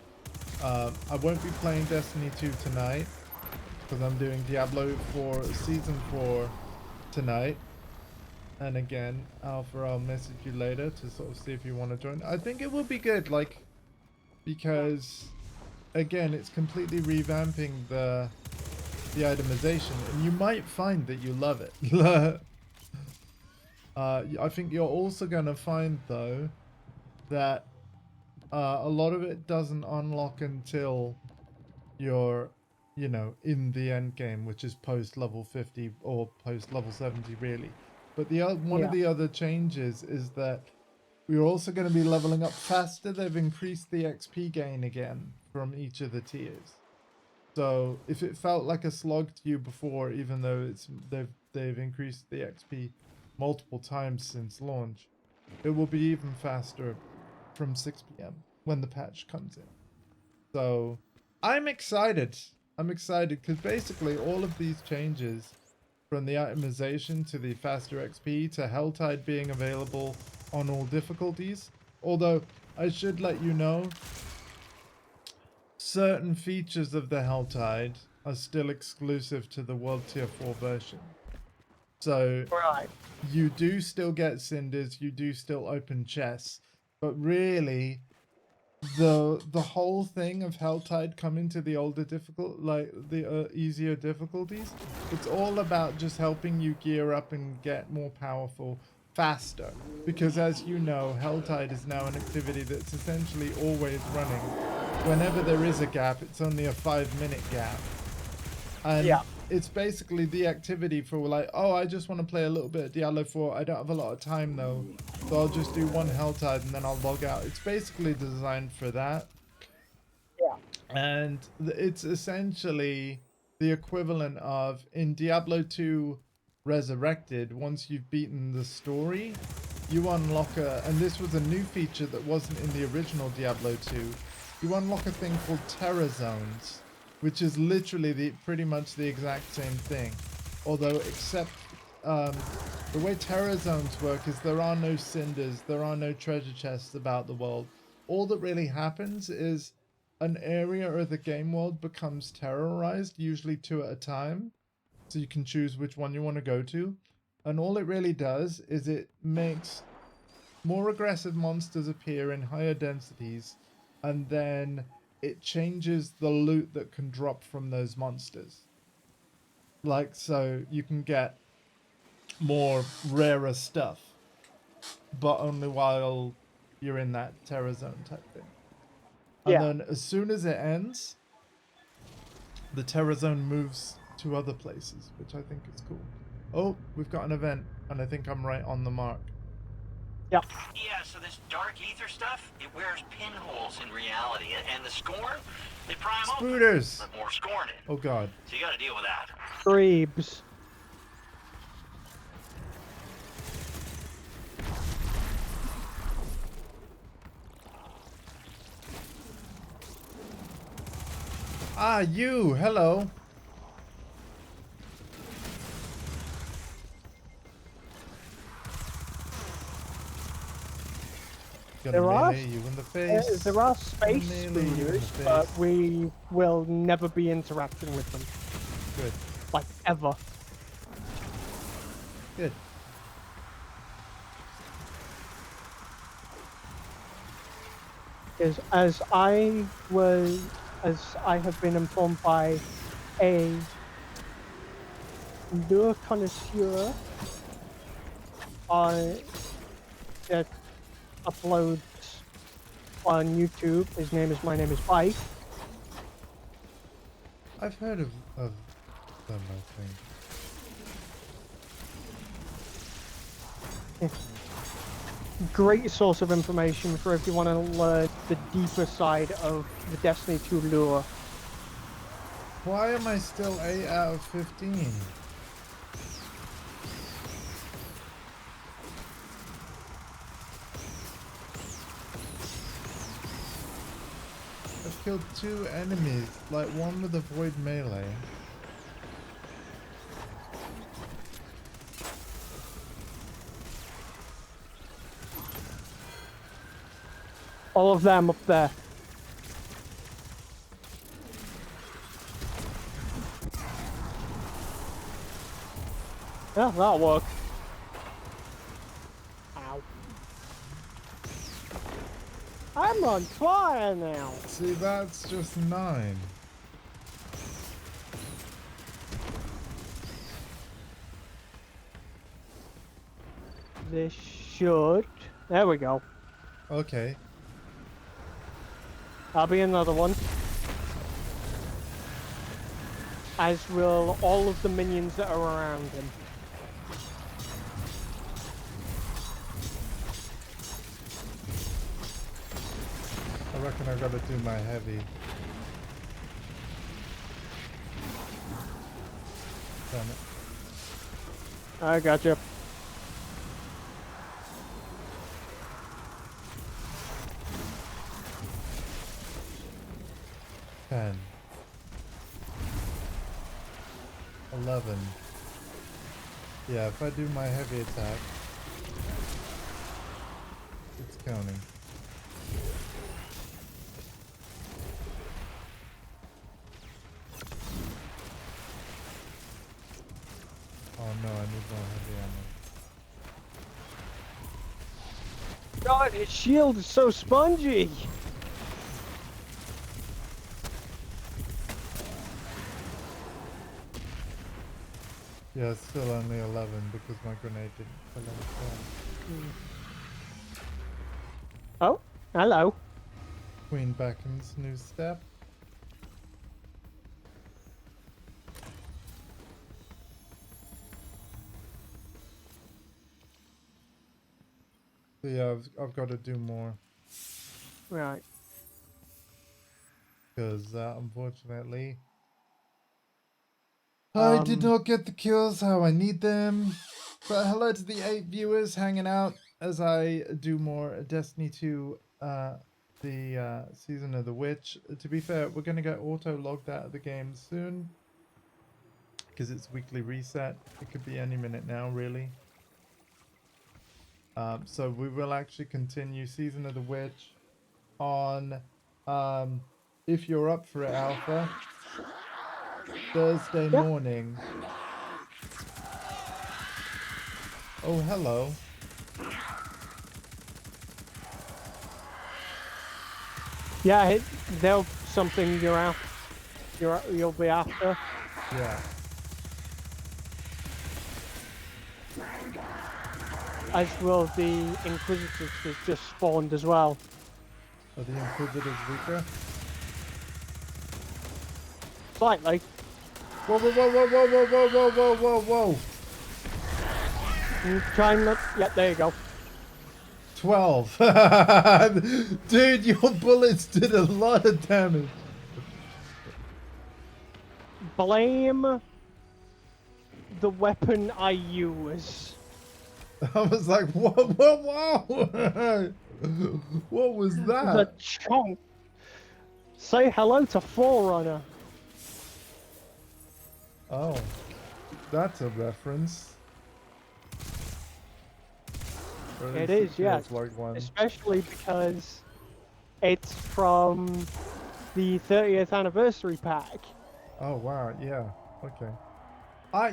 I won't be playing Destiny 2 tonight, because I'm doing Diablo 4 Season 4 tonight. And again, Alpha, I'll message you later to sort of see if you want to join. I think it will be good, like, because, again, it's completely revamping the itemization, and you might find that you love it. I think you're also going to find, though, that a lot of it doesn't unlock until you're, you know, in the end game, which is post level 50 or post level 70, really. But the one of the other changes is that we're also going to be leveling up faster. They've increased the XP gain again from each of the tiers. So if it felt like a slog to you before, even though it's they've increased the XP multiple times since launch, it will be even faster from 6 PM when the patch comes in. So I'm excited. I'm excited because basically all of these changes, from the itemization to the faster XP to Helltide being available on all difficulties, although I should let you know, certain features of the Helltide are still exclusive to the World Tier 4 version. So you do still get cinders, you do still open chests, but really the whole thing of Helltide coming to the older the easier difficulties, it's all about just helping you gear up and get more powerful faster, because as you know, Helltide is now an activity that's essentially always running. Whenever there is a gap, it's only a 5-minute gap, and it's basically the activity for like, oh, I just want to play a little bit of Diablo 4. I don't have a lot of time though, so I'll just do one Helltide and then I'll log out. It's basically designed for that.
Yeah.
And it's essentially the equivalent of in Diablo 2 Resurrected, once you've beaten the story, you unlock and this was a new feature that wasn't in the original Diablo 2, you unlock a thing called Terror Zones, which is literally pretty much the exact same thing. Although, except the way Terror Zones work is there are no cinders, there are no treasure chests about the world. All that really happens is an area of the game world becomes terrorized, usually 2 at a time. So you can choose which one you want to go to. And all it really does is it makes more aggressive monsters appear in higher densities, and then it changes the loot that can drop from those monsters. Like, so you can get more rarer stuff, but only while you're in that terror zone type thing. And then as soon as it ends, the terror zone moves to other places, which I think is cool. Oh, we've got an event, and I think I'm right on the mark.
Yep.
Yeah, so this dark ether stuff, it wears pinholes in reality, and the scorn, they prime
Spooters!
open, but more scorn in.
Oh god.
So you gotta deal with that.
Grebes.
Ah, you! Hello!
There are
you in the face.
There are space spooters, but we will never be interacting with them.
Good.
Like, ever.
Good.
Because as I have been informed by a lure connoisseur that uploads on YouTube. His name is My Name is Bike.
I've heard of them, I think.
Great source of information for if you want to learn the deeper side of the Destiny 2 lure.
Why am I still 8 out of 15? I've killed 2 enemies, like one with a void melee.
All of them up there. Yeah, that'll work. Ow. I'm on fire now.
See, that's just 9.
This should... There we go.
Okay.
That'll be another one. As will all of the minions that are around him.
I reckon I gotta do my heavy. Damn it.
I gotcha.
10. 11. Yeah, if I do my heavy attack, it's counting. Oh no, I need more heavy ammo.
God, his shield is so spongy!
Yeah, it's still only 11 because my grenade didn't fill in.
Oh, hello.
Queen beckons, new step. So yeah, I've got to do more.
Right.
Because unfortunately, I did not get the kills how I need them. But hello to the 8 viewers hanging out as I do more Destiny 2, the Season of the Witch. To be fair, we're going to get auto-logged out of the game soon. Because it's weekly reset. It could be any minute now, really. So we will actually continue Season of the Witch on, if you're up for it, Alpha, Thursday morning. Oh, hello.
Yeah, they'll something you'll be after.
Yeah.
As will the Inquisitors that just spawned as well.
Are the Inquisitors weaker?
Slightly.
Whoa, whoa, whoa, whoa, whoa, whoa, whoa, whoa, whoa, whoa, whoa.
Try not. Yeah, there you go.
12. Dude, your bullets did a lot of damage.
Blame the weapon I use.
I was like, whoa, whoa, whoa. What was that?
The chomp. Say hello to Forerunner.
Oh, that's a reference.
It is, yes.
Like one.
Especially because it's from the 30th anniversary pack.
Oh wow, yeah, okay.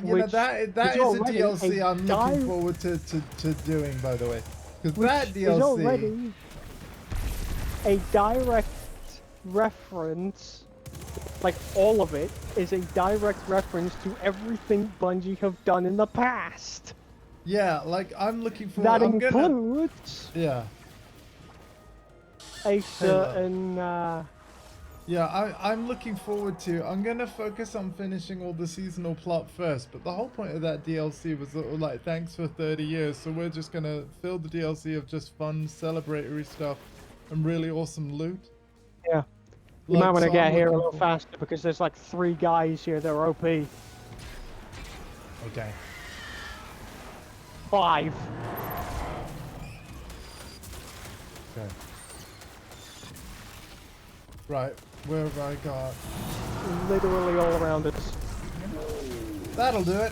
You know, that is a DLC I'm looking forward to doing, by the way. Because that DLC
is already a direct reference, like all of it, is a direct reference to everything Bungie have done in the past.
Yeah, like I'm looking forward.
That includes
yeah,
a certain.
Yeah, I'm looking forward to. I'm gonna focus on finishing all the seasonal plot first, but the whole point of that DLC was like, thanks for 30 years. So we're just gonna fill the DLC of just fun, celebratory stuff, and really awesome loot.
Yeah. You might want to get here a little faster because there's like 3 guys here that are OP.
Okay.
5.
Okay. Right, where have I got?
Literally all around us.
That'll do it.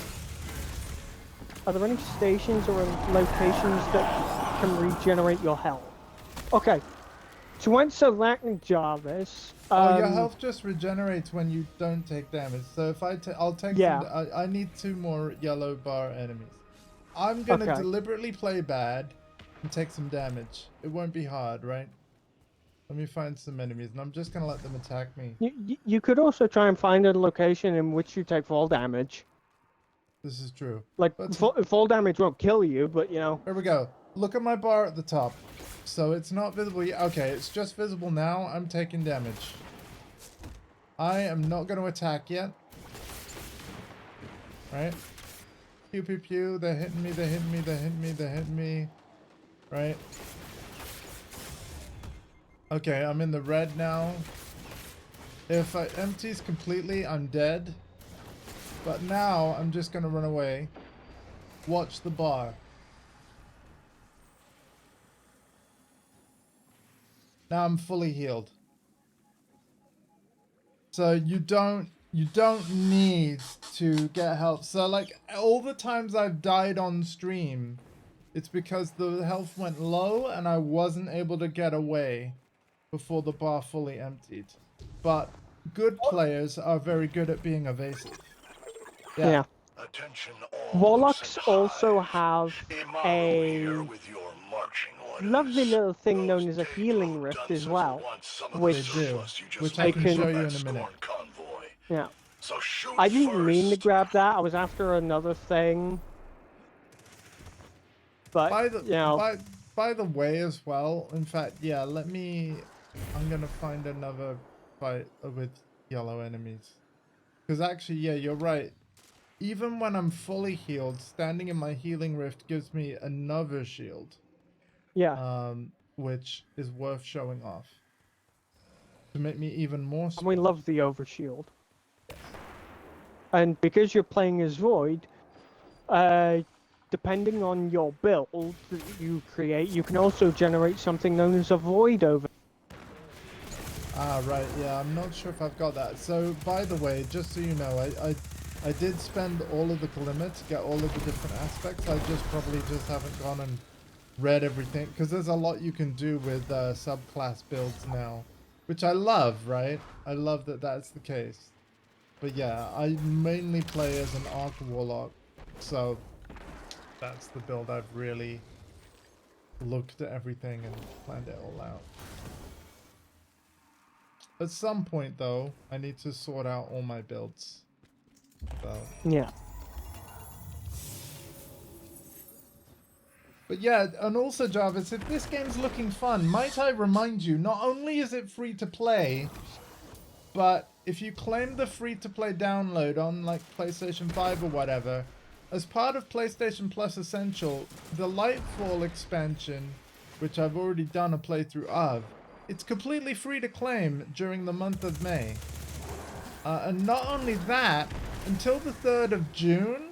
Are there any stations or locations that can regenerate your health? Okay. To answer that, Jarvis.
Oh, your health just regenerates when you don't take damage. So if I'll take.
Yeah.
I need 2 more yellow bar enemies. I'm gonna deliberately play bad and take some damage. It won't be hard, right? Let me find some enemies, and I'm just gonna let them attack me.
You could also try and find a location in which you take fall damage.
This is true.
Like, fall damage won't kill you, but you know.
Here we go. Look at my bar at the top. So it's not visible yet. Okay, it's just visible now. I'm taking damage. I am not going to attack yet. Right? Pew, pew, pew. They're hitting me, they're hitting me, they're hitting me, they're hitting me. Right? Okay, I'm in the red now. If it empties completely, I'm dead. But now, I'm just going to run away. Watch the bar. Now I'm fully healed. So you don't need to get help. So like all the times I've died on stream, it's because the health went low and I wasn't able to get away before the bar fully emptied. But good players are very good at being evasive.
Yeah.
Attention
Warlocks also have a lovely little thing known as a healing rift as well, which
I can show you in a minute.
Yeah. I didn't mean to grab that. I was after another thing. But
by the way as well, in fact, yeah, I'm gonna find another fight with yellow enemies. Because actually, yeah, you're right. Even when I'm fully healed, standing in my healing rift gives me another shield.
Yeah.
Which is worth showing off to make me even more.
And we love the overshield. And because you're playing as Void, depending on your build that you create, you can also generate something known as a Void over.
Ah, right, yeah, I'm not sure if I've got that. So, by the way, just so you know, I did spend all of the glimmer to get all of the different aspects. I probably haven't gone and read everything, because there's a lot you can do with subclass builds now, which I love, right? I love that that's the case. But yeah, I mainly play as an Arc Warlock, so that's the build I've really looked at everything and planned it all out. At some point, though, I need to sort out all my builds. So.
Yeah.
But yeah, and also, Jarvis, if this game's looking fun, might I remind you, not only is it free to play, but if you claim the free-to-play download on, like, PlayStation 5 or whatever, as part of PlayStation Plus Essential, the Lightfall expansion, which I've already done a playthrough of, it's completely free to claim during the month of May. And not only that, until the 3rd of June,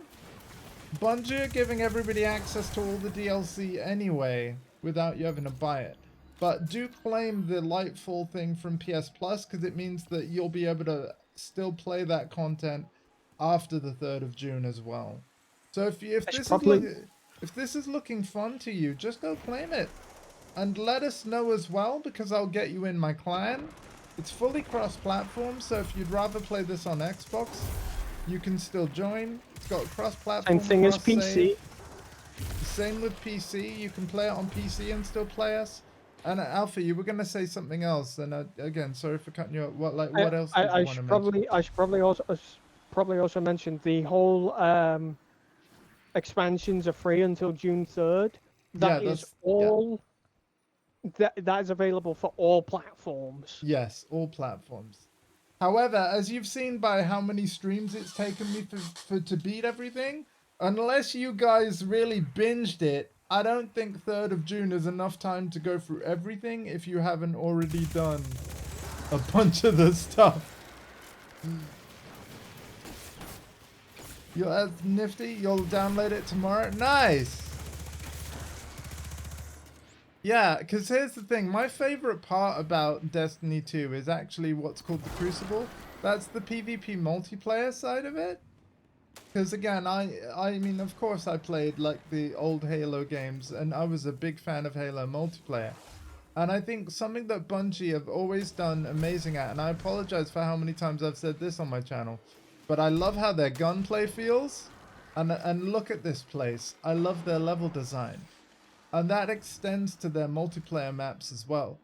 Bungie are giving everybody access to all the DLC anyway, without you having to buy it. But do claim the Lightfall thing from PS Plus, because it means that you'll be able to still play that content after the 3rd of June as well. So if this is looking fun to you, just go claim it. And let us know as well, because I'll get you in my clan. It's fully cross-platform, so if you'd rather play this on Xbox, you can still join. It's got cross-platform.
Same thing as PC.
Same with PC. You can play it on PC and still play us. And Alpha, you were going to say something else, and again, sorry for cutting you off. What else did you want to mention?
I should probably also mention the whole expansions are free until June 3rd. That is all. That is available for all platforms.
Yes, all platforms. However, as you've seen by how many streams it's taken me to beat everything, unless you guys really binged it, I don't think 3rd of June is enough time to go through everything if you haven't already done a bunch of the stuff. That's nifty. You'll download it tomorrow? Nice! Yeah, because here's the thing. My favorite part about Destiny 2 is actually what's called the Crucible. That's the PvP multiplayer side of it. Because again, I mean, of course I played like the old Halo games, and I was a big fan of Halo multiplayer. And I think something that Bungie have always done amazing at, and I apologize for how many times I've said this on my channel, but I love how their gunplay feels. And look at this place. I love their level design. And that extends to their multiplayer maps as well.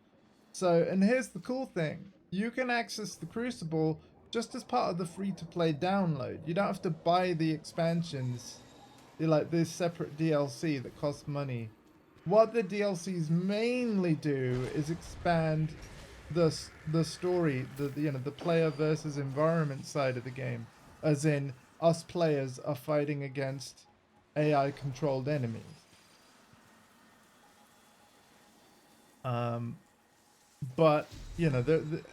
So, and here's the cool thing. You can access the Crucible just as part of the free-to-play download. You don't have to buy the expansions. They're like this separate DLC that costs money. What the DLCs mainly do is expand the story, the player versus environment side of the game. As in, us players are fighting against AI-controlled enemies. But you know,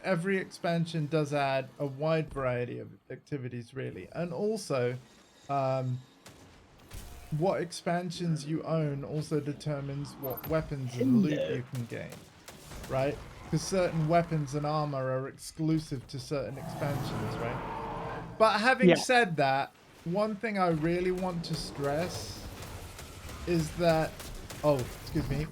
every expansion does add a wide variety of activities, really, and also what expansions you own also determines what weapons and loot you can gain, right? Because certain weapons and armor are exclusive to certain expansions, right? But having said that, one thing I really want to stress is that, oh, excuse me.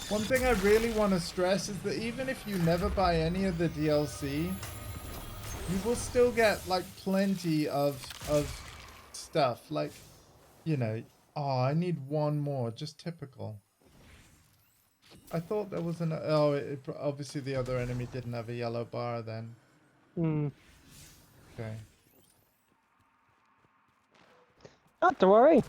One thing I really want to stress is that even if you never buy any of the DLC, you will still get like plenty of stuff. Like, you know, oh, I need one more, just typical. I thought there was an, oh, obviously the other enemy didn't have a yellow bar then. Okay.
Not to worry.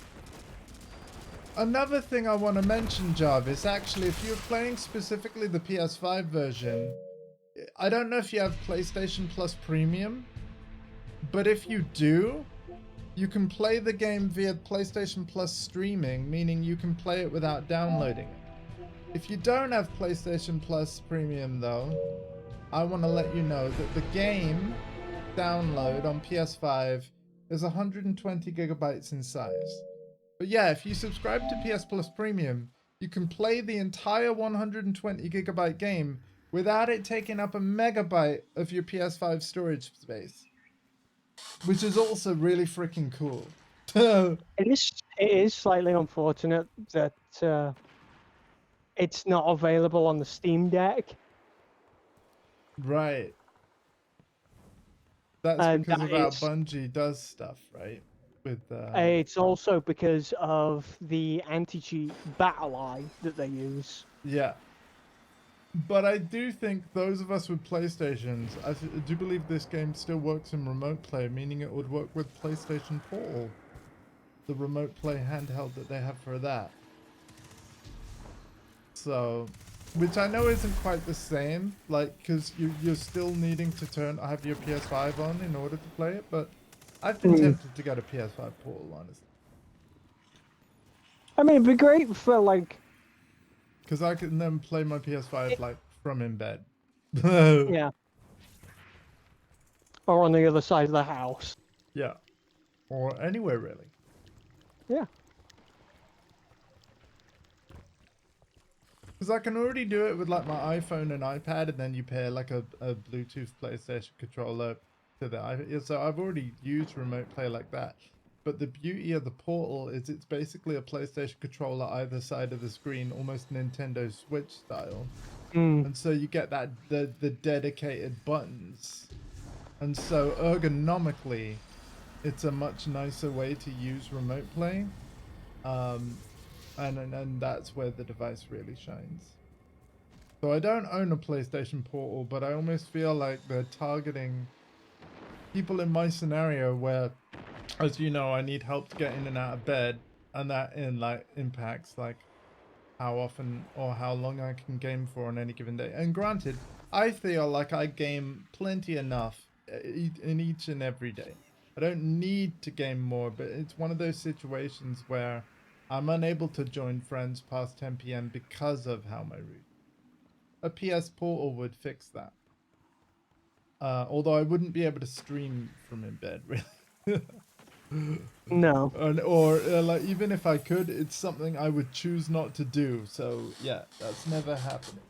Another thing I want to mention, Jarvis, actually, if you're playing specifically the PS5 version, I don't know if you have PlayStation Plus Premium, but if you do, you can play the game via PlayStation Plus streaming, meaning you can play it without downloading it. If you don't have PlayStation Plus Premium though, I want to let you know that the game download on PS5 is 120 gigabytes in size. But yeah, if you subscribe to PS Plus Premium, you can play the entire 120 gigabyte game without it taking up a megabyte of your PS5 storage space. Which is also really freaking cool.
It is slightly unfortunate that it's not available on the Steam Deck.
Right. That's because of how Bungie does stuff, right? With
it's also because of the anti-cheat battle eye that they use.
Yeah. But I do think those of us with PlayStations, I do believe this game still works in remote play, meaning it would work with PlayStation Portal, the remote play handheld that they have for that. So, which I know isn't quite the same, like, because you're still needing to have your PS5 on in order to play it, but I've been tempted to get a PS5 Portal, honestly.
I mean, it'd be great for, like...
Because I can then play my PS5, like, from in bed.
Yeah. Or on the other side of the house.
Yeah. Or anywhere, really.
Yeah.
Because I can already do it with, like, my iPhone and iPad, and then you pair, like, a Bluetooth PlayStation controller to the iPhone. So I've already used remote play like that. But the beauty of the Portal is it's basically a PlayStation controller either side of the screen, almost Nintendo Switch style. And so you get that the dedicated buttons. And so ergonomically, it's a much nicer way to use remote play. And that's where the device really shines. So I don't own a PlayStation Portal, but I almost feel like they're targeting people in my scenario where, as you know, I need help to get in and out of bed, and that impacts like how often or how long I can game for on any given day. And granted, I feel like I game plenty enough in each and every day. I don't need to game more, but it's one of those situations where I'm unable to join friends past 10 PM because of how my route. A PS Portal would fix that. Although I wouldn't be able to stream from in bed, really.
No.
Or like, even if I could, it's something I would choose not to do. So yeah, that's never happening.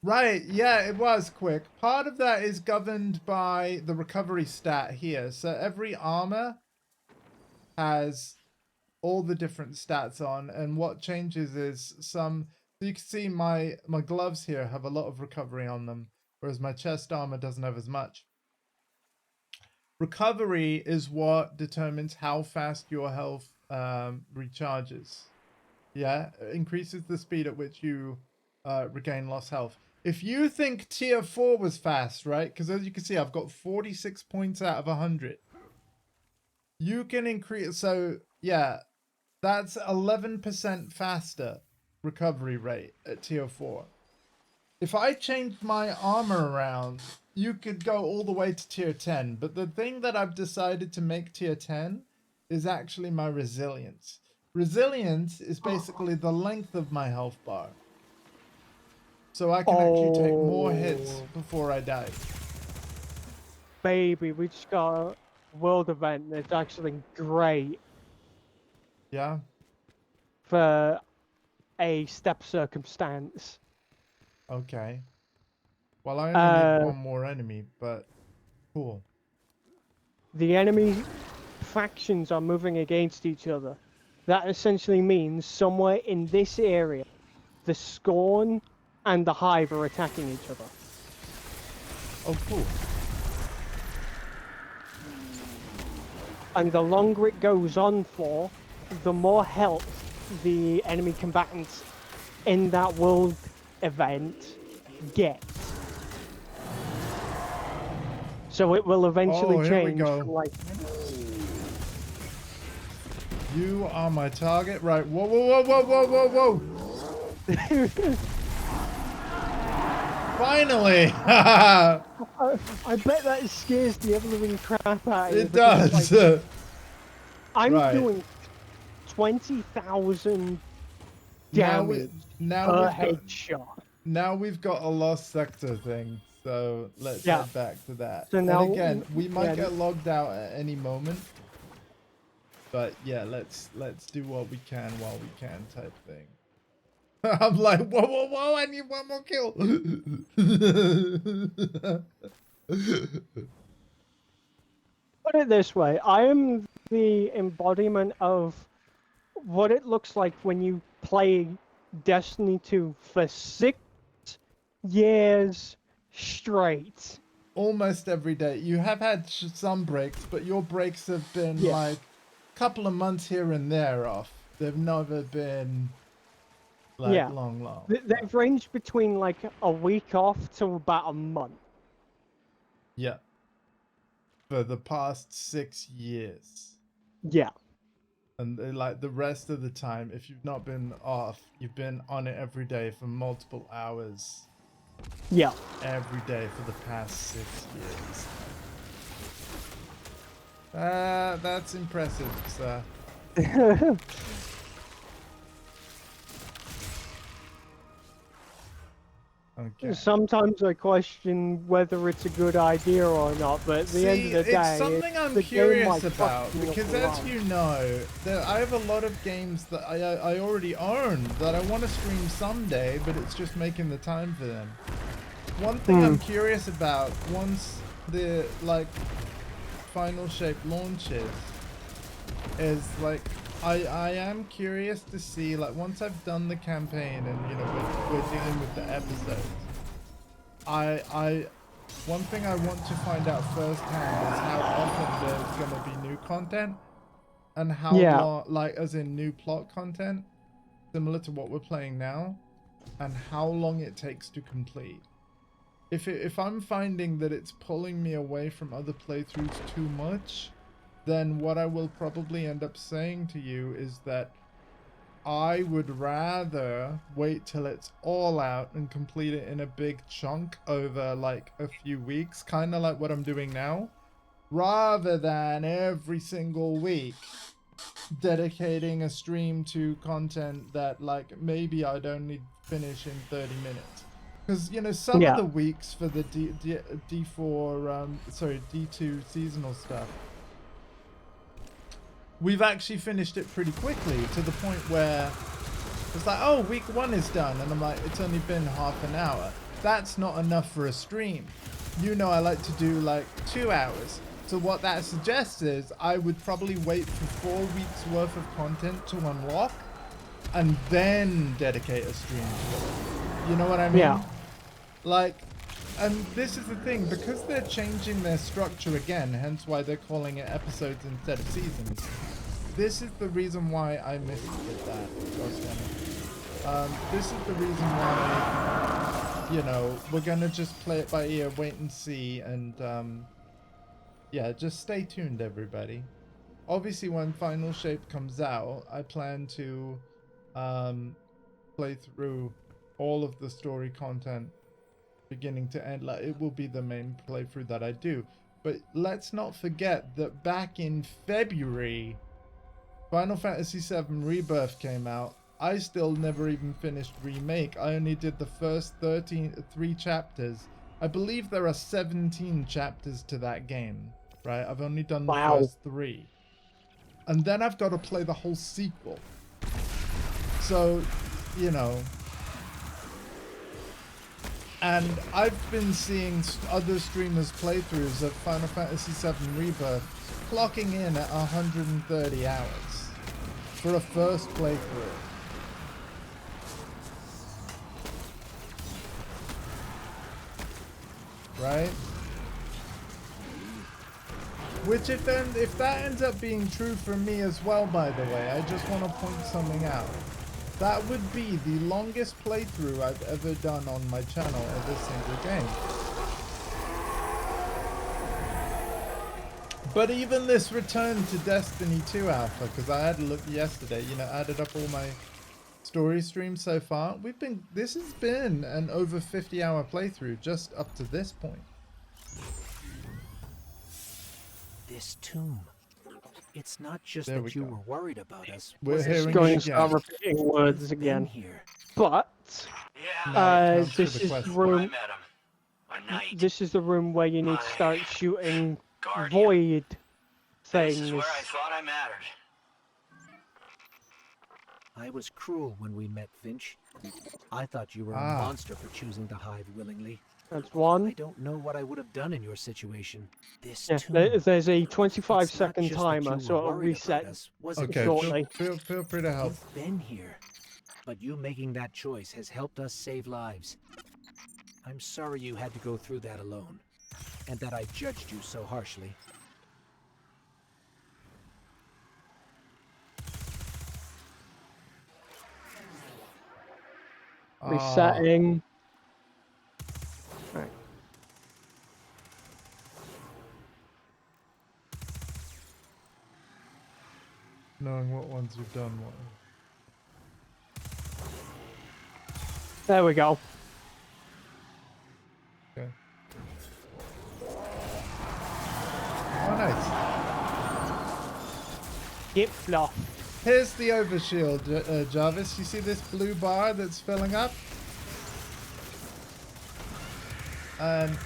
Right, yeah, it was quick. Part of that is governed by the recovery stat here. So every armor has all the different stats on, and what changes is some... So you can see my gloves here have a lot of recovery on them, whereas my chest armor doesn't have as much. Recovery is what determines how fast your health recharges. Yeah, it increases the speed at which you regain lost health. If you think tier 4 was fast, right? Because as you can see, I've got 46 points out of 100. You can increase... So, yeah, that's 11% faster recovery rate at tier 4. If I changed my armor around, you could go all the way to tier 10. But the thing that I've decided to make tier 10 is actually my resilience. Resilience is basically the length of my health bar. So I can actually take more hits before I die.
Baby, we just got a world event that's actually great.
Yeah?
For a step circumstance.
Okay. Well, I only need one more enemy, but cool.
The enemy factions are moving against each other. That essentially means somewhere in this area, the Scorn and the Hive are attacking each other.
Oh, cool.
And the longer it goes on for, the more health the enemy combatants in that world event get. So it will eventually change. Like...
You are my target, right? Whoa, whoa, whoa, whoa, whoa, whoa, whoa! Finally!
I bet that scares the ever living crap out of you.
It does.
Like, I'm
Right.
doing 20,000
Now
damage
we've
headshot.
Now we've got a lost sector thing, so let's head back to that.
So now,
and again, we might get logged out at any moment. But yeah, let's do what we can while we can type thing. I'm like, whoa, I need one more kill.
Put it this way, I am the embodiment of what it looks like when you play Destiny 2 for 6 years straight.
Almost every day. You have had some breaks, but your breaks have been like a couple of months here and there off. They've never been like long.
They've ranged between like a week off to about a month.
Yeah. For the past 6 years.
Yeah.
And like the rest of the time, if you've not been off, you've been on it every day for multiple hours.
Yeah.
Every day for the past 6 years. That's impressive, sir. Okay.
Sometimes I question whether it's a good idea or not, but at the end of the day,
it's something I'm curious about, because as you know, I have a lot of games that I already own that I want to stream someday, but it's just making the time for them. One thing I'm curious about, once the Final Shape launches, is like I am curious to see, like, once I've done the campaign and, you know, we're dealing with the episodes, one thing I want to find out firsthand is how often there's going to be new content, and how long, like, as in new plot content, similar to what we're playing now, and how long it takes to complete. If I'm finding that it's pulling me away from other playthroughs too much, then what I will probably end up saying to you is that I would rather wait till it's all out and complete it in a big chunk over like a few weeks, kind of like what I'm doing now, rather than every single week dedicating a stream to content that, like, maybe I'd only finish in 30 minutes. Because, you know, some of the weeks for the D2 seasonal stuff, we've actually finished it pretty quickly, to the point where it's like, oh, week 1 is done, and I'm like, it's only been half an hour. That's not enough for a stream. You know, I like to do like 2 hours. So what that suggests is I would probably wait for 4 weeks worth of content to unlock, and then dedicate a stream to it. You know what I mean?
Yeah.
Like, and this is the thing, because they're changing their structure again, hence why they're calling it episodes instead of seasons. This is the reason why I missed that. This is the reason why, you know, we're gonna just play it by ear, wait and see, and yeah, just stay tuned, everybody. Obviously, when Final Shape comes out, I plan to play through all of the story content beginning to end. Like, it will be the main playthrough that I do. But let's not forget that back in February, Final Fantasy VII Rebirth came out. I still never even finished Remake. I only did the first 3 chapters. I believe there are 17 chapters to that game, right? I've only done the first 3. And then I've got to play the whole sequel. So, you know. And I've been seeing other streamers' playthroughs of Final Fantasy VII Rebirth clocking in at 130 hours for a first playthrough. Right? Which, if that ends up being true for me as well, by the way, I just want to point something out. That would be the longest playthrough I've ever done on my channel of a single game. But even this return to Destiny 2 Alpha, because I had a look yesterday, you know, added up all my story stream so far. This has been an over 50-hour playthrough just up to this point.
This tomb. It's not just
There
that you were worried about us.
We're
It's
hearing
going
it
to start
again.
repeating words again.
Here.
But
Now it counts for
this
the
is
question.
room.
A knight.
This is the room where you need to start shooting void things.
This is where I thought I mattered.
I was cruel when we met, Finch. I thought you were a monster for choosing the Hive willingly.
That's one.
I don't know what I would have done in your situation. This
Yeah,
tomb.
there's a 25-second
just that
timer,
you
so
were
it'll
worried
reset
about us, was it?
Okay,
shortly.
feel free to help.
You've been here, but you making that choice has helped us save lives. I'm sorry you had to go through that alone, and that I judged you so harshly.
Resetting. Right.
Knowing what ones you've done.
There we go.
Okay. Oh, nice.
Get fluff.
Here's the overshield, Jarvis. You see this blue bar that's filling up? And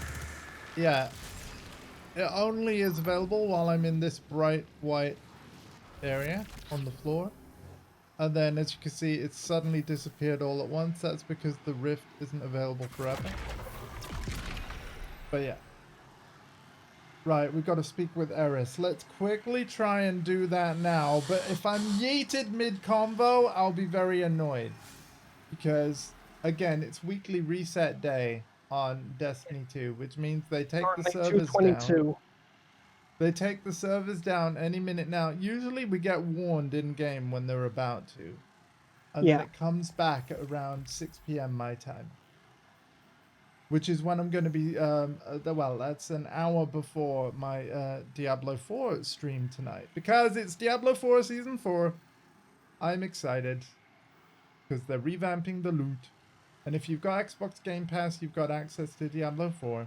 yeah, it only is available while I'm in this bright white area on the floor. And then as you can see, it's suddenly disappeared all at once. That's because the rift isn't available forever. But yeah. Right, we've got to speak with Eris. Let's quickly try and do that now. But if I'm yeeted mid-convo, I'll be very annoyed. Because, again, it's weekly reset day on Destiny 2, which means they take the servers down. They take the servers down any minute now. Usually we get warned in-game when they're about to. And then it comes back at around 6 p.m. my time. Which is when I'm going to be, well, that's an hour before my Diablo 4 stream tonight. Because it's Diablo 4 Season 4. I'm excited. Because they're revamping the loot. And if you've got Xbox Game Pass, you've got access to Diablo 4.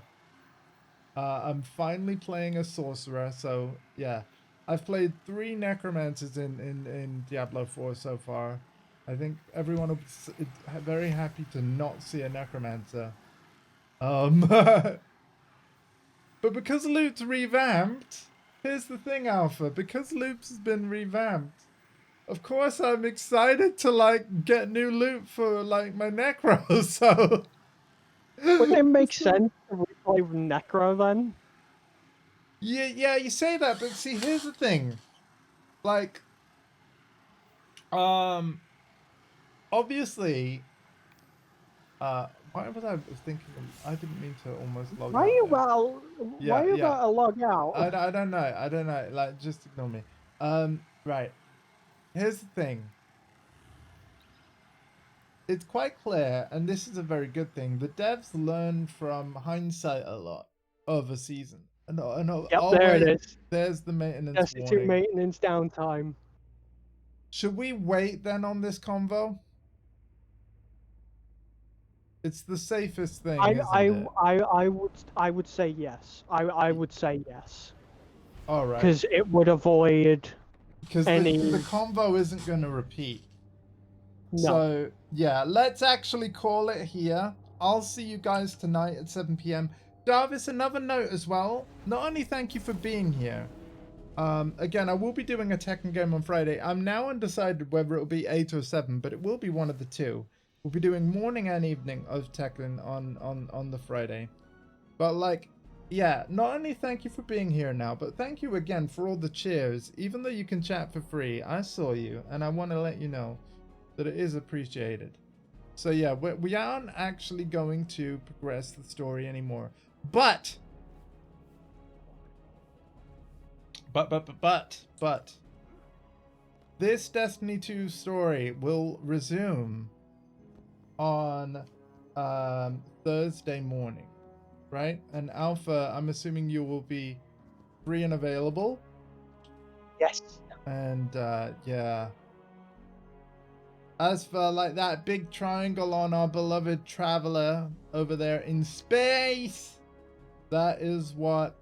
I'm finally playing a sorcerer, so yeah. I've played 3 necromancers in Diablo 4 so far. I think everyone will be very happy to not see a necromancer. But because loot's revamped, here's the thing, Alpha. Because loot's has been revamped, of course I'm excited to like get new loot for like my necro. So
wouldn't it make sense to replay with necro then?
Yeah, you say that, but see, here's the thing. Like, obviously, why was I thinking? I didn't mean to almost log out.
Why are you about to log out?
I don't know. Like, just ignore me. Right. Here's the thing. It's quite clear, and this is a very good thing. The devs learn from hindsight a lot of a season.
There it is.
There's the maintenance
Destiny 2 maintenance downtime.
Should we wait then on this convo? It's the safest thing, isn't it?
I would say yes. I would say yes.
All right.
Because it would avoid any.
The convo isn't going to repeat.
No.
So yeah, let's actually call it here. I'll see you guys tonight at 7 p.m. Jarvis, another note as well. Not only thank you for being here. Again, I will be doing a Tekken game on Friday. I'm now undecided whether it'll be 8 or 7, but it will be one of the two. We'll be doing morning and evening of Tekken on the Friday. But like, yeah, not only thank you for being here now, but thank you again for all the cheers. Even though you can chat for free, I saw you, and I want to let you know that it is appreciated. So yeah, we aren't actually going to progress the story anymore. But this Destiny 2 story will resume on Thursday morning, right? And Alpha, I'm assuming you will be free and available.
Yes.
And yeah, As for like that big triangle on our beloved traveler over there in space, that is what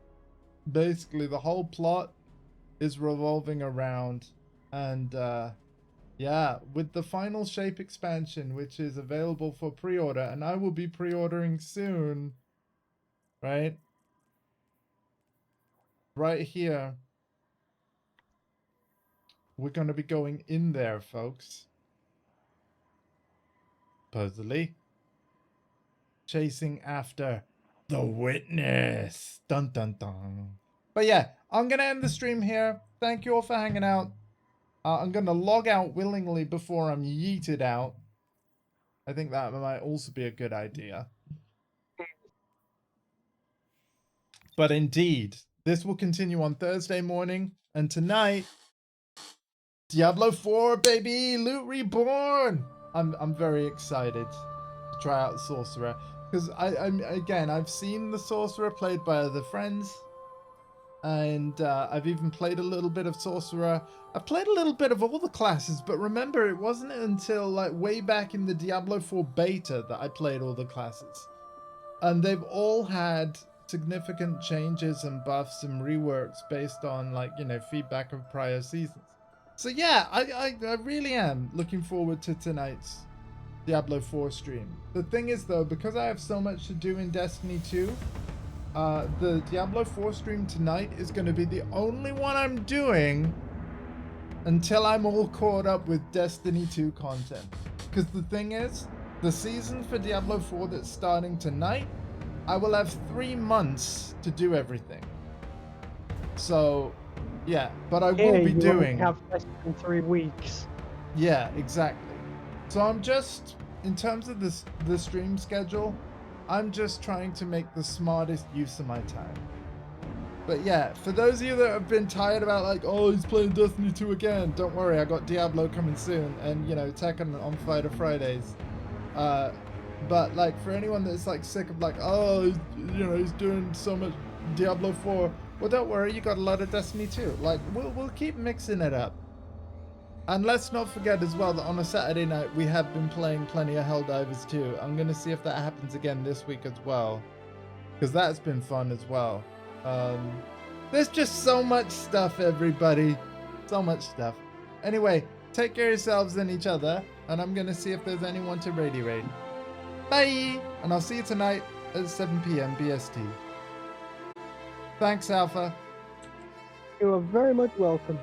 basically the whole plot is revolving around. And yeah, with the Final Shape expansion, which is available for pre-order, and I will be pre-ordering soon, right? Right here. We're going to be going in there, folks. Supposedly. Chasing after the witness. Dun dun dun. But yeah, I'm going to end the stream here. Thank you all for hanging out. I'm going to log out willingly before I'm yeeted out. I think that might also be a good idea. But indeed, this will continue on Thursday morning. And tonight, Diablo 4, baby! Loot Reborn! I'm very excited to try out the Sorcerer. Because I've seen the Sorcerer played by other friends. And I've even played a little bit of Sorcerer. I've played a little bit of all the classes, but remember, it wasn't until like way back in the Diablo 4 beta that I played all the classes. And they've all had significant changes and buffs and reworks based on, like, you know, feedback of prior seasons. So yeah, I really am looking forward to tonight's Diablo 4 stream. The thing is though, because I have so much to do in Destiny 2, the Diablo 4 stream tonight is going to be the only one I'm doing until I'm all caught up with Destiny 2 content. Because the thing is, the season for Diablo 4 that's starting tonight, I will have 3 months to do everything. So, yeah, but I will be doing...
have less than 3 weeks.
Yeah, exactly. So I'm just, in terms of the stream schedule, I'm just trying to make the smartest use of my time. But yeah, for those of you that have been tired about like, oh, he's playing Destiny 2 again, don't worry, I got Diablo coming soon, and you know, Tekken on Fighter Fridays. But like for anyone that's like sick of like, oh, you know, he's doing so much Diablo 4, well, don't worry, you got a lot of Destiny 2. Like we'll keep mixing it up. And let's not forget as well that on a Saturday night we have been playing plenty of Helldivers too. I'm gonna see if that happens again this week as well, because that's been fun as well. There's just so much stuff, everybody. So much stuff. Anyway, take care of yourselves and each other, and I'm gonna see if there's anyone to raid. Bye! And I'll see you tonight at 7 PM BST. Thanks, Alpha.
You are very much welcome.